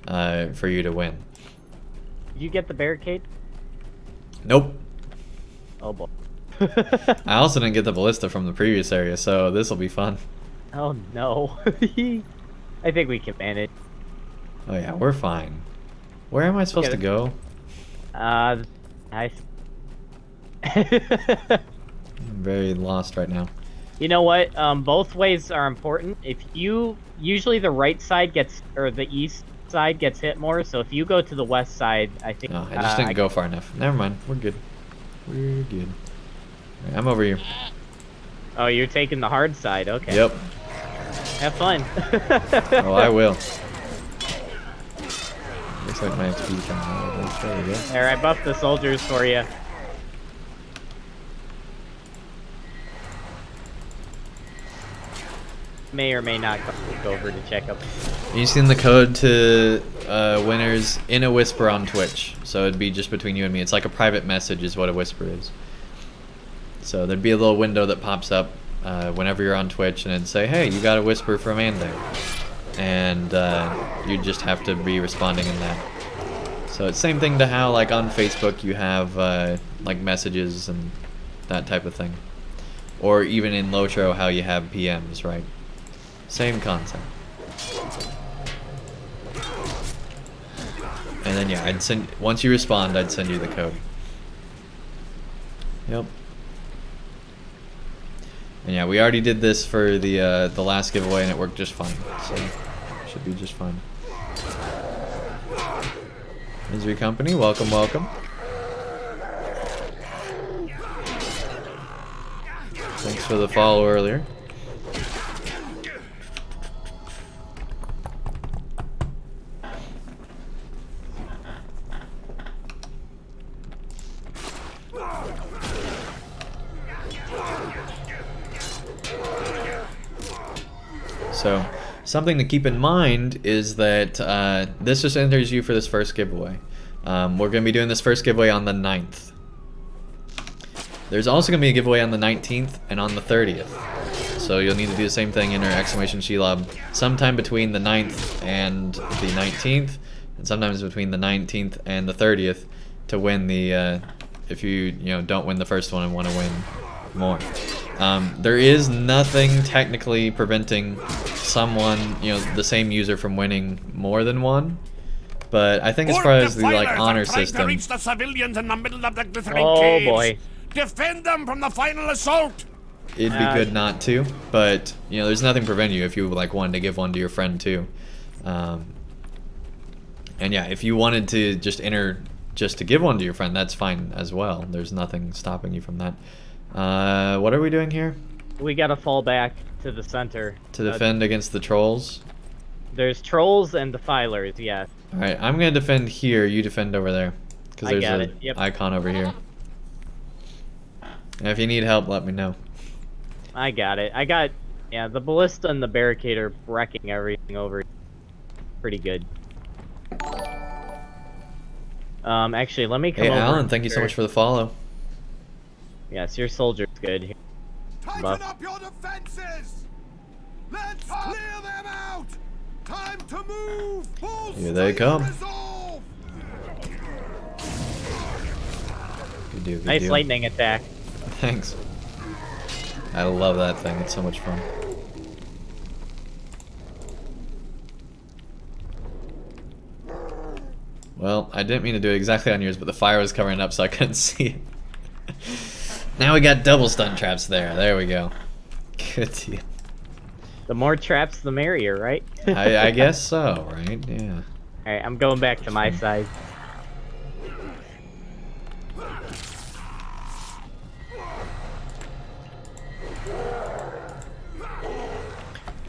for you to win. Did you get the barricade? Nope. Oh boy. I also didn't get the ballista from the previous area, so this will be fun. Oh no. I think we can manage. Oh yeah, we're fine. Where am I supposed to go? I'm very lost right now. You know what? Both ways are important. If you usually the right side gets, or the east side gets hit more. So if you go to the west side, I think. No, I just didn't go far enough. Never mind. We're good. We're good. Right, I'm over here. Oh, you're taking the hard side. Okay. Yep. Have fun. Oh, I will. Looks like my XP coming out. There we go. There, I buffed the soldiers for you. may or may not go over to check up. You seen the code to winners in a whisper on Twitch, so it'd be just between you and me. It's like a private message is what a whisper is. So there'd be a little window that pops up whenever you're on Twitch, and it'd say, hey, you got a whisper from Andang. And you just have to be responding in that. So it's same thing to how like on Facebook you have like messages and that type of thing. Or even in LOTRO how you have PMs, right? Same concept. And then yeah, I'd send once you respond, I'd send you the code. Yep. And yeah, we already did this for the last giveaway and it worked just fine. So should be just fine. Misery Company, welcome, welcome. Thanks for the follow earlier. So, something to keep in mind is that this just enters you for this first giveaway. We're going to be doing this first giveaway on the 9th. There's also going to be a giveaway on the 19th and on the 30th. So you'll need to do the same thing, enter exclamation Shelob sometime between the 9th and the 19th, and sometimes between the 19th and the 30th to win the, if you don't win the first one and want to win more. There is nothing technically preventing someone, the same user from winning more than one. But I think as far as the honor system, to reach the civilians in the middle of the glittering Oh caves. boy. Defend them from the final assault. it'd be good not to. But there's nothing preventing you if you wanted to give one to your friend too. And yeah, if you wanted to just enter just to give one to your friend, that's fine as well. There's nothing stopping you from that. What are we doing here? We gotta fall back to the center. To defend against the trolls? There's trolls and defilers, yes. Alright, I'm gonna defend here, you defend over there. Because there's an icon over here. And if you need help, let me know. I got it. The ballista and the barricade are wrecking everything over. Pretty good. Actually, let me come over. Hey, Alan, thank you so much for the follow. Yes, your soldier's good. Tighten up your defenses! Let's clear them out! Time to move! Full Here they come. resolve! Good deal, good Nice deal. lightning attack. Thanks. I love that thing. It's so much fun. Well, I didn't mean to do it exactly on yours, but the fire was covering it up so I couldn't see it. Now we got double stun traps there. There we go. Good deal. The more traps, the merrier, right? I guess so, right? Yeah. Alright, I'm going back to my side.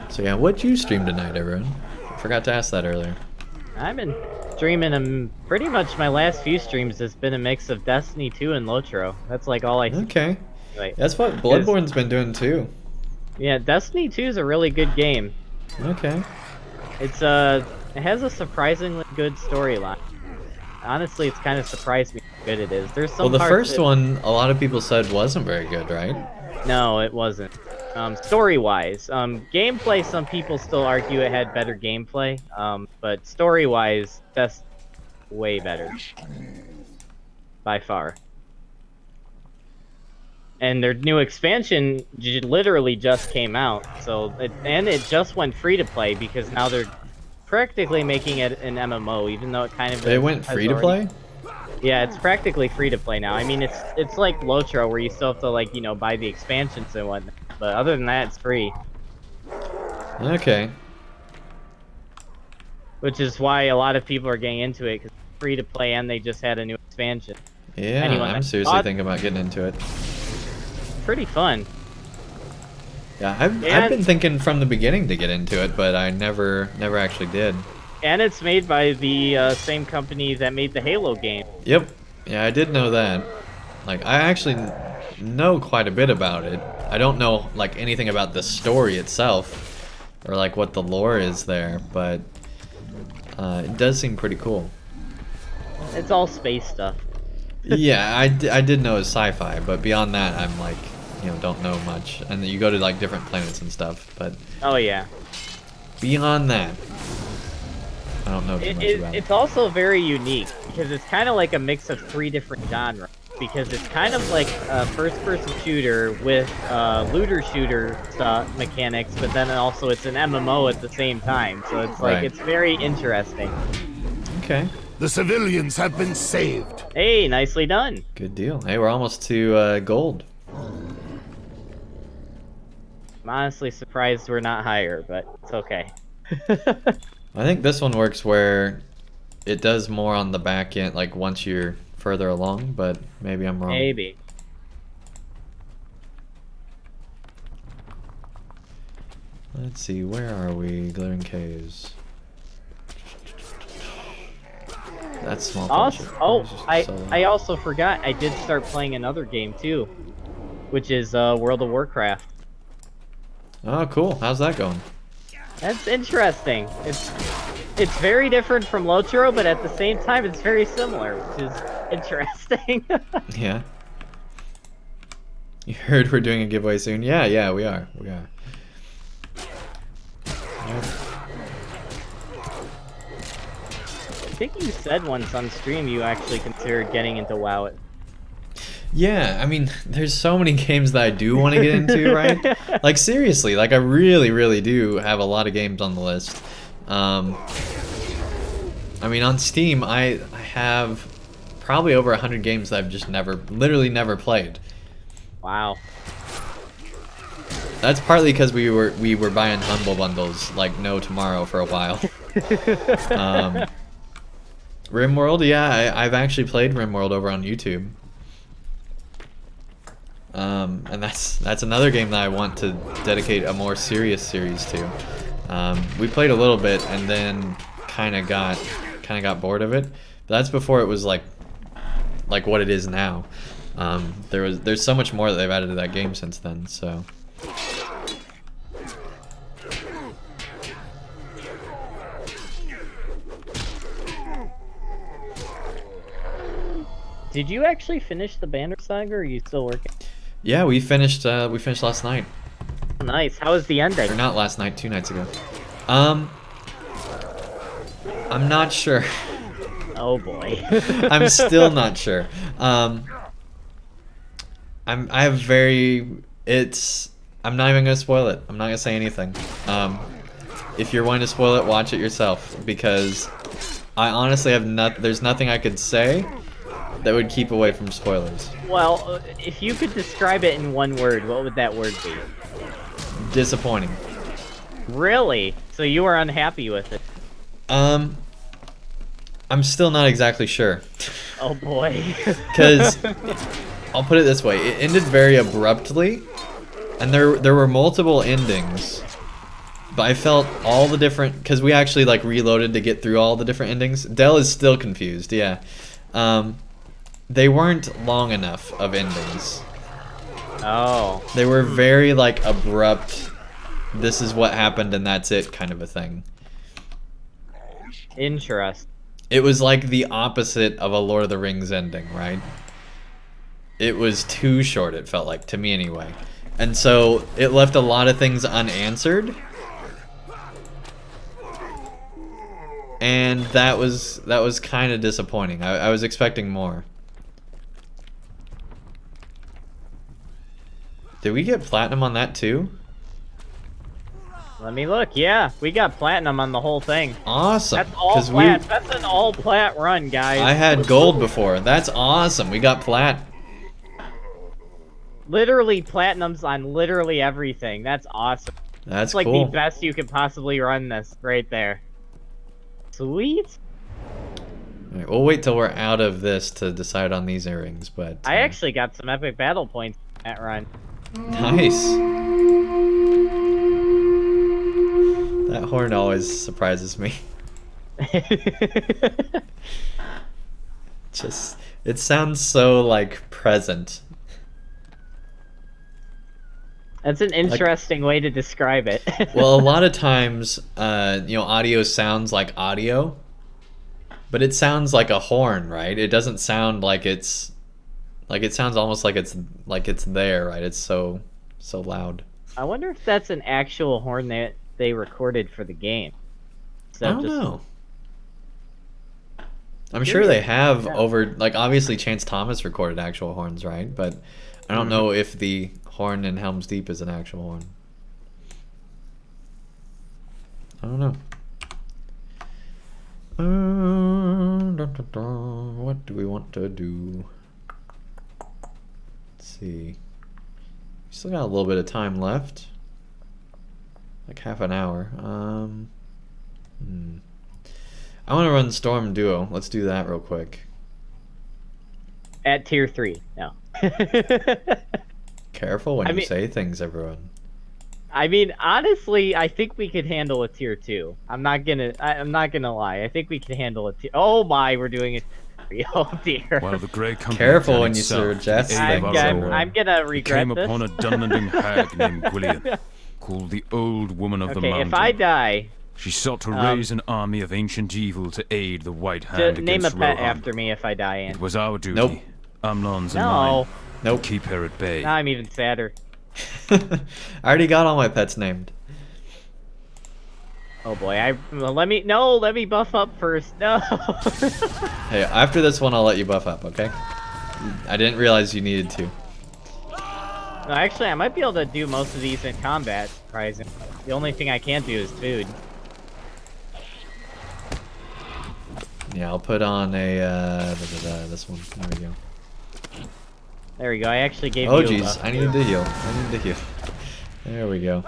So yeah, what'd you stream tonight, everyone? Forgot to ask that earlier. I've been streaming pretty much my last few streams has been a mix of Destiny 2 and LOTRO. That's like all I Okay. Like, That's what Bloodborne's been doing too. yeah, Destiny 2 is a really good game. Okay. It's it has a surprisingly good storyline. Honestly, it's kind of surprised me how good it is. There's some Well, the parts first that- one, a lot of people said wasn't very good, right? No, it wasn't. Story-wise, gameplay, some people still argue it had better gameplay. But story-wise, that's way better. By far. And their new expansion literally just came out, so it just went free to play because now they're practically making it an MMO, even though it kind of They went free to play? Yeah, it's practically free to play now. I mean, it's like LOTRO where you still have to buy the expansions and whatnot, but other than that, it's free. Okay. Which is why a lot of people are getting into it because it's free to play and they just had a new expansion. Yeah, Anyone I'm that seriously thought- thinking about getting into it. Pretty fun. Yeah, I've been thinking from the beginning to get into it, but I never actually did. And it's made by the same company that made the Halo game. Yep. Yeah, I did know that. Like, I actually know quite a bit about it. I don't know, anything about the story itself. or like what the lore is there, but it does seem pretty cool. It's all space stuff. Yeah, I did know it's sci-fi, but beyond that, I'm like, you know, don't know much. And you go to like different planets and stuff, but oh yeah. Beyond that, I don't know too much about it. It's also very unique because it's kind of like a mix of 3 different genres. Because it's kind of like a first-person shooter with looter shooter mechanics, but then also it's an MMO at the same time. So it's like it's very interesting. Okay. The civilians have been saved. Hey, nicely done. Good deal. Hey, we're almost to gold. I'm honestly surprised we're not higher, but it's okay. I think this one works where it does more on the back end, like once you're further along, but maybe I'm wrong. Maybe. Let's see, where are we? Glittering Caves. That's small. Also, I also forgot I did start playing another game too, which is World of Warcraft. Oh, cool. How's that going? That's interesting. It's very different from LOTRO, but at the same time, it's very similar, which is interesting. Yeah. You heard we're doing a giveaway soon? Yeah, we are. Yep. I think you said once on stream you actually considered getting into WoW. Yeah, I mean, there's so many games that I do want to get into, right? Like, seriously, like, I really, really do have a lot of games on the list. I mean, on Steam, I have probably over 100 games that I've just literally never played. Wow. That's partly because we were buying Humble Bundles like no tomorrow for a while. RimWorld, yeah, I've actually played RimWorld over on YouTube. And that's another game that I want to dedicate a more serious series to. We played a little bit and then kind of got bored of it. But that's before it was like what it is now. There's so much more that they've added to that game since then. So. Did you actually finish the Banner Saga, or are you still working? Yeah, we finished last night. Nice. How was the ending? Or not last night, 2 nights ago. I'm not sure. Oh boy. I'm still not sure. I'm not even gonna spoil it. I'm not gonna say anything. If you're wanting to spoil it, watch it yourself, because I honestly there's nothing I could say that would keep away from spoilers. Well, if you could describe it in one word, what would that word be? Disappointing. Really? So you were unhappy with it? I'm still not exactly sure. Oh boy. Because I'll put it this way: it ended very abruptly, and there were multiple endings. But I felt all the different, because we actually like reloaded to get through all the different endings. Dell is still confused. Yeah. They weren't long enough of endings. Oh. They were very like abrupt. This is what happened and that's it kind of a thing. Interesting. It was like the opposite of a Lord of the Rings ending, right? It was too short, it felt like, to me anyway. And so it left a lot of things unanswered. And that was kind of disappointing. I was expecting more. Did we get platinum on that too? Let me look. Yeah, we got platinum on the whole thing. Awesome. That's all plat. That's an all plat run, guys. I had gold before. That's awesome. We got plat. Literally platinums on literally everything. That's awesome. That's like cool. The best you could possibly run this right there. Sweet. Right, we'll wait till we're out of this to decide on these earrings, but I actually got some epic battle points in that run. Nice. That horn always surprises me. It sounds so like present. That's an interesting way to describe it. Well, a lot of times, audio sounds like audio, but it sounds like a horn, right? It doesn't sound like it's, like it sounds almost like it's there, right? It's so loud. I wonder if that's an actual horn that they recorded for the game. So I don't know. I'm sure they have over, like, obviously Chance Thomas recorded actual horns, right? But I don't know if the horn in Helm's Deep is an actual horn. I don't know. What do we want to do? Let's see. We still got a little bit of time left. Like half an hour. I want to run Storm Duo. Let's do that real quick. At tier 3, no. Careful when you say things, everyone. I mean, honestly, I think we could handle a tier 2. I'm not gonna lie. I think we can handle a tier. Oh my, we're doing it. Oh dear. While the Grey Company careful when you suggest things. I'm gonna regret came this. upon a Dunlanding hag named Gwillian, called the Old Woman of the Mountain. If I die, she sought to raise an army of ancient evil to aid the White Hand against name a pet Rohan. after me if I die. It was our duty. Nope. Amnon's and mine. Nope. Keep her at bay. Now I'm even sadder. I already got all my pets named. Oh boy, let me buff up first. No. Hey, after this one, I'll let you buff up, okay? I didn't realize you needed to. No, actually, I might be able to do most of these in combat, surprisingly. The only thing I can't do is food. Yeah, I'll put on a this one. There we go. There we go. I actually gave you. Oh jeez, I need to heal. There we go.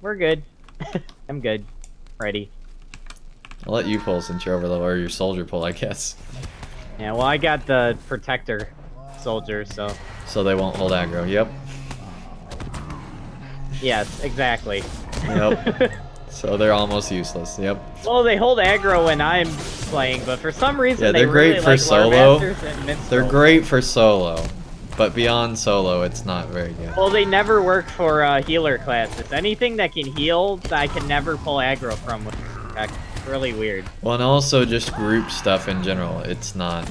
We're good. I'm good. Ready. I'll let you pull since you're over the, or your soldier pull, I guess. Yeah, well, I got the protector soldier, so. So they won't hold aggro. Yep. Yes, exactly. Yep. So they're almost useless. Yep. Well, they hold aggro when I'm playing, but for some reason yeah, they're they great really for like solo. They're great for solo, but beyond solo, it's not very good. Well, they never work for healer classes. Anything that can heal, I can never pull aggro from. It's really weird. Well, and also just group stuff in general. It's not.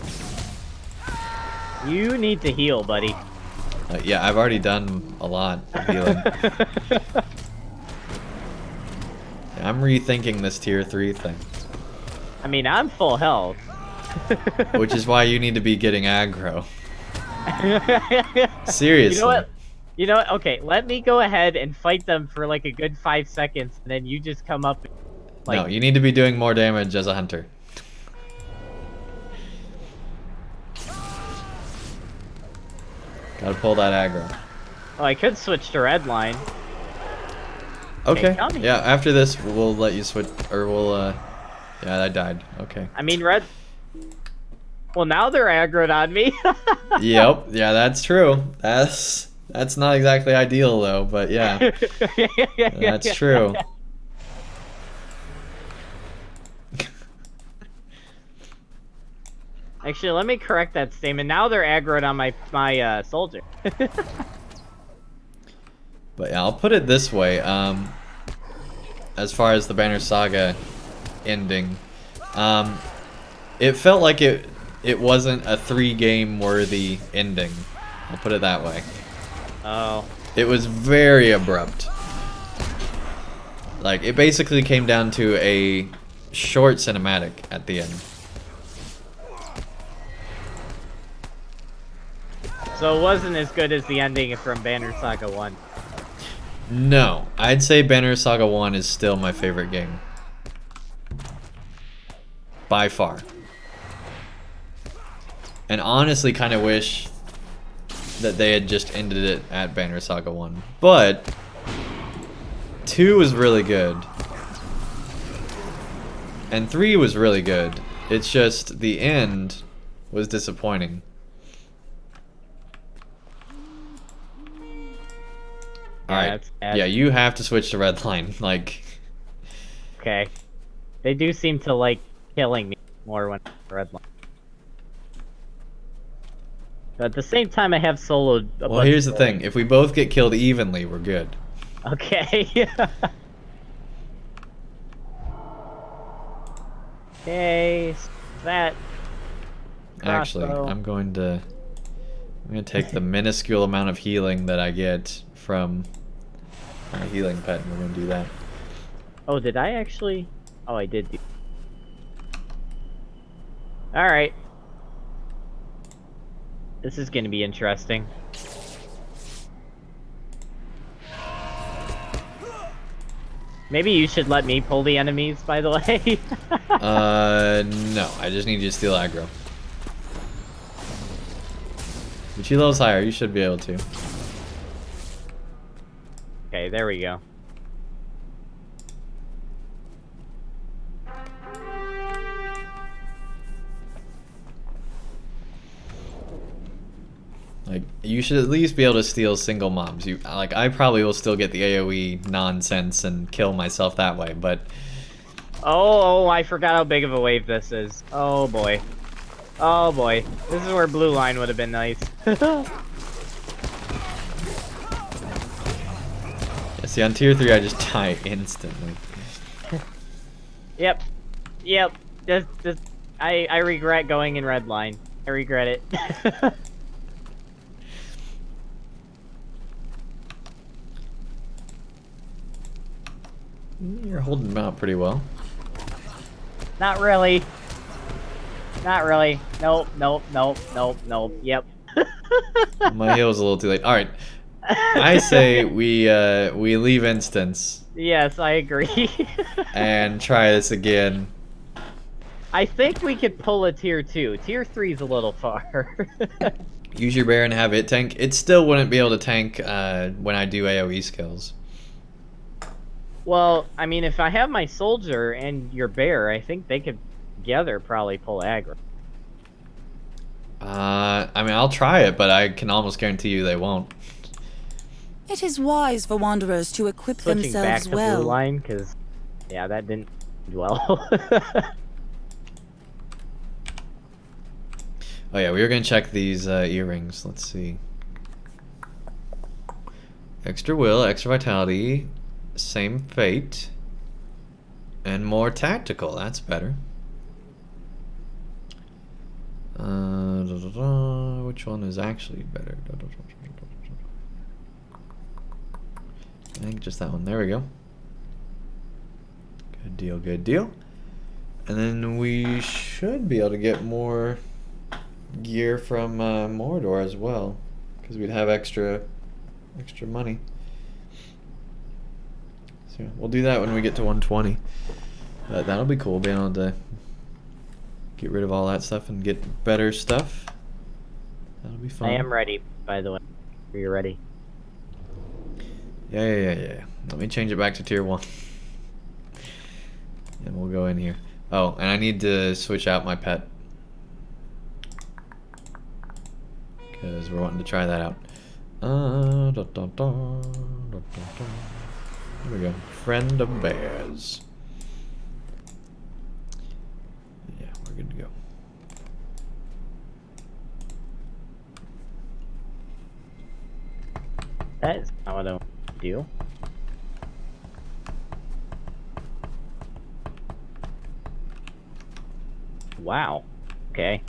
You need to heal, buddy. Yeah, I've already done a lot of healing. I'm rethinking this tier 3 thing. I mean, I'm full health. Which is why you need to be getting aggro. Seriously. You know what? Okay, let me go ahead and fight them for like a good 5 seconds, and then you just come up. Like... No, you need to be doing more damage as a hunter. Gotta pull that aggro. Oh, I could switch to red line. Okay. Yeah, after this, we'll let you switch, or we'll, yeah, I died. Okay. I mean, red... Well, now they're aggroed on me. Yep, yeah, that's true. That's not exactly ideal, though, but yeah. That's true. Actually, let me correct that statement. Now they're aggroed on my soldier. But yeah, I'll put it this way. As far as the Banner Saga ending, it felt like it wasn't a 3-game worthy ending. I'll put it that way. Oh. It was very abrupt. Like, it basically came down to a short cinematic at the end. So it wasn't as good as the ending from Banner Saga 1. No, I'd say Banner Saga 1 is still my favorite game. By far. And honestly kind of wish that they had just ended it at Banner Saga 1. But 2 was really good. And 3 was really good. It's just the end was disappointing. Alright, yeah, you have to switch to red line, like... Okay. They do seem to like killing me more when red line. But at the same time, I have soloed. Well, here's the thing: if we both get killed evenly, we're good. Okay. Okay, that. Actually, I'm gonna take the minuscule amount of healing that I get from my healing pet, and we're gonna do that. Oh, did I actually? Oh, I did. All right. This is gonna be interesting. Maybe you should let me pull the enemies, by the way. No, I just need you to steal aggro. You're 2 levels higher, you should be able to. Okay, there we go. Like, you should at least be able to steal single mobs. I probably will still get the AoE nonsense and kill myself that way, but... Oh, I forgot how big of a wave this is. Oh boy. Oh boy. This is where blue line would have been nice. Yeah, see, on tier 3 I just die instantly. Yep. Yep. I regret going in red line. I regret it. You're holding them out pretty well. Not really. Not really. Nope, nope, nope, nope, nope. Yep. My heal's a little too late. Alright. I say we leave instance. Yes, I agree. And try this again. I think we could pull a tier 2. Tier 3 is a little far. Use your bear and have it tank. It still wouldn't be able to tank when I do AoE skills. Well, I mean, if I have my soldier and your bear, I think they could together probably pull aggro. I mean, I'll try it, but I can almost guarantee you they won't. It is wise for wanderers to equip Switching back themselves to well. blue line, because, yeah, that didn't do well. Oh yeah, we were gonna check these earrings. Let's see. Extra will, extra vitality, same fate, and more tactical. That's better. Which one is actually better? I think just that one. There we go. Good deal, good deal. And then we should be able to get more gear from Mordor as well, because we'd have extra money. So we'll do that when we get to 120. But that'll be cool, being able to get rid of all that stuff and get better stuff. That'll be fun. I am ready, by the way. Are you ready? Yeah. Let me change it back to tier 1. And we'll go in here. Oh, and I need to switch out my pet, because we're wanting to try that out. Here we go. Friend of bears. Yeah, we're good to go. That is not what I want to do. Wow. Okay.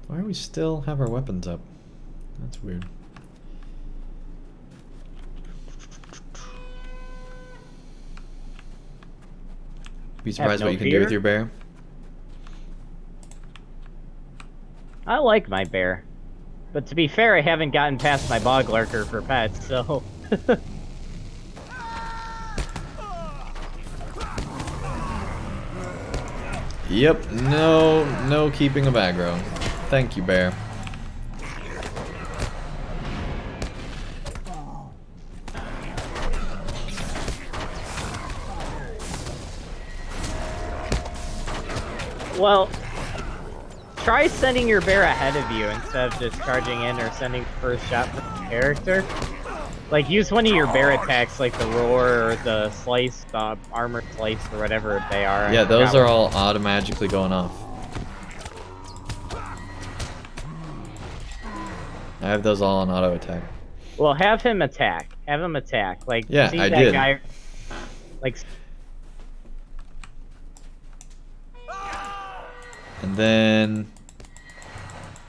Why do we still have our weapons up? That's weird. Be surprised what you can do with your bear. I like my bear. But to be fair, I haven't gotten past my bog lurker for pets, so... Yep, no keeping of aggro. Thank you, bear. Well, try sending your bear ahead of you instead of just charging in or sending first shot for the character. Like, use one of your bear attacks, like the roar or the slice, the armor slice, or whatever they are. Yeah, those are all automatically going off. I have those all on auto attack. Well, have him attack. Have him attack. Like, Yeah, see I that did. guy. Like. And then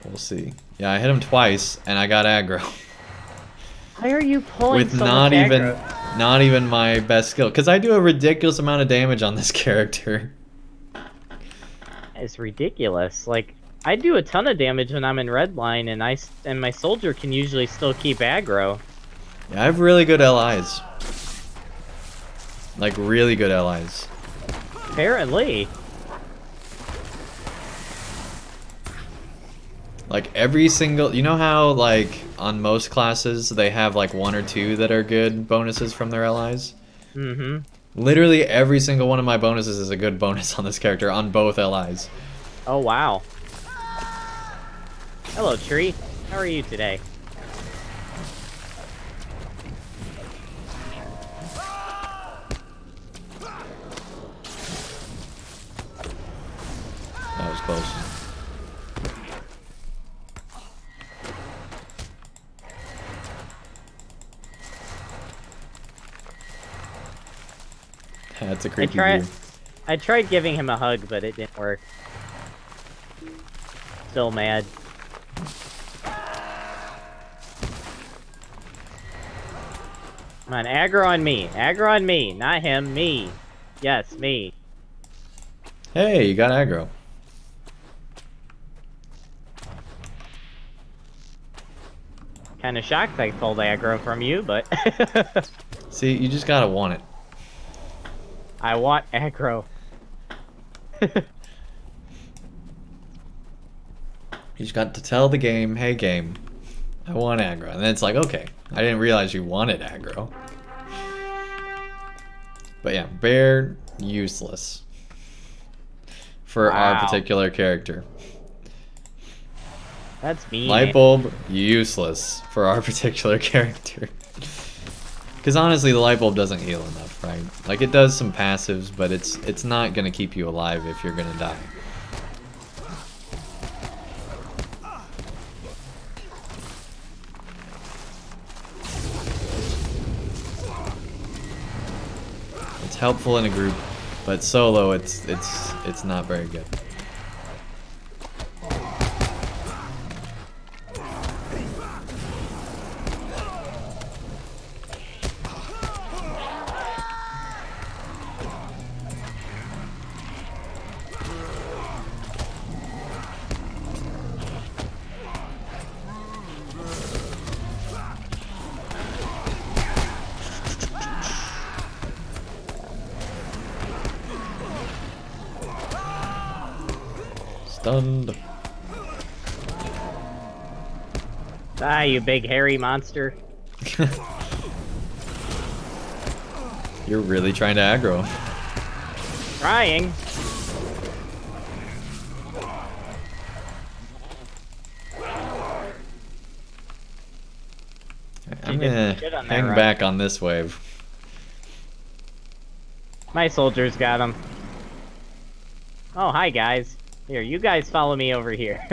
we'll see. Yeah, I hit him twice, and I got aggro. Why are you pulling With so not much even, aggro? not even my best skill, because I do a ridiculous amount of damage on this character. It's ridiculous. Like, I do a ton of damage when I'm in red line, and my soldier can usually still keep aggro. Yeah, I have really good allies. Like, really good allies. Apparently. Like, every single... You know how, like, on most classes, they have, like, 1 or 2 that are good bonuses from their allies? Mm-hmm. Literally every single one of my bonuses is a good bonus on this character, on both allies. Oh, wow. Hello, Tree. How are you today? That was close. That's a creepy view. I tried giving him a hug, but it didn't work. Still mad. Come on, aggro on me. Aggro on me. Not him, me. Yes, me. Hey, you got aggro. Kinda shocked I pulled aggro from you, but... See, you just gotta want it. I want aggro. You just got to tell the game, hey game, I want aggro. And then it's like, okay, I didn't realize you wanted aggro. But yeah, bear, useless. For our particular character. That's mean. Light bulb, useless for our particular character. Because honestly, the light bulb doesn't heal enough, right? Like, it does some passives, but it's not gonna keep you alive if you're gonna die. It's helpful in a group, but solo, it's not very good. Stunned. Ah, you big hairy monster. You're really trying to aggro. Trying. I'm gonna hang back on this wave. My soldiers got him. Oh, hi guys. Here, you guys follow me over here.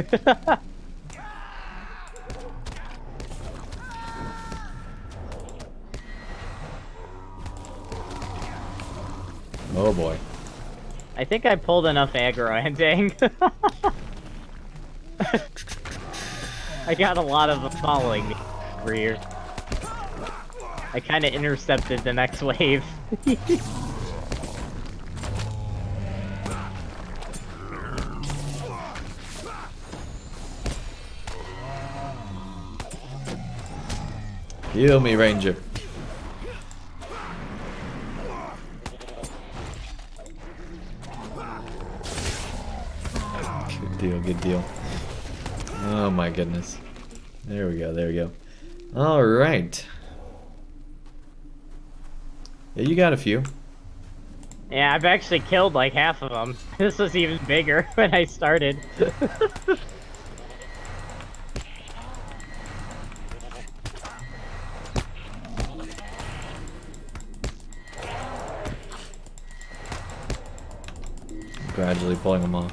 Oh boy. I think I pulled enough aggro, Andang. I got a lot of them following me over here. I kind of intercepted the next wave. Heal me, Ranger. Good deal, good deal. Oh my goodness. There we go, there we go. Alright. Yeah, you got a few. Yeah, I've actually killed like half of them. This was even bigger when I started. Gradually pulling them off.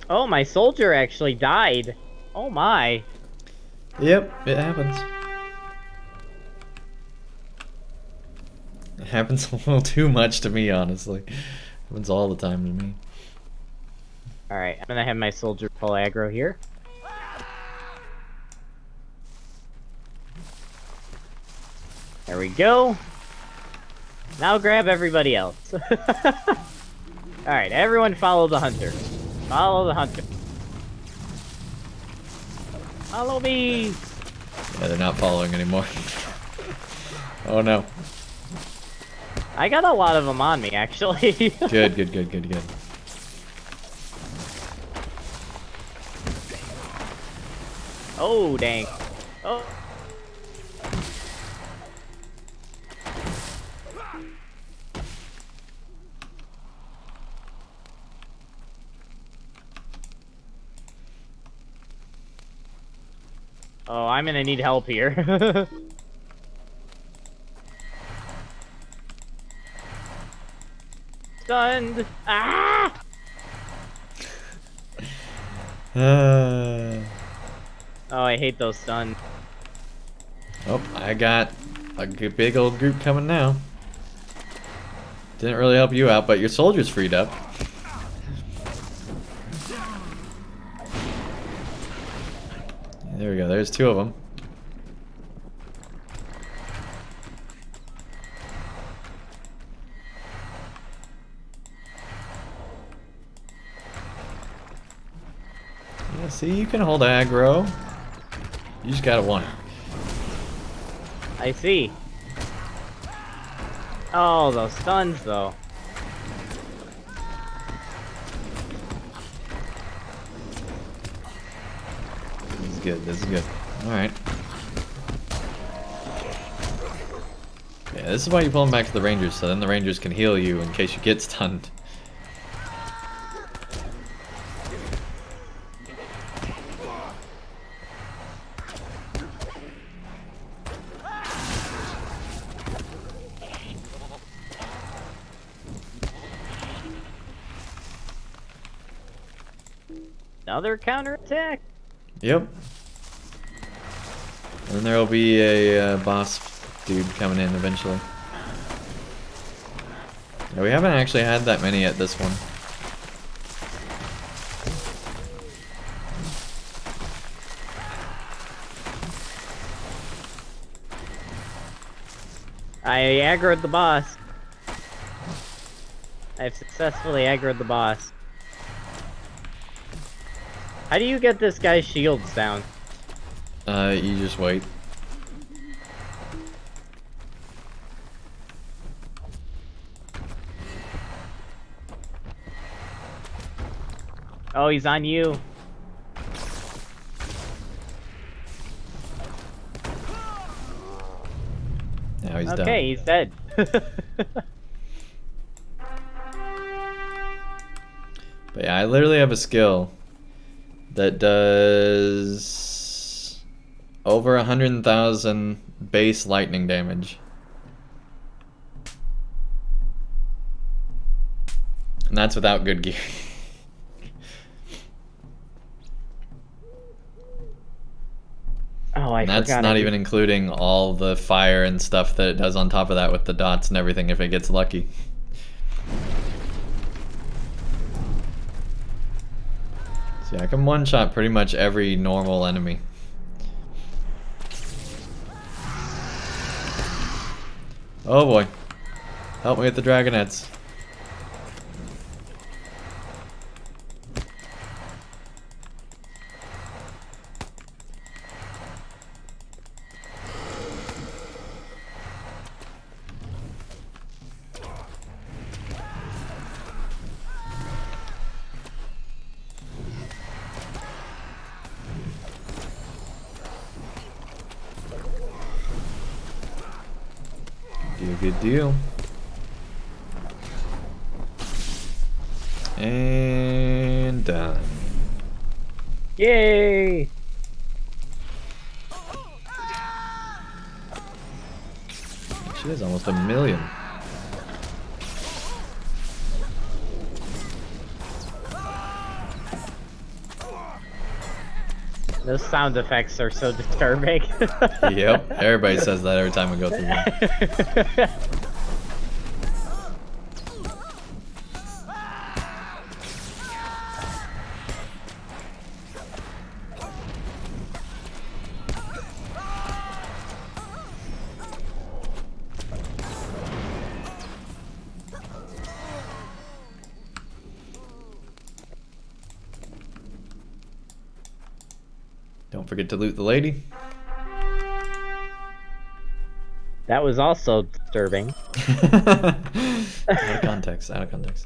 Oh, my soldier actually died. Oh my. Yep, it happens. It happens a little too much to me, honestly. It happens all the time to me. Alright, I'm gonna have my soldier pull aggro here. There we go. Now grab everybody else. Alright, everyone follow the hunter. Follow the hunter. Follow me! Yeah, they're not following anymore. Oh no. I got a lot of them on me, actually. Good, good, good, good, good. Oh, dang. Oh. Oh, I'm gonna need help here. Stunned! Ah! Oh, I hate those stuns. Oh, I got a big old group coming now. Didn't really help you out, but your soldier's freed up. There we go, there's two of them. Yeah, see, you can hold aggro. You just gotta want it. I see. Oh, those stuns, though. This is good, this is good. Alright. Yeah, this is why you pull them back to the Rangers, so then the Rangers can heal you in case you get stunned. Another counterattack? Yep. And then there'll be a boss dude coming in eventually. Yeah, we haven't actually had that many at this one. I aggroed the boss. I've successfully aggroed the boss. How do you get this guy's shields down? You just wait. Oh, he's on you. Now he's done. Okay, he's dead. But yeah, I literally have a skill that does over 100,000 base lightning damage. And that's without good gear. Oh, and that's not even including all the fire and stuff that it does on top of that with the dots and everything if it gets lucky. So yeah, I can one-shot pretty much every normal enemy. Oh boy. Help me with the dragonets. Good deal. And done. Yay! She is almost 1,000,000. Those sound effects are so disturbing. Yep, everybody says that every time we go through one. Don't forget to loot the lady. That was also disturbing. Out of context, out of context.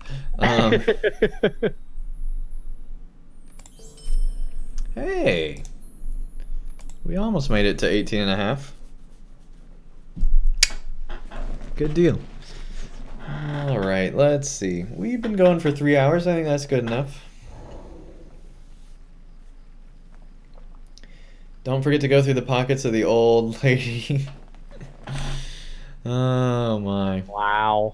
Hey! We almost made it to 18 and a half. Good deal. Alright, let's see. We've been going for 3 hours. I think that's good enough. Don't forget to go through the pockets of the old lady. Oh my. Wow.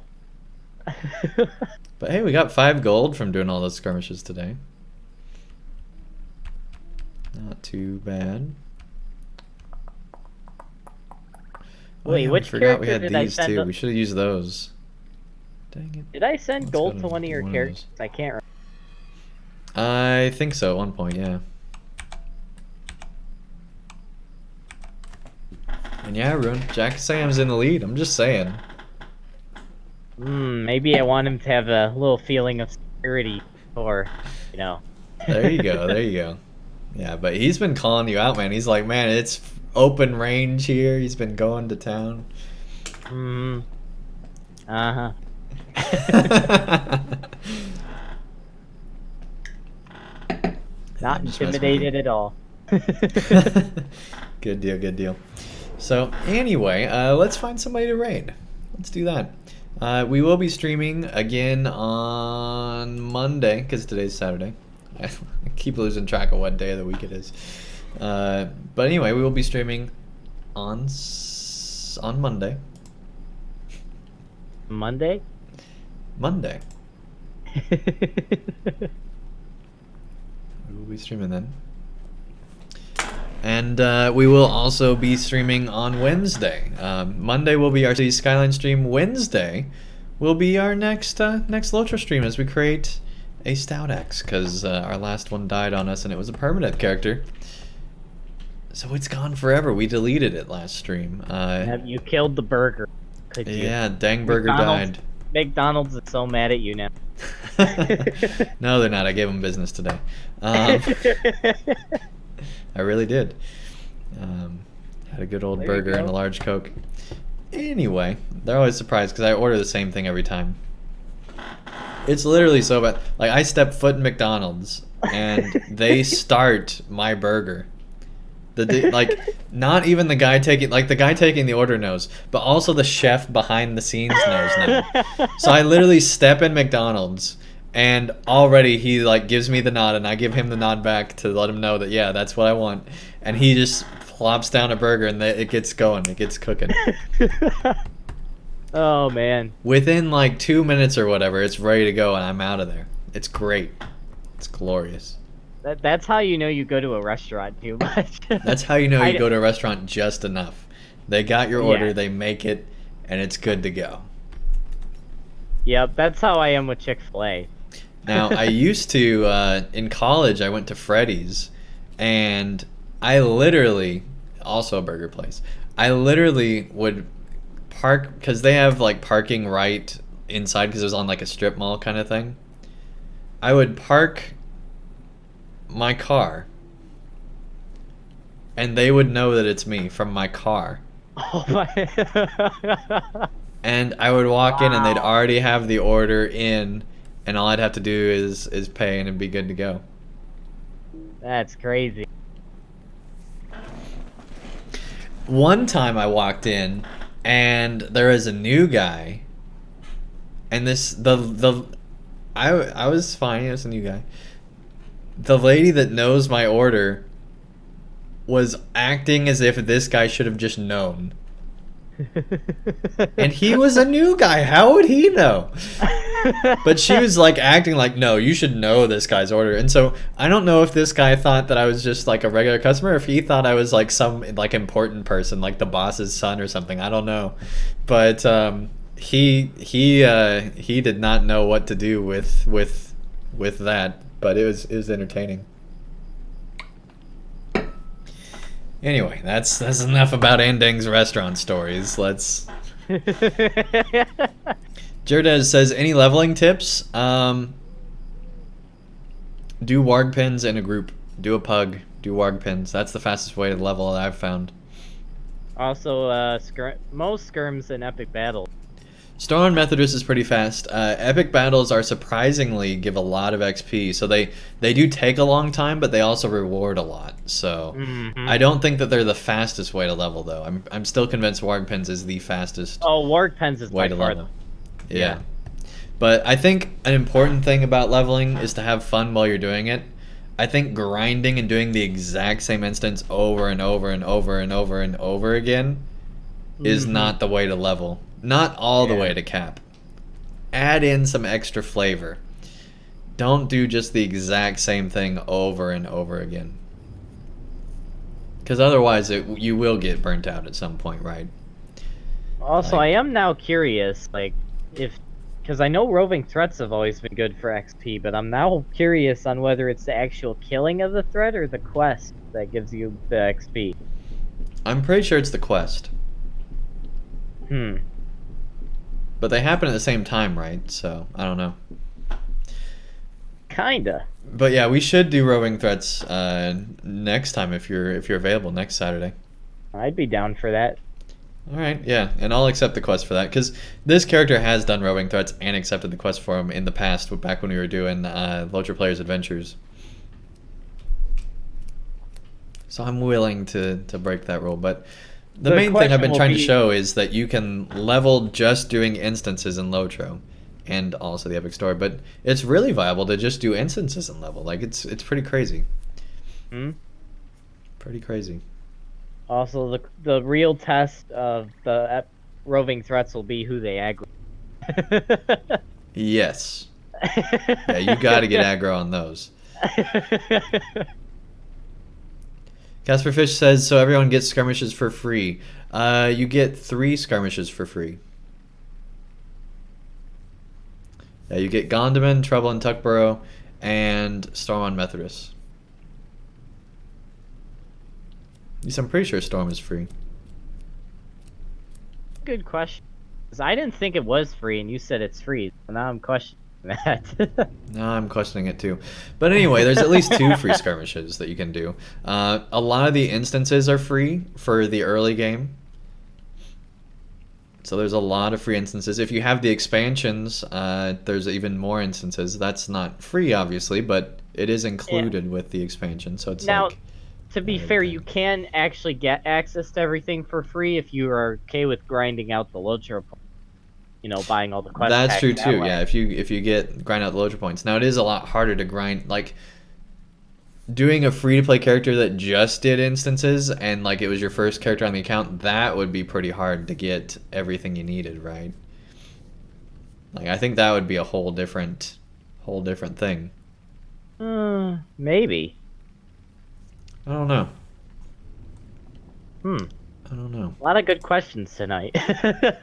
But hey, we got 5 gold from doing all those skirmishes today. Not too bad. Oh, Wait, yeah, which we forgot we character had did I these send too. a- We should have used those. Dang it. Did I send Let's gold go to one of your one characters? those. I can't remember. I think so, at one point, yeah. And yeah, Rune, Jack Sam's in the lead. I'm just saying. Maybe I want him to have a little feeling of security, or, you know. There you go, there you go. Yeah, but he's been calling you out, man. He's like, man, it's open range here. He's been going to town. Uh-huh. Not intimidated at all. Good deal, good deal. So anyway, let's find somebody to raid. Let's do that. We will be streaming again on Monday, because today's Saturday. I keep losing track of what day of the week it is. But anyway, we will be streaming on Monday. Monday? Monday. We will be streaming then. And we will also be streaming on Wednesday. Monday will be our City Skyline stream. Wednesday will be our next LOTRO stream as we create a Stout X, because our last one died on us and it was a permanent character. So it's gone forever. We deleted it last stream. You killed the burger. Could you? Yeah, dang burger died. McDonald's is so mad at you now. No, they're not. I gave them business today. I really did. Had a good old burger and a large Coke. Anyway, they're always surprised because I order the same thing every time. It's literally so bad. Like, I step foot in McDonald's and they start my burger. Like, not even the guy taking the order knows, but also the chef behind the scenes knows now. So I literally step in McDonald's and already he like gives me the nod and I give him the nod back to let him know that, yeah, that's what I want. And he just plops down a burger and it gets going, it gets cooking. Oh man. Within like 2 minutes or whatever, it's ready to go and I'm out of there. It's great. It's glorious. That's how you know you go to a restaurant too much. That's how you know you go to a restaurant just enough. They got your order, Yeah. they make it, and it's good to go. Yep, that's how I am with Chick-fil-A. Now, I used to, in college, I went to Freddy's, and I literally, also a burger place, I literally would park, because they have like parking right inside, because it was on like a strip mall kind of thing. I would park my car and they would know that it's me from my car. Oh my. And I would walk in and they'd already have the order in and all I'd have to do is pay and it'd be good to go. That's crazy. One time I walked in and there was a new guy and I was fine, it was a new guy. The lady that knows my order was acting as if this guy should have just known. And he was a new guy. How would he know? But she was like acting like, no, you should know this guy's order. And so I don't know if this guy thought that I was just like a regular customer, or if he thought I was like some like important person, like the boss's son or something. I don't know. But he did not know what to do with that. But it was entertaining. Anyway, that's enough about Andang's restaurant stories. Let's. Jerdez says, any leveling tips? Do warg pins in a group. Do a pug. Do warg pins. That's the fastest way to level that I've found. Also, most skirms in epic battle. Storm Methodist is pretty fast. Epic battles are surprisingly give a lot of XP, so they do take a long time, but they also reward a lot. So I don't think that they're the fastest way to level, though. I'm still convinced warg pins is the fastest. Oh, warg pins is way by to far level. Yeah. But I think an important thing about leveling is to have fun while you're doing it. I think grinding and doing the exact same instance over and over and over and over and over again is not the way to level. Not all the way to cap. Add in some extra flavor. Don't do just the exact same thing over and over again. Because otherwise you will get burnt out at some point, right? Also, I am now curious, like, because I know roving threats have always been good for XP, but I'm now curious on whether it's the actual killing of the threat or the quest that gives you the XP. I'm pretty sure it's the quest. But they happen at the same time, right? So, I don't know. Kinda. But yeah, we should do roving threats next time if you're available next Saturday. I'd be down for that. All right, yeah, and I'll accept the quest for that, because this character has done roving threats and accepted the quest for him in the past, back when we were doing LOTRO Players Adventures. So I'm willing to break that rule, but the main thing I've been trying to show is that you can level just doing instances in LOTRO, and also the epic story, but it's really viable to just do instances and level. Like, it's pretty crazy. Pretty crazy. Also, the real test of the roving threats will be who they aggro. Yes. Yeah, you got to get aggro on those. Casper Fish says, so everyone gets skirmishes for free. You get 3 skirmishes for free. Yeah, you get Gondaman, Trouble in Tuckborough, and Storm on Methodius. At least I'm pretty sure Storm is free. Good question. 'Cause I didn't think it was free, and you said it's free. So now I'm questioning that. No, I'm questioning it too. But anyway, there's at least 2 free skirmishes that you can do. A lot of the instances are free for the early game. So there's a lot of free instances. If you have the expansions, there's even more instances. That's not free, obviously, but it is included with the expansion. So it's now, like... to be fair, you can actually get access to everything for free if you are okay with grinding out the LOTRO points. You know, buying all the quest That's packs true that too. way. Yeah, if you get grind out the LOTRO points. Now it is a lot harder to grind, like doing a free to play character that just did instances and like it was your first character on the account. That would be pretty hard to get everything you needed, right? Like I think that would be a whole different thing. Maybe. I don't know. I don't know. A lot of good questions tonight.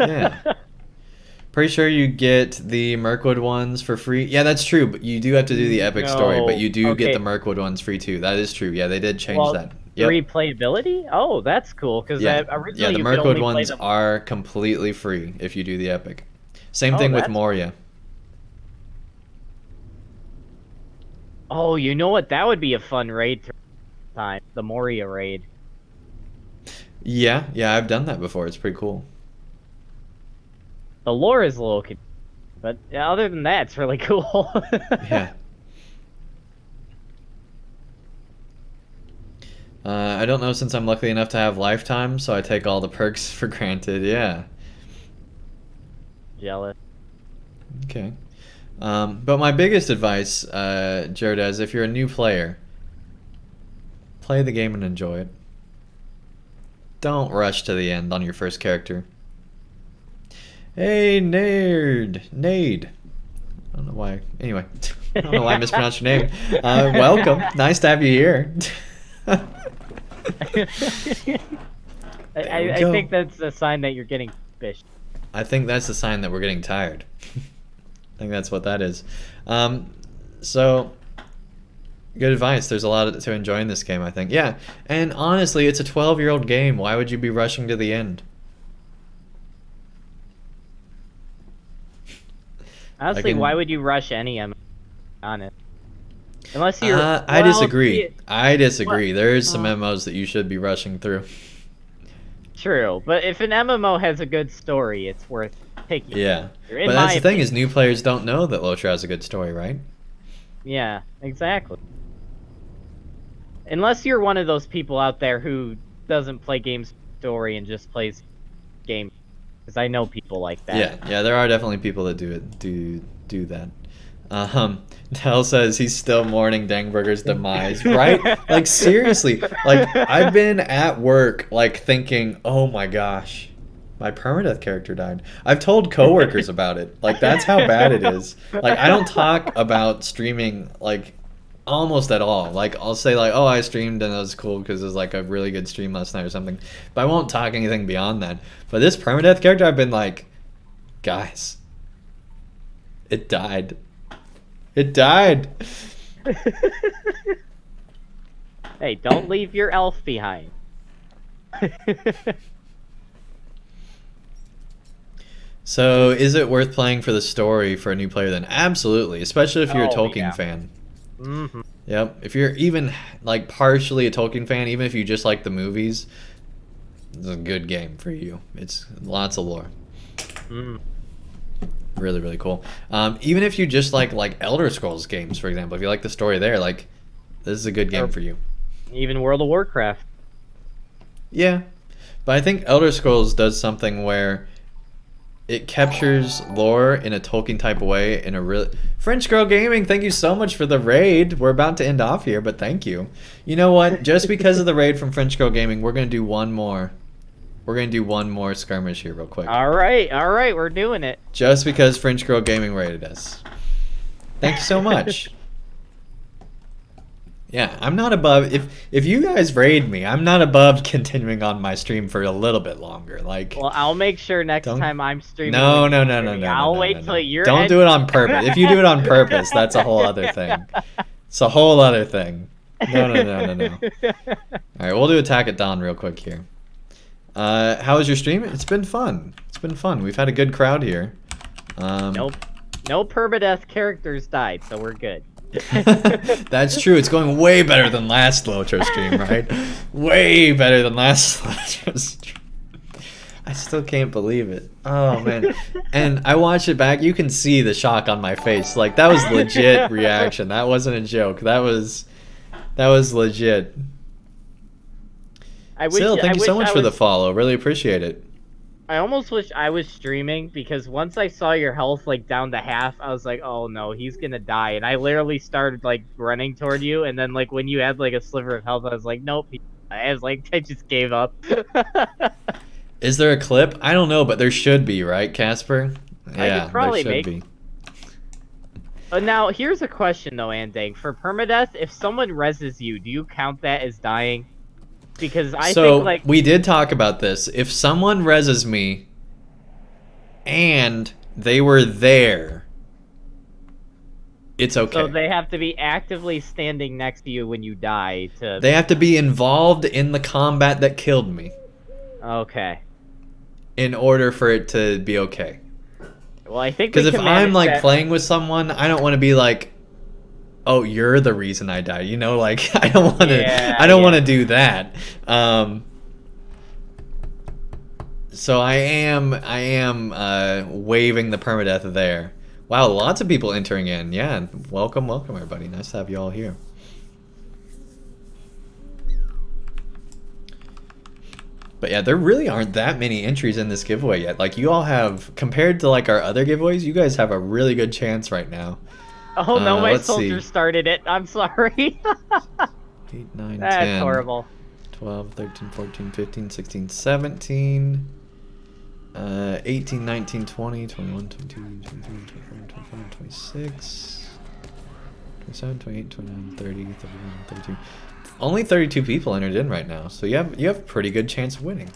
Yeah. Pretty sure you get the Mirkwood ones for free. Yeah, that's true, but you do have to do the epic story, but you do get the Mirkwood ones free too. That is true. Yeah, they did change that. Yep. Replayability? Oh, that's cool, because originally the you could Mirkwood only ones play them... are completely free if you do the epic. Same thing with Moria. Oh, you know what? That would be a fun raid time. The Moria raid. Yeah, I've done that before. It's pretty cool. The lore is a little confusing, but other than that, it's really cool. Yeah. I don't know since I'm lucky enough to have lifetime, so I take all the perks for granted. Yeah. Jealous. Okay. But my biggest advice, Jared, is if you're a new player, play the game and enjoy it. Don't rush to the end on your first character. Hey, Nade. I don't know why. Anyway, I don't know why I mispronounced your name. Welcome. Nice to have you here. I think that's a sign that you're getting fished. I think that's a sign that we're getting tired. I think that's what that is. So, good advice. There's a lot to enjoy in this game, I think. Yeah, and honestly, it's a 12-year-old game. Why would you be rushing to the end? Honestly, why would you rush any MMO? Honest. Unless you're... I disagree. I disagree. There's some MMOs that you should be rushing through. True, but if an MMO has a good story, it's worth taking. Yeah, but that's the thing is new players don't know that LOTRO has a good story, right? Yeah, exactly. Unless you're one of those people out there who doesn't play games story and just plays game, because I know people like that. Yeah, there are definitely people that do that. Dell says he's still mourning Dangburger's demise, right? Like seriously, like I've been at work like thinking, oh my gosh, my permadeath character died. I've told coworkers about it. Like that's how bad it is. Like I don't talk about streaming like almost at all. Like I'll say like, oh, I streamed and it was cool because it was like a really good stream last night or something. But I won't talk anything beyond that. But this permadeath character, I've been like, guys, it died. It died. Hey, don't leave your elf behind. So, is it worth playing for the story for a new player then? Absolutely, especially if you're a Tolkien fan. Mm-hmm. Yep. If you're even like partially a Tolkien fan, even if you just like the movies, it's a good game for you. It's lots of lore. Mm. Really, really cool. Even if you just like Elder Scrolls games, for example, if you like the story there, like this is a good game for you. Even World of Warcraft. Yeah, but I think Elder Scrolls does something where it captures lore in a Tolkien type of way in a real French Girl Gaming. Thank you so much for the raid. We're about to end off here, but thank you. You know what? Just because of the raid from French Girl Gaming, we're gonna do one more. We're going to do one more skirmish here real quick. All right, we're doing it. Just because French Girl Gaming rated us. Thank you so much. Yeah, I'm not above... If you guys raid me, I'm not above continuing on my stream for a little bit longer. Like, well, I'll make sure next time I'm streaming... No. I'll wait till you're... Don't do it on purpose. If you do it on purpose, that's a whole other thing. It's a whole other thing. No. All right, we'll do Attack at Dawn real quick here. How was your stream? It's been fun. We've had a good crowd here. No permadeath characters died, so we're good. That's true. It's going way better than last LOTRO stream, right? Way better than last LOTRO stream. I still can't believe it. Oh man. And I watched it back. You can see the shock on my face. Like that was legit reaction. That wasn't a joke. That was legit. Still, thank you so much for the follow. Really appreciate it. I almost wish I was streaming because once I saw your health like down to half, I was like, oh no, he's gonna die. And I literally started like running toward you, and then like when you had like a sliver of health, I was like, nope. I just gave up. Is there a clip? I don't know, but there should be, right, Casper? Yeah, I could probably there should be. Now here's a question though, Andang. For permadeath, if someone reses you, do you count that as dying? Because I think like we did talk about this. If someone reses me and they were there, it's okay. So they have to be actively standing next to you when you die to... They have to be involved in the combat that killed me. Okay. In order for it to be okay. Well, I think because if I'm like playing with someone, I don't want to be like, oh, you're the reason I died. You know, like I don't want to. Yeah, I don't want to do that. So I am waiving the permadeath there. Wow, lots of people entering in. Yeah, welcome everybody. Nice to have you all here. But yeah, there really aren't that many entries in this giveaway yet. Like you all have, compared to like our other giveaways, you guys have a really good chance right now. Oh no, my soldier started it. I'm sorry. 8, 9, That's 10, horrible. 12, 13, 14, 15, 16, 17. 18, 19, 20, 21, 22, 23, 24, 25, 26, 27, 28, 29, 30, 31, 32. Only 32 people entered in right now, so you have a pretty good chance of winning.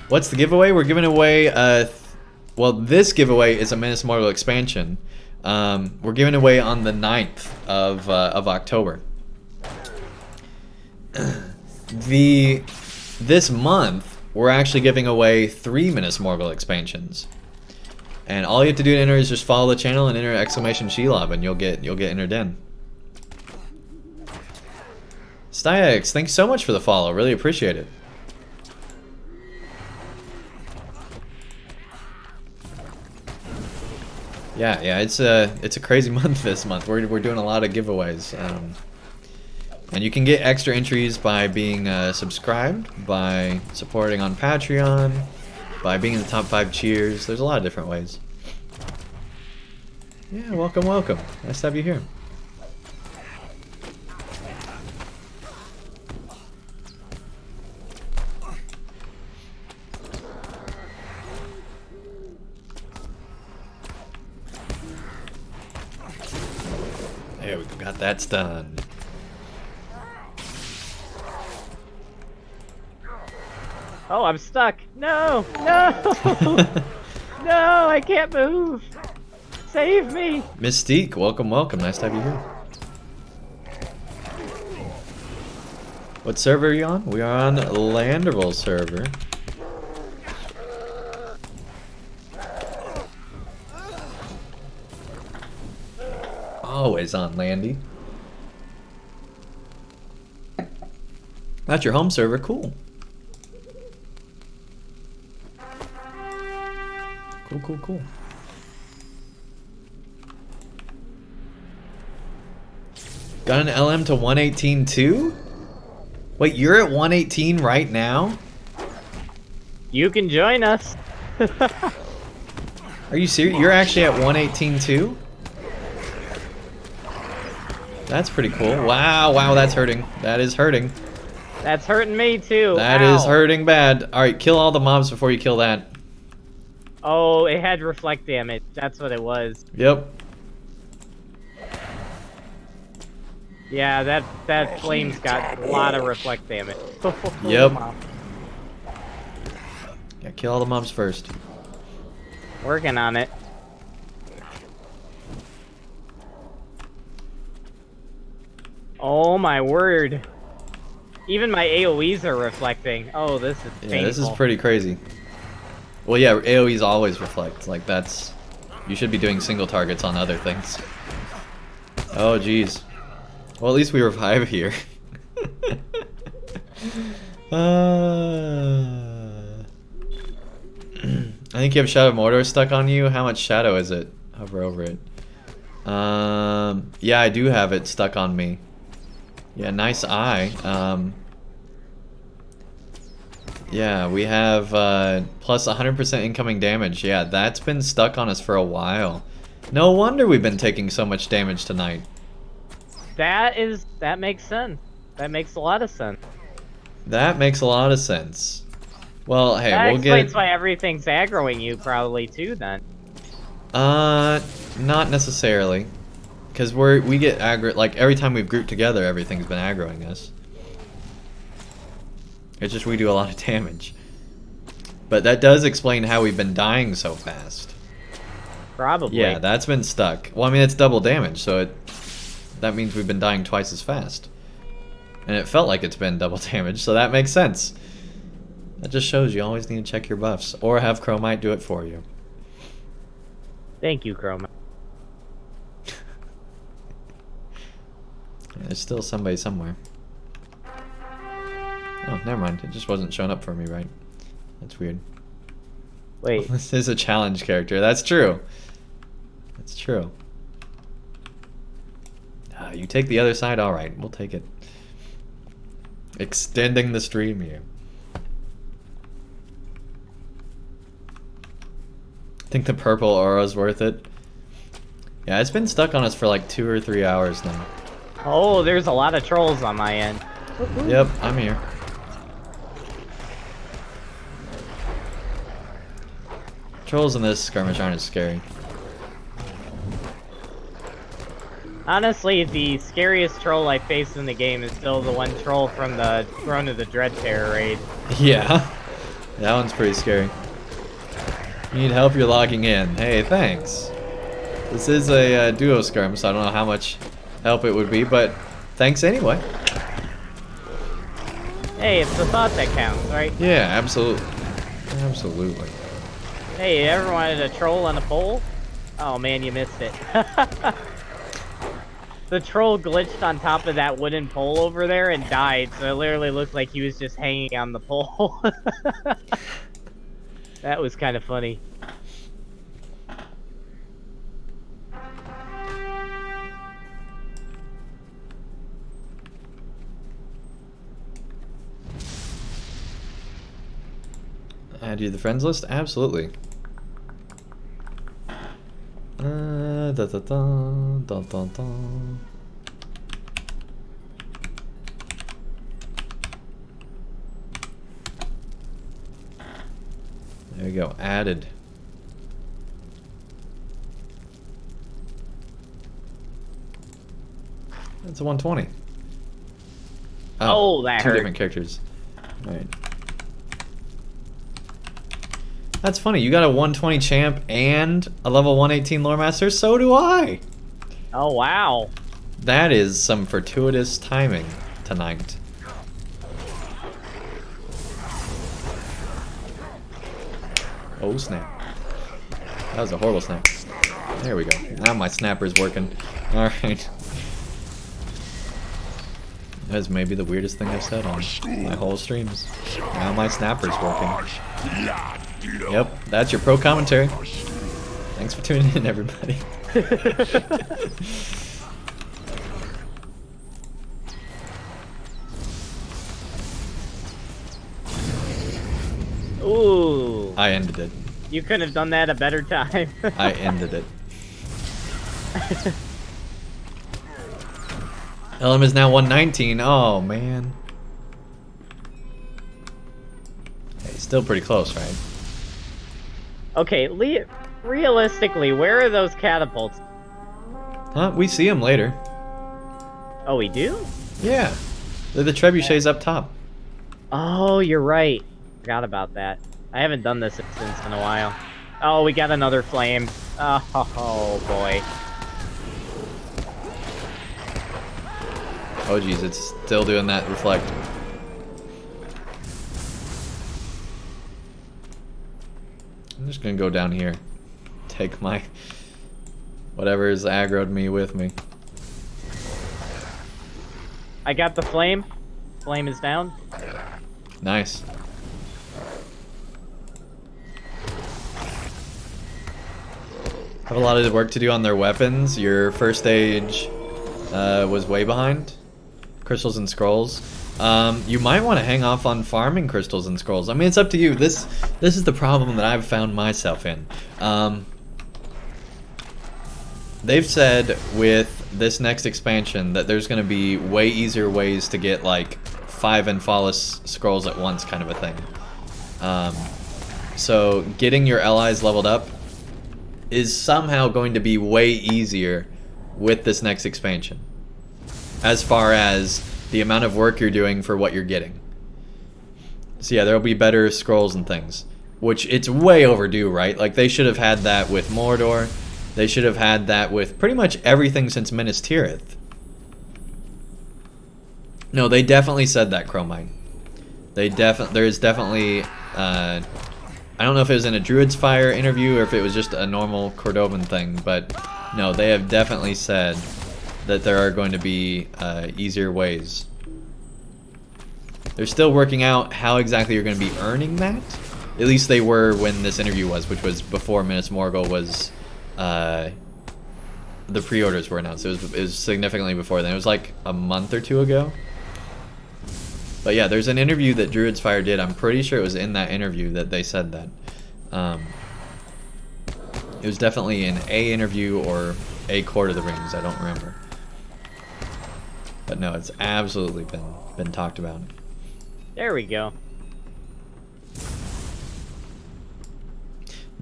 What's the giveaway? We're giving away, well, this giveaway is a Minas Morgul expansion. We're giving away on the 9th of October. This month, we're actually giving away 3 Minas Morgul expansions. And all you have to do to enter is just follow the channel and enter !Shelob, and you'll get entered in. Styax, thanks so much for the follow. Really appreciate it. Yeah, it's a crazy month this month. We're doing a lot of giveaways. And you can get extra entries by being subscribed, by supporting on Patreon, by being in the top 5 cheers. There's a lot of different ways. Yeah, welcome, welcome. Nice to have you here. There we go, got that done. Oh, I'm stuck. No! No! No, I can't move! Save me! Mystique, welcome, welcome. Nice to have you here. What server are you on? We are on Landerville server. Always on Landy. That's your home server, cool. Cool. Got an LM to 118 too? Wait, you're at 118 right now? You can join us. Are you serious? You're actually at 118 too? That's pretty cool. Wow, that's hurting. That is hurting. That's hurting me too. That is hurting bad. Alright, kill all the mobs before you kill that. Oh, it had reflect damage. That's what it was. Yep. Yeah, that flame's got a lot of reflect damage. Yep. Yeah, kill all the mobs first. Working on it. Oh my word. Even my AoEs are reflecting. Oh, this is painful. Yeah, this is pretty crazy. Well, yeah, AoEs always reflect. Like, that's... You should be doing single targets on other things. Oh, jeez. Well, at least we revive here. I think you have Shadow of Mordor stuck on you. How much shadow is it? Hover over it. Yeah, I do have it stuck on me. Yeah, nice eye. Yeah, we have plus 100% incoming damage. Yeah, that's been stuck on us for a while. No wonder we've been taking so much damage tonight. That makes sense. That makes a lot of sense. That makes a lot of sense. Well, hey, that we'll get... That explains why everything's aggroing you probably too then. Not necessarily. Because we get aggro... Like, every time we've grouped together, everything's been aggroing us. It's just we do a lot of damage. But that does explain how we've been dying so fast. Probably. Yeah, that's been stuck. Well, I mean, it's double damage, so that means we've been dying twice as fast. And it felt like it's been double damage, so that makes sense. That just shows you always need to check your buffs. Or have Chromite do it for you. Thank you, Chromite. Yeah, there's still somebody somewhere. Oh, never mind. It just wasn't showing up for me, right? That's weird. Wait. This is a challenge character. That's true. That's true. You take the other side? Alright, we'll take it. Extending the stream here. I think the purple aura's worth it. Yeah, it's been stuck on us for like 2 or 3 hours now. Oh, there's a lot of trolls on my end. Yep, I'm here. Trolls in this skirmish aren't as scary. Honestly, the scariest troll I faced in the game is still the one troll from the Throne of the Dreadfare raid. Yeah, that one's pretty scary. You need help, you're logging in. Hey, thanks. This is a duo skirm, so I don't know how much help it would be, but thanks anyway. Hey, it's the thought that counts, right? Yeah, absolutely. Absolutely. Hey, you ever wanted a troll on a pole? Oh man, you missed it. The troll glitched on top of that wooden pole over there and died, so it literally looked like he was just hanging on the pole. That was kind of funny. Add you to the friends list? Absolutely. Da, da, da, da, da, da. There you go, added. That's a 120. Oh, that two hurt. different characters. Alright. That's funny, you got a 120 champ and a level 118 lore master, so do I! Oh, wow. That is some fortuitous timing tonight. Oh snap. That was a horrible snap. There we go. Now my snapper's working. Alright. That is maybe the weirdest thing I've said on my whole streams. Now my snapper's working. Yep, that's your pro commentary. Thanks for tuning in, everybody. Ooh. I ended it. You couldn't have done that a better time. I ended it. LM is now 119. Oh, man. Hey, still pretty close, right? Okay, realistically, where are those catapults? Huh? We see them later. Oh, we do? Yeah. They're the trebuchets up top. Oh, you're right. Forgot about that. I haven't done this since in a while. Oh, we got another flame. Oh boy. Oh geez, it's still doing that reflect. I'm just gonna go down here. Take my whatever is aggroed me with me. I got the flame. Flame is down. Nice. Have a lot of work to do on their weapons. Your first stage was way behind. Crystals and scrolls. You might want to hang off on farming crystals and scrolls. I mean, it's up to you. This is the problem that I've found myself in. They've said with this next expansion that there's going to be way easier ways to get like 5 Infalus scrolls at once, kind of a thing. So getting your allies leveled up is somehow going to be way easier with this next expansion, as far as the amount of work you're doing for what you're getting. So yeah, there'll be better scrolls and things, which it's way overdue, right? Like they should have had that with Mordor. They should have had that with pretty much everything since Minas Tirith. No, they definitely said that, Chromite. There's definitely I don't know if it was in a Druid's Fire interview or if it was just a normal Cordovan thing, but no, they have definitely said that there are going to be easier ways. They're still working out how exactly you're going to be earning that. At least they were when this interview was, which was before Minas Morgul was, the pre-orders were announced. It was significantly before then. It was like a month or two ago. But yeah, there's an interview that Druid's Fire did. I'm pretty sure it was in that interview that they said that. It was definitely an A interview or a Court of the Rings. I don't remember. But no, it's absolutely been talked about. There we go.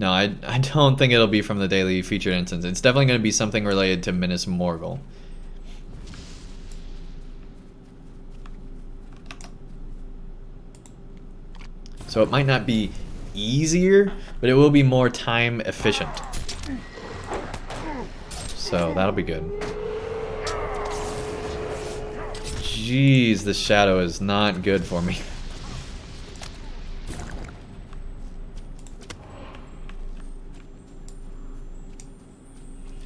No, I don't think it'll be from the daily featured instance. It's definitely going to be something related to Minas Morgul. So it might not be easier, but it will be more time efficient. So that'll be good. Jeez, this shadow is not good for me.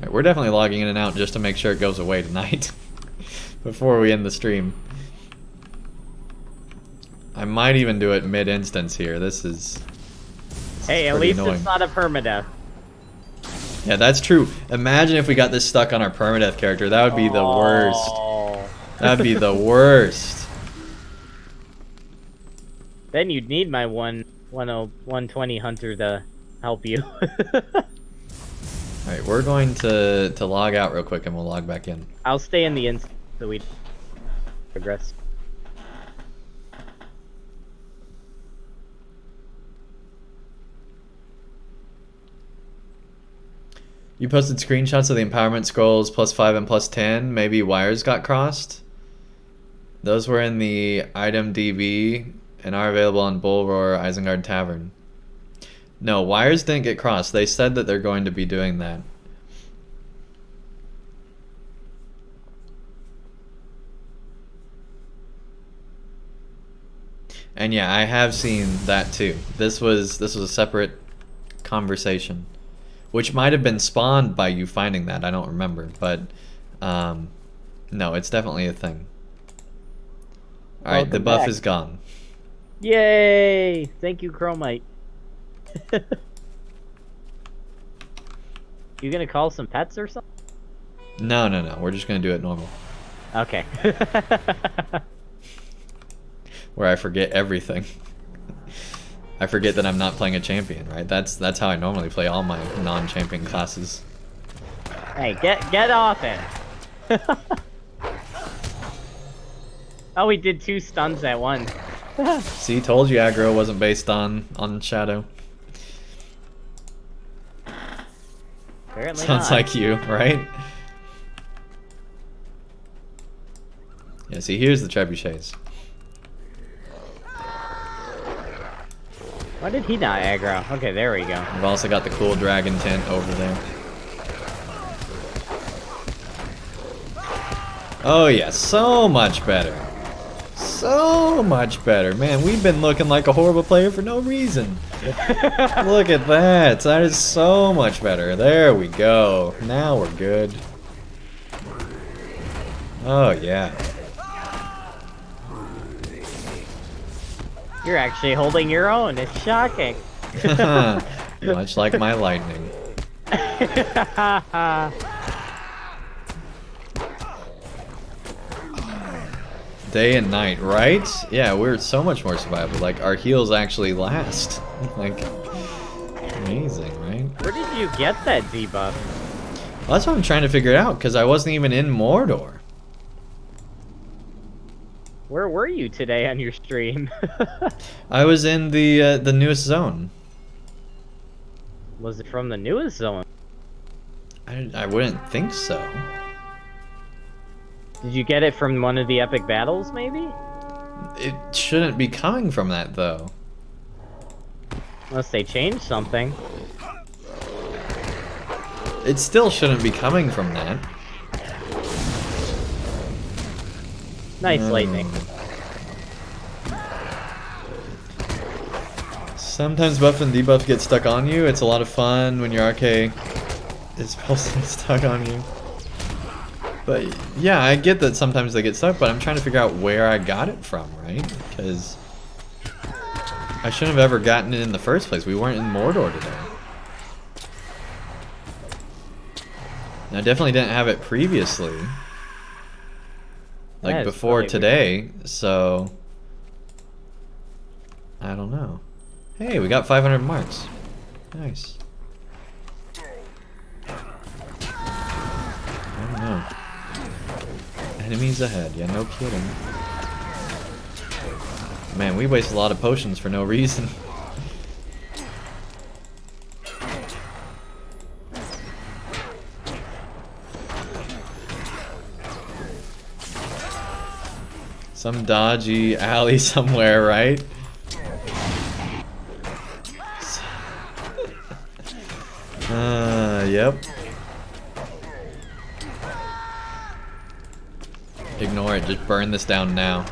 Alright, we're definitely logging in and out just to make sure it goes away tonight before we end the stream. I might even do it mid-instance here. This is hey, at least annoying. It's not a permadeath. Yeah, that's true. Imagine if we got this stuck on our permadeath character. That would be the worst. That'd be the worst. Then you'd need my 120 hunter to help you. Alright, we're going to log out real quick and we'll log back in. I'll stay in the instance so we progress. You posted screenshots of the empowerment scrolls +5 and +10. Maybe wires got crossed. Those were in the item DB and are available on Bull Roar Isengard Tavern. No, wires didn't get crossed. They said that they're going to be doing that. And yeah, I have seen that too. This was a separate conversation. Which might have been spawned by you finding that, I don't remember, but no, it's definitely a thing. Alright, the buff is gone. Yay! Thank you, Chromite. You gonna call some pets or something? No, we're just gonna do it normal. Okay. Where I forget everything. I forget that I'm not playing a champion, right? That's how I normally play all my non-champion classes. Hey, get off it! Oh, we did 2 stuns at once. See, told you aggro wasn't based on Shadow. Apparently Sounds not. like you, right? Yeah, see, here's the trebuchets. Why did he not aggro? Okay, there we go. We've also got the cool dragon tent over there. Oh yeah, so much better. So much better. Man, we've been looking like a horrible player for no reason. Look at that. That is so much better. There we go. Now we're good. Oh yeah. You're actually holding your own. It's shocking. Much like my lightning. Day and night, right? Yeah, we're so much more survivable. Like, our heals actually last. Like, amazing, right? Where did you get that debuff? Well, that's what I'm trying to figure out, because I wasn't even in Mordor. Where were you today on your stream? I was in the newest zone. Was it from the newest zone? I wouldn't think so. Did you get it from one of the epic battles, maybe? It shouldn't be coming from that, though. Unless they changed something. It still shouldn't be coming from that. Nice lightning. Sometimes buff and debuff get stuck on you. It's a lot of fun when your RK is pulsing stuck on you. But yeah, I get that sometimes they get stuck, but I'm trying to figure out where I got it from, right? Because I shouldn't have ever gotten it in the first place. We weren't in Mordor today. And I definitely didn't have it previously. Like before today, so I don't know. Hey, we got 500 marks. Nice. I don't know. Enemies ahead, yeah, no kidding. Man, we waste a lot of potions for no reason. Some dodgy alley somewhere, right? Yep. Ignore it, just burn this down now.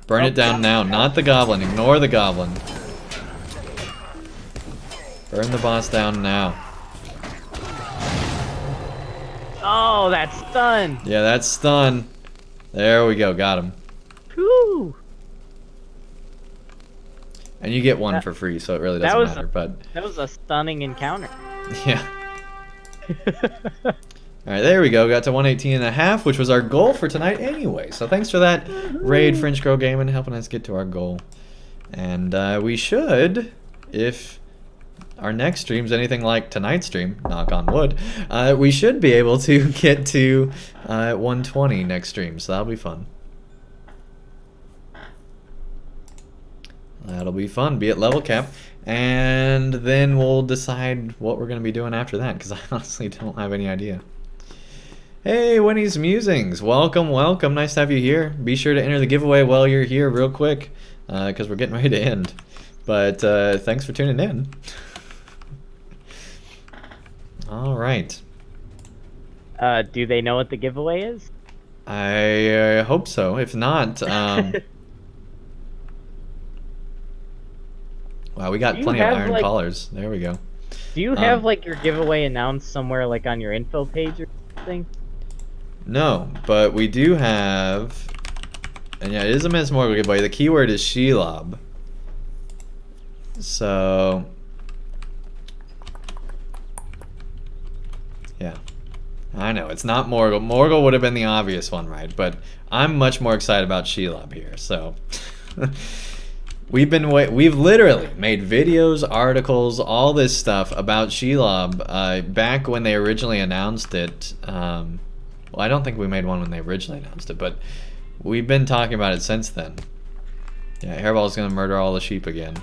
Burn it down now, not the goblin. Ignore the goblin. Burn the boss down now. Oh, that's stun. Yeah, that's stun. There we go, got him. Whew. And you get one for free, so it really doesn't matter. But that was a stunning encounter. Yeah. Alright, there we go. Got to 118.5, which was our goal for tonight anyway. So thanks for that, Raid French Girl Gaming, helping us get to our goal. And we should, if our next stream's anything like tonight's stream, knock on wood, we should be able to get to 120 next stream. So that'll be fun. That'll be fun. Be at level cap. And then we'll decide what we're going to be doing after that, because I honestly don't have any idea. Hey, Winnie's Musings. Welcome, welcome. Nice to have you here. Be sure to enter the giveaway while you're here real quick, because we're getting ready to end. But thanks for tuning in. All right. Do they know what the giveaway is? I hope so. If not... Wow, we got plenty of iron collars. There we go. Do you have like your giveaway announced somewhere like on your info page or something? No, but we do have, and yeah, it is a Miss Morgul giveaway. The keyword is Shelob. So, yeah. I know, it's not Morgul. Morgul would have been the obvious one, right? But I'm much more excited about Shelob here, so... We've literally made videos, articles, all this stuff about Shelob back when they originally announced it. Well, I don't think we made one when they originally announced it, but we've been talking about it since then. Yeah, Hairball's gonna murder all the sheep again.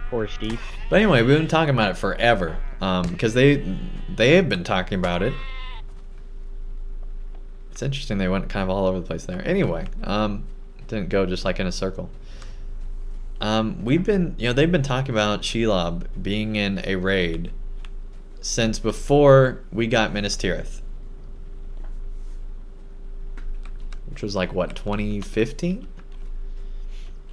Poor sheep. But anyway, we've been talking about it forever, because they have been talking about it. It's interesting they went kind of all over the place there. Anyway, didn't go just like in a circle. We've been, they've been talking about Shelob being in a raid since before we got Minas Tirith. Which was like, what, 2015?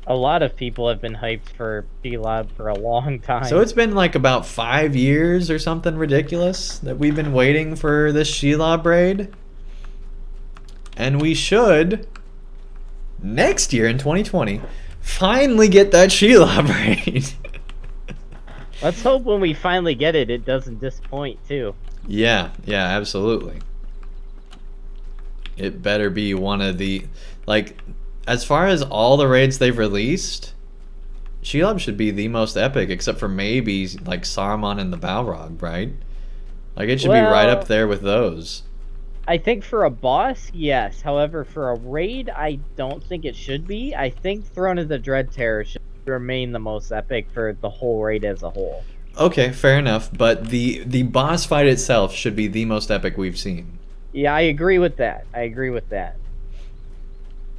A lot of people have been hyped for Shelob for a long time. So it's been like about 5 years or something ridiculous that we've been waiting for this Shelob raid. And we should, next year in 2020, finally get that Shelob raid. Let's hope when we finally get it, it doesn't disappoint too. Yeah, absolutely. It better be one of the, like, as far as all the raids they've released, Shelob should be the most epic, except for maybe, like, Saruman and the Balrog, right? Like, it should be right up there with those. I think for a boss, yes. However, for a raid, I don't think it should be. I think Throne of the Dread Terror should remain the most epic for the whole raid as a whole. Okay, fair enough. But the boss fight itself should be the most epic we've seen. Yeah, I agree with that.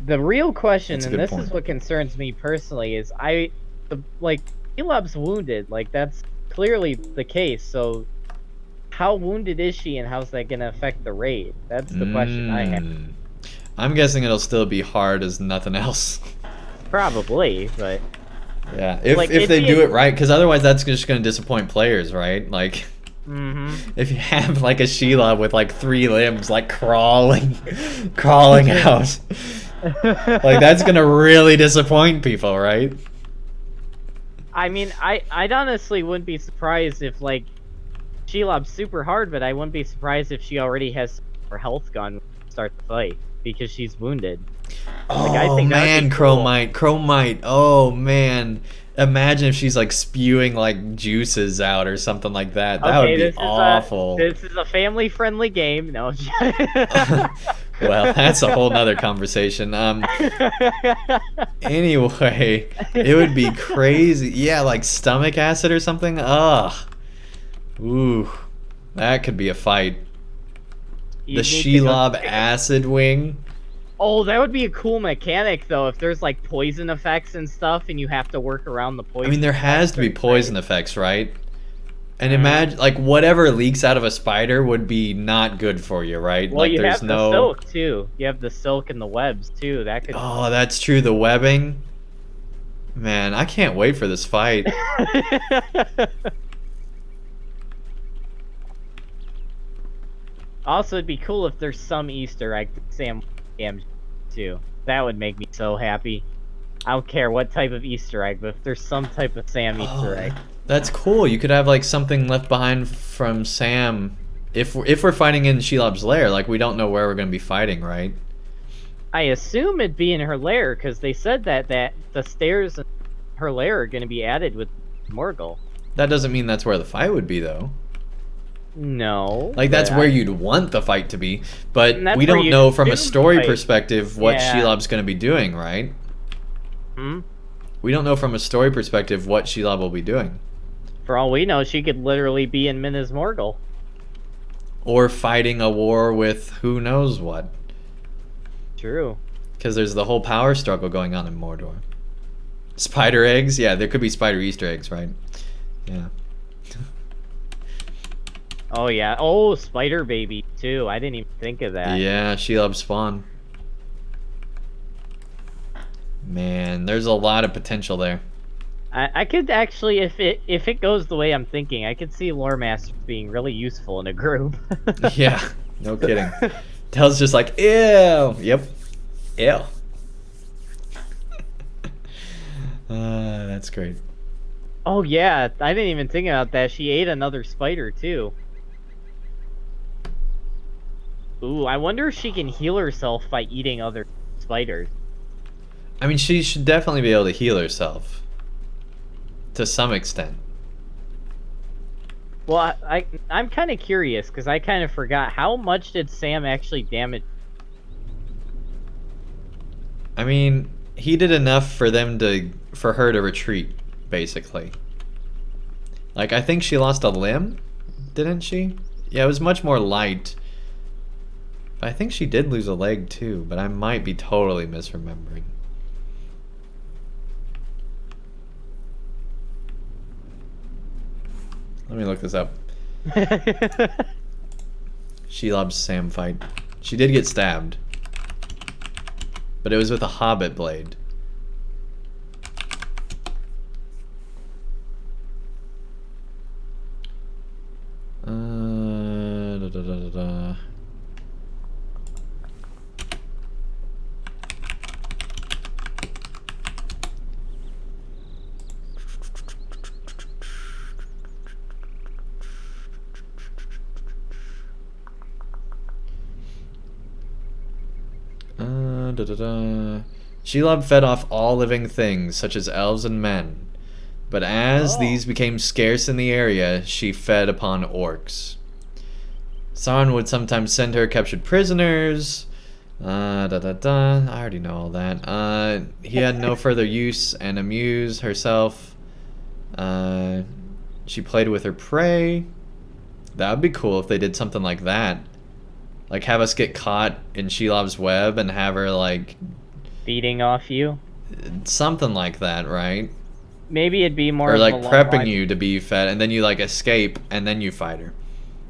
The real question, and this is what concerns me personally, is Shelob's wounded. Like, that's clearly the case, so... How wounded is she, and how's that going to affect the raid? That's the question I have. I'm guessing it'll still be hard as nothing else. Probably, but... Yeah, if they do it right, because otherwise that's just going to disappoint players, right? Like, if you have, like, a Shelob with, like, 3 limbs, like, crawling out. Like, that's going to really disappoint people, right? I mean, I'd honestly wouldn't be surprised if, like, Shelob's super hard, but I wouldn't be surprised if she already has her health gone when we start the fight because she's wounded. Oh, like, I think man, Chromite. Oh, man. Imagine if she's, like, spewing, like, juices out or something like that. That would be awful. This is a family-friendly game. No. Well, that's a whole nother conversation. Anyway, it would be crazy. Yeah, like stomach acid or something. Ugh. Ooh, that could be a fight. You The need to go- Shelob Acid Wing. Oh, that would be a cool mechanic, though, if there's, like, poison effects and stuff, and you have to work around the poison. I mean, there has to be poison effects, right? And imagine, like, whatever leaks out of a spider would be not good for you, right? Well, like, you there's have the silk, too. You have the silk and the webs, too. That could... Oh, that's true, the webbing. Man, I can't wait for this fight. Also, it'd be cool if there's some Easter egg to Sam too. That would make me so happy. I don't care what type of Easter egg, but if there's some type of Sam Easter egg. That's cool. You could have like something left behind from Sam. If we're fighting in Shelob's lair, like we don't know where we're gonna be fighting, right? I assume it'd be in her lair, because they said that the stairs in her lair are gonna be added with Morgul. That doesn't mean that's where the fight would be, though. No. Like, that's where you'd want the fight to be, but we where don't you'd know from a do story the fight. perspective what Yeah. Shelob's going to be doing, right? Hmm? We don't know from a story perspective what Shelob will be doing. For all we know, she could literally be in Minas Morgul. Or fighting a war with who knows what. True. Because there's the whole power struggle going on in Mordor. Spider eggs? Yeah, there could be spider Easter eggs, right? Yeah. Oh, yeah. Oh, Spider Baby, too. I didn't even think of that. Yeah, Shelob spawn. Man, there's a lot of potential there. I could actually, if it goes the way I'm thinking, I could see Lore Masters being really useful in a group. Yeah, no kidding. Dell's just like, ew. Yep. Ew. That's great. Oh, yeah. I didn't even think about that. She ate another spider, too. Ooh, I wonder if she can heal herself by eating other spiders. I mean, she should definitely be able to heal herself. To some extent. Well, I'm kind of curious, because I kind of forgot. How much did Sam actually damage? I mean, he did enough for her to retreat, basically. Like, I think she lost a limb, didn't she? Yeah, it was much more light. I think she did lose a leg too, but I might be totally misremembering. Let me look this up. Shelob's Sam fight. She did get stabbed. But it was with a hobbit blade. Da, da, da, da, da. Da, da, da. Shelob fed off all living things, such as elves and men. But as these became scarce in the area, she fed upon orcs. Sauron would sometimes send her captured prisoners. Da, da, da. I already know all that. He had no further use and amuse herself. She played with her prey. That would be cool if they did something like that. Like, have us get caught in Shelob's web and have her, like... Feeding off you? Something like that, right? Maybe it'd be more... Or, like, along prepping lines- you to be fed, and then you, like, escape, and then you fight her.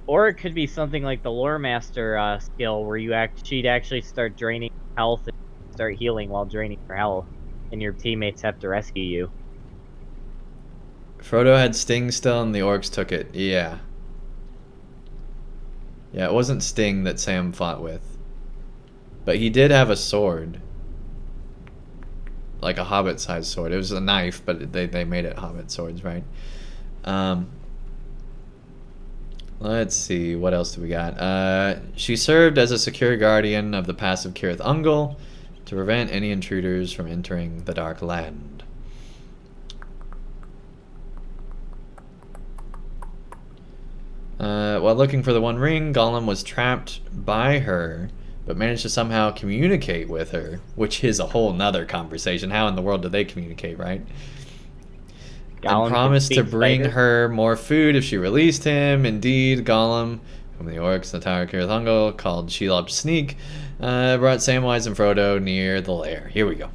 Or it could be something like the Lore Master skill, where she'd actually start draining health and start healing while draining her health, and your teammates have to rescue you. Frodo had Sting still, and the orcs took it. Yeah. Yeah, it wasn't Sting that Sam fought with. But he did have a sword. Like a hobbit-sized sword. It was a knife, but they made it hobbit swords, right? Let's see, what else do we got? She served as a secure guardian of the pass of Cirith Ungol to prevent any intruders from entering the Dark Land. While looking for the One Ring, Gollum was trapped by her, but managed to somehow communicate with her, which is a whole nother conversation. How in the world do they communicate, right? Gollum and promised to can speak bring spider? her more food if she released him. Indeed, Gollum, whom the orcs, the Tower of Kirithungel called Shelob Sneak, brought Samwise and Frodo near the lair. Here we go.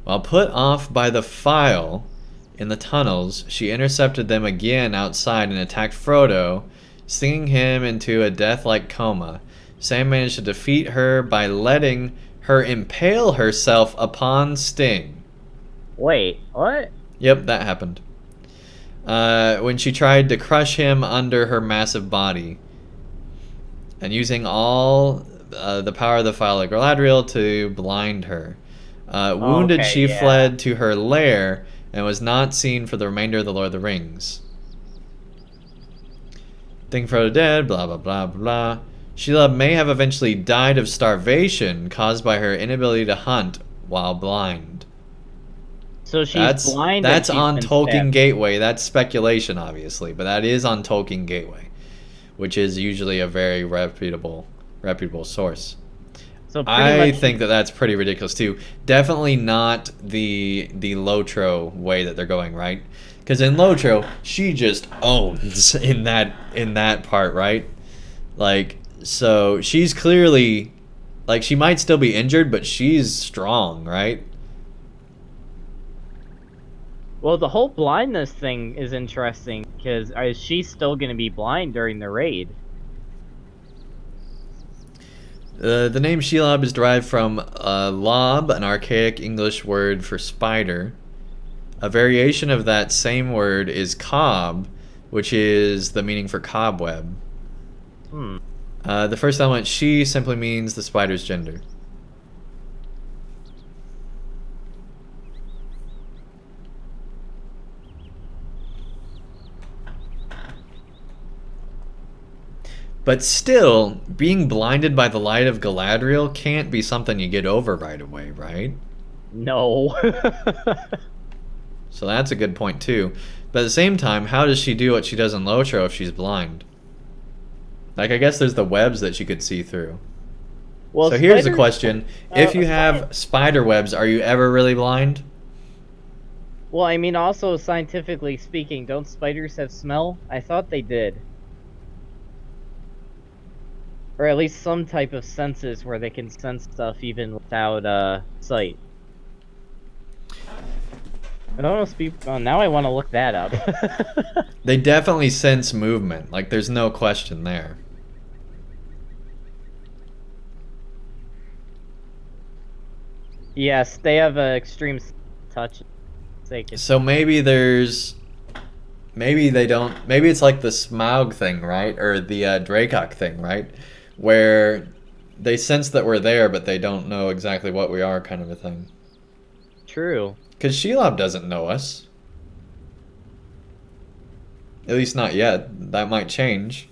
While put off by the file in the tunnels, she intercepted them again outside and attacked Frodo, stinging him into a death-like coma. Sam managed to defeat her by letting her impale herself upon Sting. Wait, what? Yep, that happened. When she tried to crush him under her massive body. And using all the power of the file of Galadriel to blind her. Wounded, Okay, she yeah. fled to her lair and was not seen for the remainder of the Lord of the Rings. Think Frodo dead, blah blah blah blah. Shelob may have eventually died of starvation caused by her inability to hunt while blind. So she's blind. That's and she's on been Tolkien stabbed. Gateway. That's speculation, obviously, but that is on Tolkien Gateway, which is usually a very reputable source. So I think that that's pretty ridiculous too. Definitely not the LOTRO way that they're going, right? Because in LOTRO, she just owns in that part, right? Like, so she's clearly, like, she might still be injured, but she's strong, right? Well, the whole blindness thing is interesting because is she still going to be blind during the raid? The name Shelob is derived from lob, an archaic English word for spider. A variation of that same word is cob, which is the meaning for cobweb. The first element, she, simply means the spider's gender. But still, being blinded by the light of Galadriel can't be something you get over right away, right? No. So that's a good point too. But at the same time, how does she do what she does in LOTRO if she's blind? Like, I guess there's the webs that she could see through. Well, so here's the question. If you have spider webs, are you ever really blind? Well, I mean, also scientifically speaking, don't spiders have smell? I thought they did. Or at least some type of senses where they can sense stuff even without sight. I don't know. Oh, now I want to look that up. They definitely sense movement. Like, there's no question there. Yes, they have an extreme touch. So maybe there's... Maybe they don't... Maybe it's like the Smaug thing, right? Or the Dracok thing, right? Where they sense that we're there, but they don't know exactly what we are, kind of a thing. True. Because Shelob doesn't know us. At least not yet. That might change.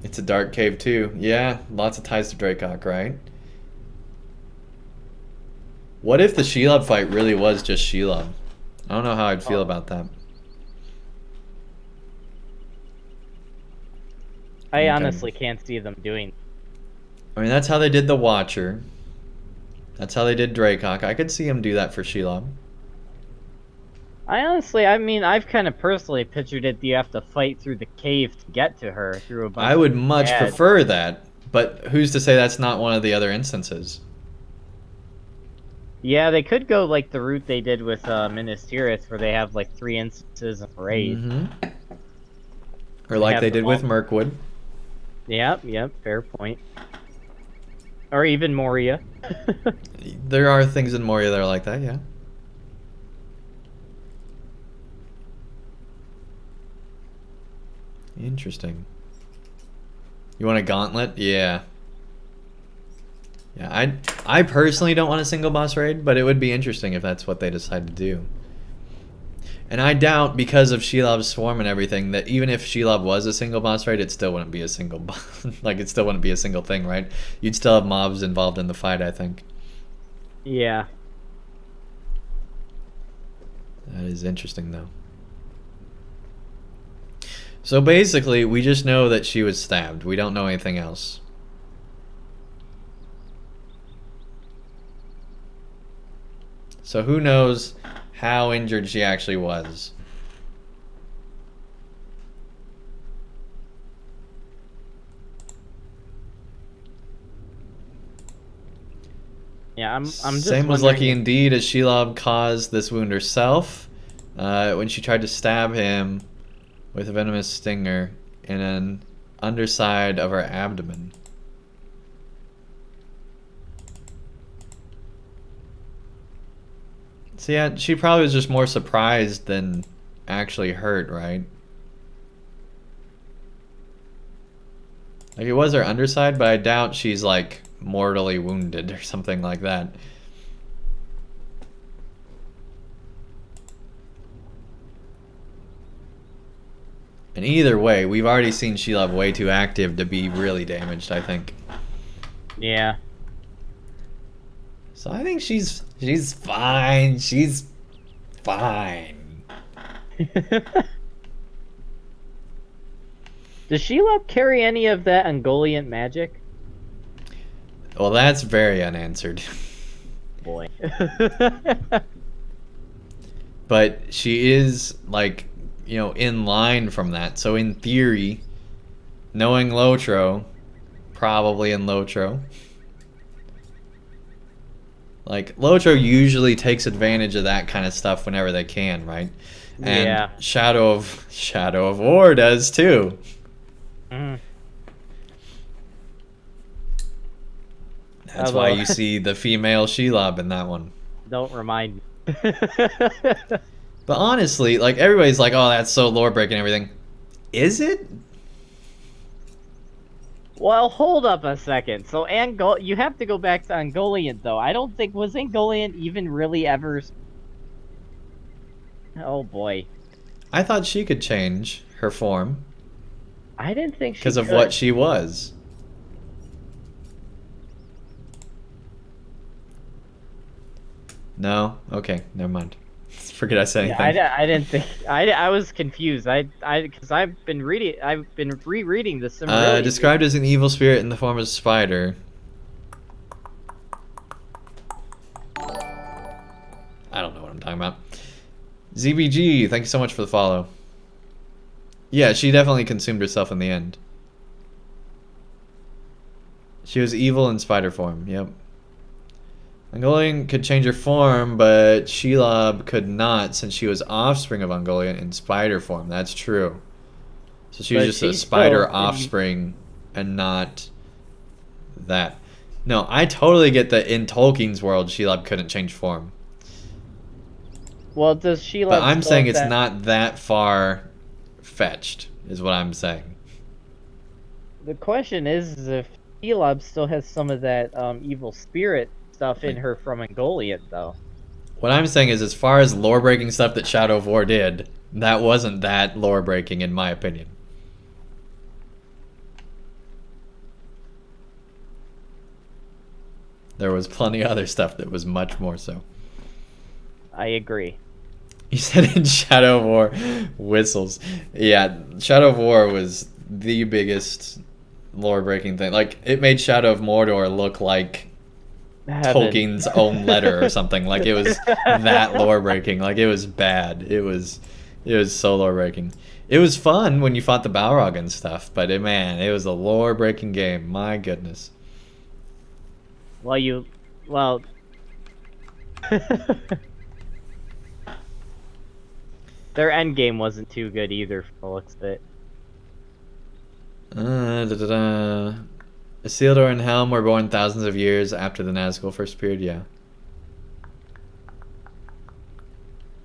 It's a dark cave too. Yeah, lots of ties to Dracok, right? What if the Shelob fight really was just Shelob? I don't know how I'd feel about that. I honestly can't see them doing. I mean, that's how they did the Watcher. That's how they did Dracok. I could see him do that for Shelob. I mean, I've kind of personally pictured it. You have to fight through the cave to get to her through a bunch I would of much bad- prefer that, but who's to say that's not one of the other instances? Yeah, they could go like the route they did with Minas Tirith, where they have like 3 instances of raid. Or like have they the did with long- Mirkwood. Yep, fair point. Or even Moria. There are things in Moria that are like that, yeah. Interesting. You want a gauntlet? Yeah. Yeah, I personally don't want a single boss raid, but it would be interesting if that's what they decide to do. And I doubt, because of Shelob's swarm and everything, that even if Shelob was a single boss raid, it still wouldn't be a single boss. Like, it still wouldn't be a single thing, right? You'd still have mobs involved in the fight, I think. Yeah. That is interesting, though. So basically, we just know that she was stabbed. We don't know anything else. So who knows how injured she actually was? Yeah, I'm just Same was wondering lucky indeed, as Shelob caused this wound herself when she tried to stab him with a venomous stinger in an underside of her abdomen. So yeah, she probably was just more surprised than actually hurt, right? Like, it was her underside, but I doubt she's like mortally wounded or something like that. And either way, we've already seen Shelob way too active to be really damaged, I think. Yeah. So I think she's fine. She's fine. Does Shelob carry any of that Ungoliant magic? Well, that's very unanswered. Boy. But she is, like, you know, in line from that. So in theory, knowing LOTRO, probably in LOTRO. Like, LOTRO usually takes advantage of that kind of stuff whenever they can, right? And Yeah. Shadow of War does too. Mm. That's why you see the female Shelob in that one. Don't remind me. But honestly, like, everybody's like, oh, that's so lore breaking and everything. Is it? Well, hold up a second. So you have to go back to Ungoliant, though. I don't think... Was Ungoliant even really ever... Oh, boy. I thought she could change her form. I didn't think she because of what she was. No? Okay, never mind. Forget I said anything. Yeah, I didn't think... I was confused. Because I've been rereading the Silmarillion. Described as an evil spirit in the form of a spider. I don't know what I'm talking about. ZBG, thank you so much for the follow. Yeah, she definitely consumed herself in the end. She was evil in spider form, yep. Ungoliant could change her form, but Shelob could not, since she was offspring of Ungoliant in spider form. That's true. So she was just a spider offspring and not that. No, I totally get that in Tolkien's world, Shelob couldn't change form. Well, does Shelob... But I'm saying it's not that far fetched, is what I'm saying. The question is if Shelob still has some of that evil spirit stuff in her from Ungoliant, though. What I'm saying is, as far as lore-breaking stuff that Shadow of War did, that wasn't that lore-breaking, in my opinion. There was plenty of other stuff that was much more so. I agree. You said in Shadow of War, whistles. Yeah, Shadow of War was the biggest lore-breaking thing. Like, it made Shadow of Mordor look like Tolkien's own letter or something. Like, it was that lore-breaking. Like, it was bad. It was so lore-breaking. It was fun when you fought the Balrog and stuff, but man, it was a lore-breaking game. My goodness. Well... Their endgame wasn't too good either, for the looks of it. Isildur and Helm were born thousands of years after the Nazgul first appeared, yeah.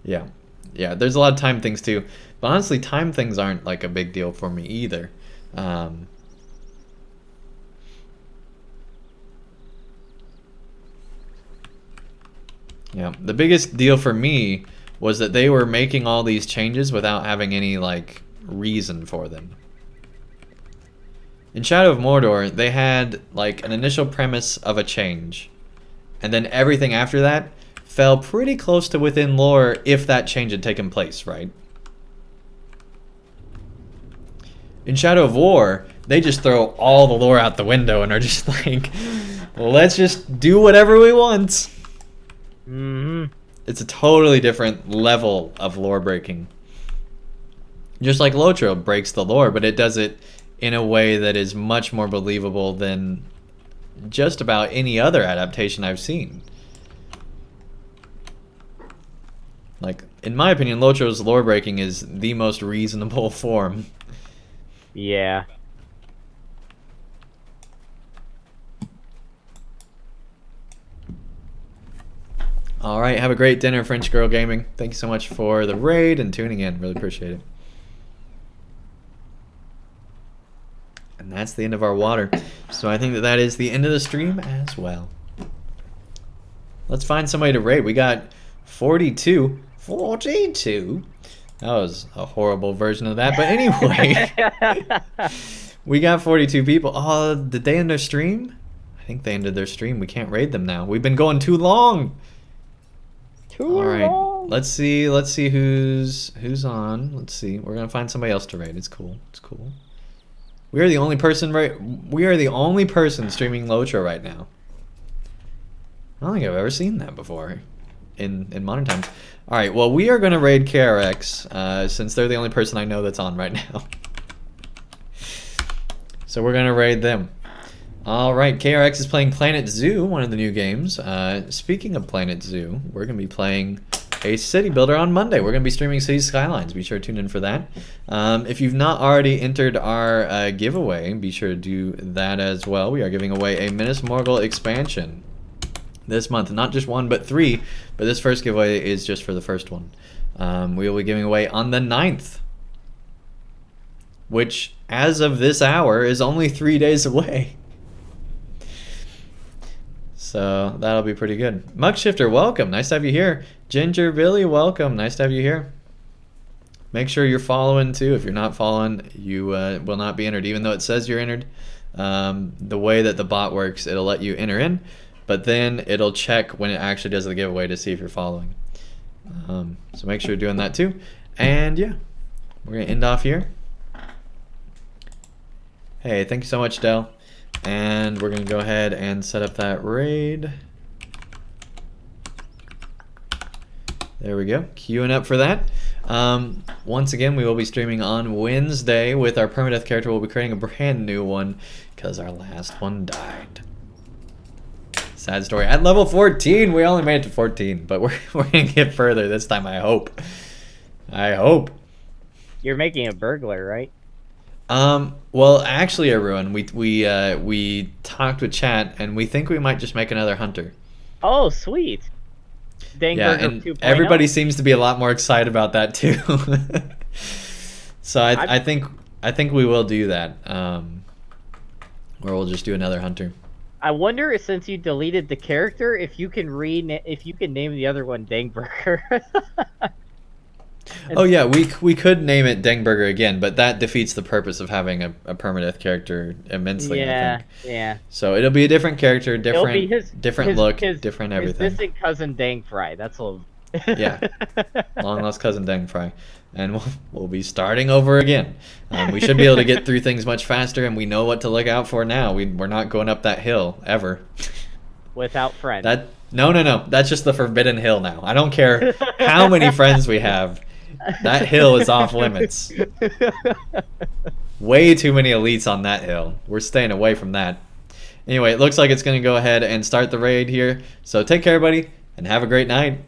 Yeah, there's a lot of time things too. But honestly, time things aren't like a big deal for me either. Yeah, the biggest deal for me was that they were making all these changes without having any, like, reason for them. In Shadow of Mordor, they had, like, an initial premise of a change. And then everything after that fell pretty close to within lore if that change had taken place, right? In Shadow of War, they just throw all the lore out the window and are just like, let's just do whatever we want. It's a totally different level of lore breaking. Just like LOTRO breaks the lore, but it does it in a way that is much more believable than just about any other adaptation I've seen. Like, in my opinion, LOTRO's lore breaking is the most reasonable form. Yeah. Alright, have a great dinner, French Girl Gaming. Thank you so much for the raid and tuning in. Really appreciate it. And that's the end of our water. So I think that that is the end of the stream as well. Let's find somebody to raid. We got 42. 42? That was a horrible version of that. But anyway, we got 42 people. Oh, did they end their stream? I think they ended their stream. We can't raid them now. We've been going too long. All right, let's see who's on. Let's see. We're gonna find somebody else to raid. It's cool. It's cool. We are the only person streaming LOTRO right now. I don't think I've ever seen that before in modern times. All right, well, we are gonna raid KRX since they're the only person I know that's on right now. So we're gonna raid them. All right, KRX is playing Planet Zoo, one of the new games. Speaking of Planet Zoo, we're going to be playing a city builder on Monday. We're going to be streaming Cities Skylines. Be sure to tune in for that. If you've not already entered our giveaway, be sure to do that as well. We are giving away a Minas Morgul expansion this month. Not just one, but 3. But this first giveaway is just for the first one. We will be giving away on the 9th. Which, as of this hour, is only 3 days away. So that'll be pretty good. Muckshifter, welcome. Nice to have you here. Ginger Billy, welcome. Nice to have you here. Make sure you're following too. If you're not following, you will not be entered. Even though it says you're entered, the way that the bot works, it'll let you enter in, but then it'll check when it actually does the giveaway to see if you're following. So make sure you're doing that too. And yeah, we're going to end off here. Hey, thank you so much, Del. And we're going to go ahead and set up that raid. There we go. Queuing up for that. Once again, we will be streaming on Wednesday with our permadeath character. We'll be creating a brand new one because our last one died. Sad story. At level 14, we only made it to 14, but we're going to get further this time, I hope. I hope. You're making a burglar, right? Well, actually, Arun, we talked with chat, and we think we might just make another hunter. Oh, sweet. Yeah, and 2.0. Everybody seems to be a lot more excited about that too. So I think we will do that. Or we'll just do another hunter. I wonder, since you deleted the character, if you can name the other one Dangburger. Oh yeah, we could name it Dengburger again, but that defeats the purpose of having a permadeath character immensely. Yeah, I think. Yeah. So it'll be a different character, different look, his different everything. His distant cousin Dang Fry. That's all. Yeah, long lost cousin Dang Fry, and we'll be starting over again. We should be able to get through things much faster, and we know what to look out for now. We're not going up that hill ever. Without friends. No. That's just the forbidden hill now. I don't care how many friends we have. That hill is off limits. Way too many elites on that hill. We're staying away from that. Anyway, it looks like it's going to go ahead and start the raid here. So take care, everybody, and have a great night.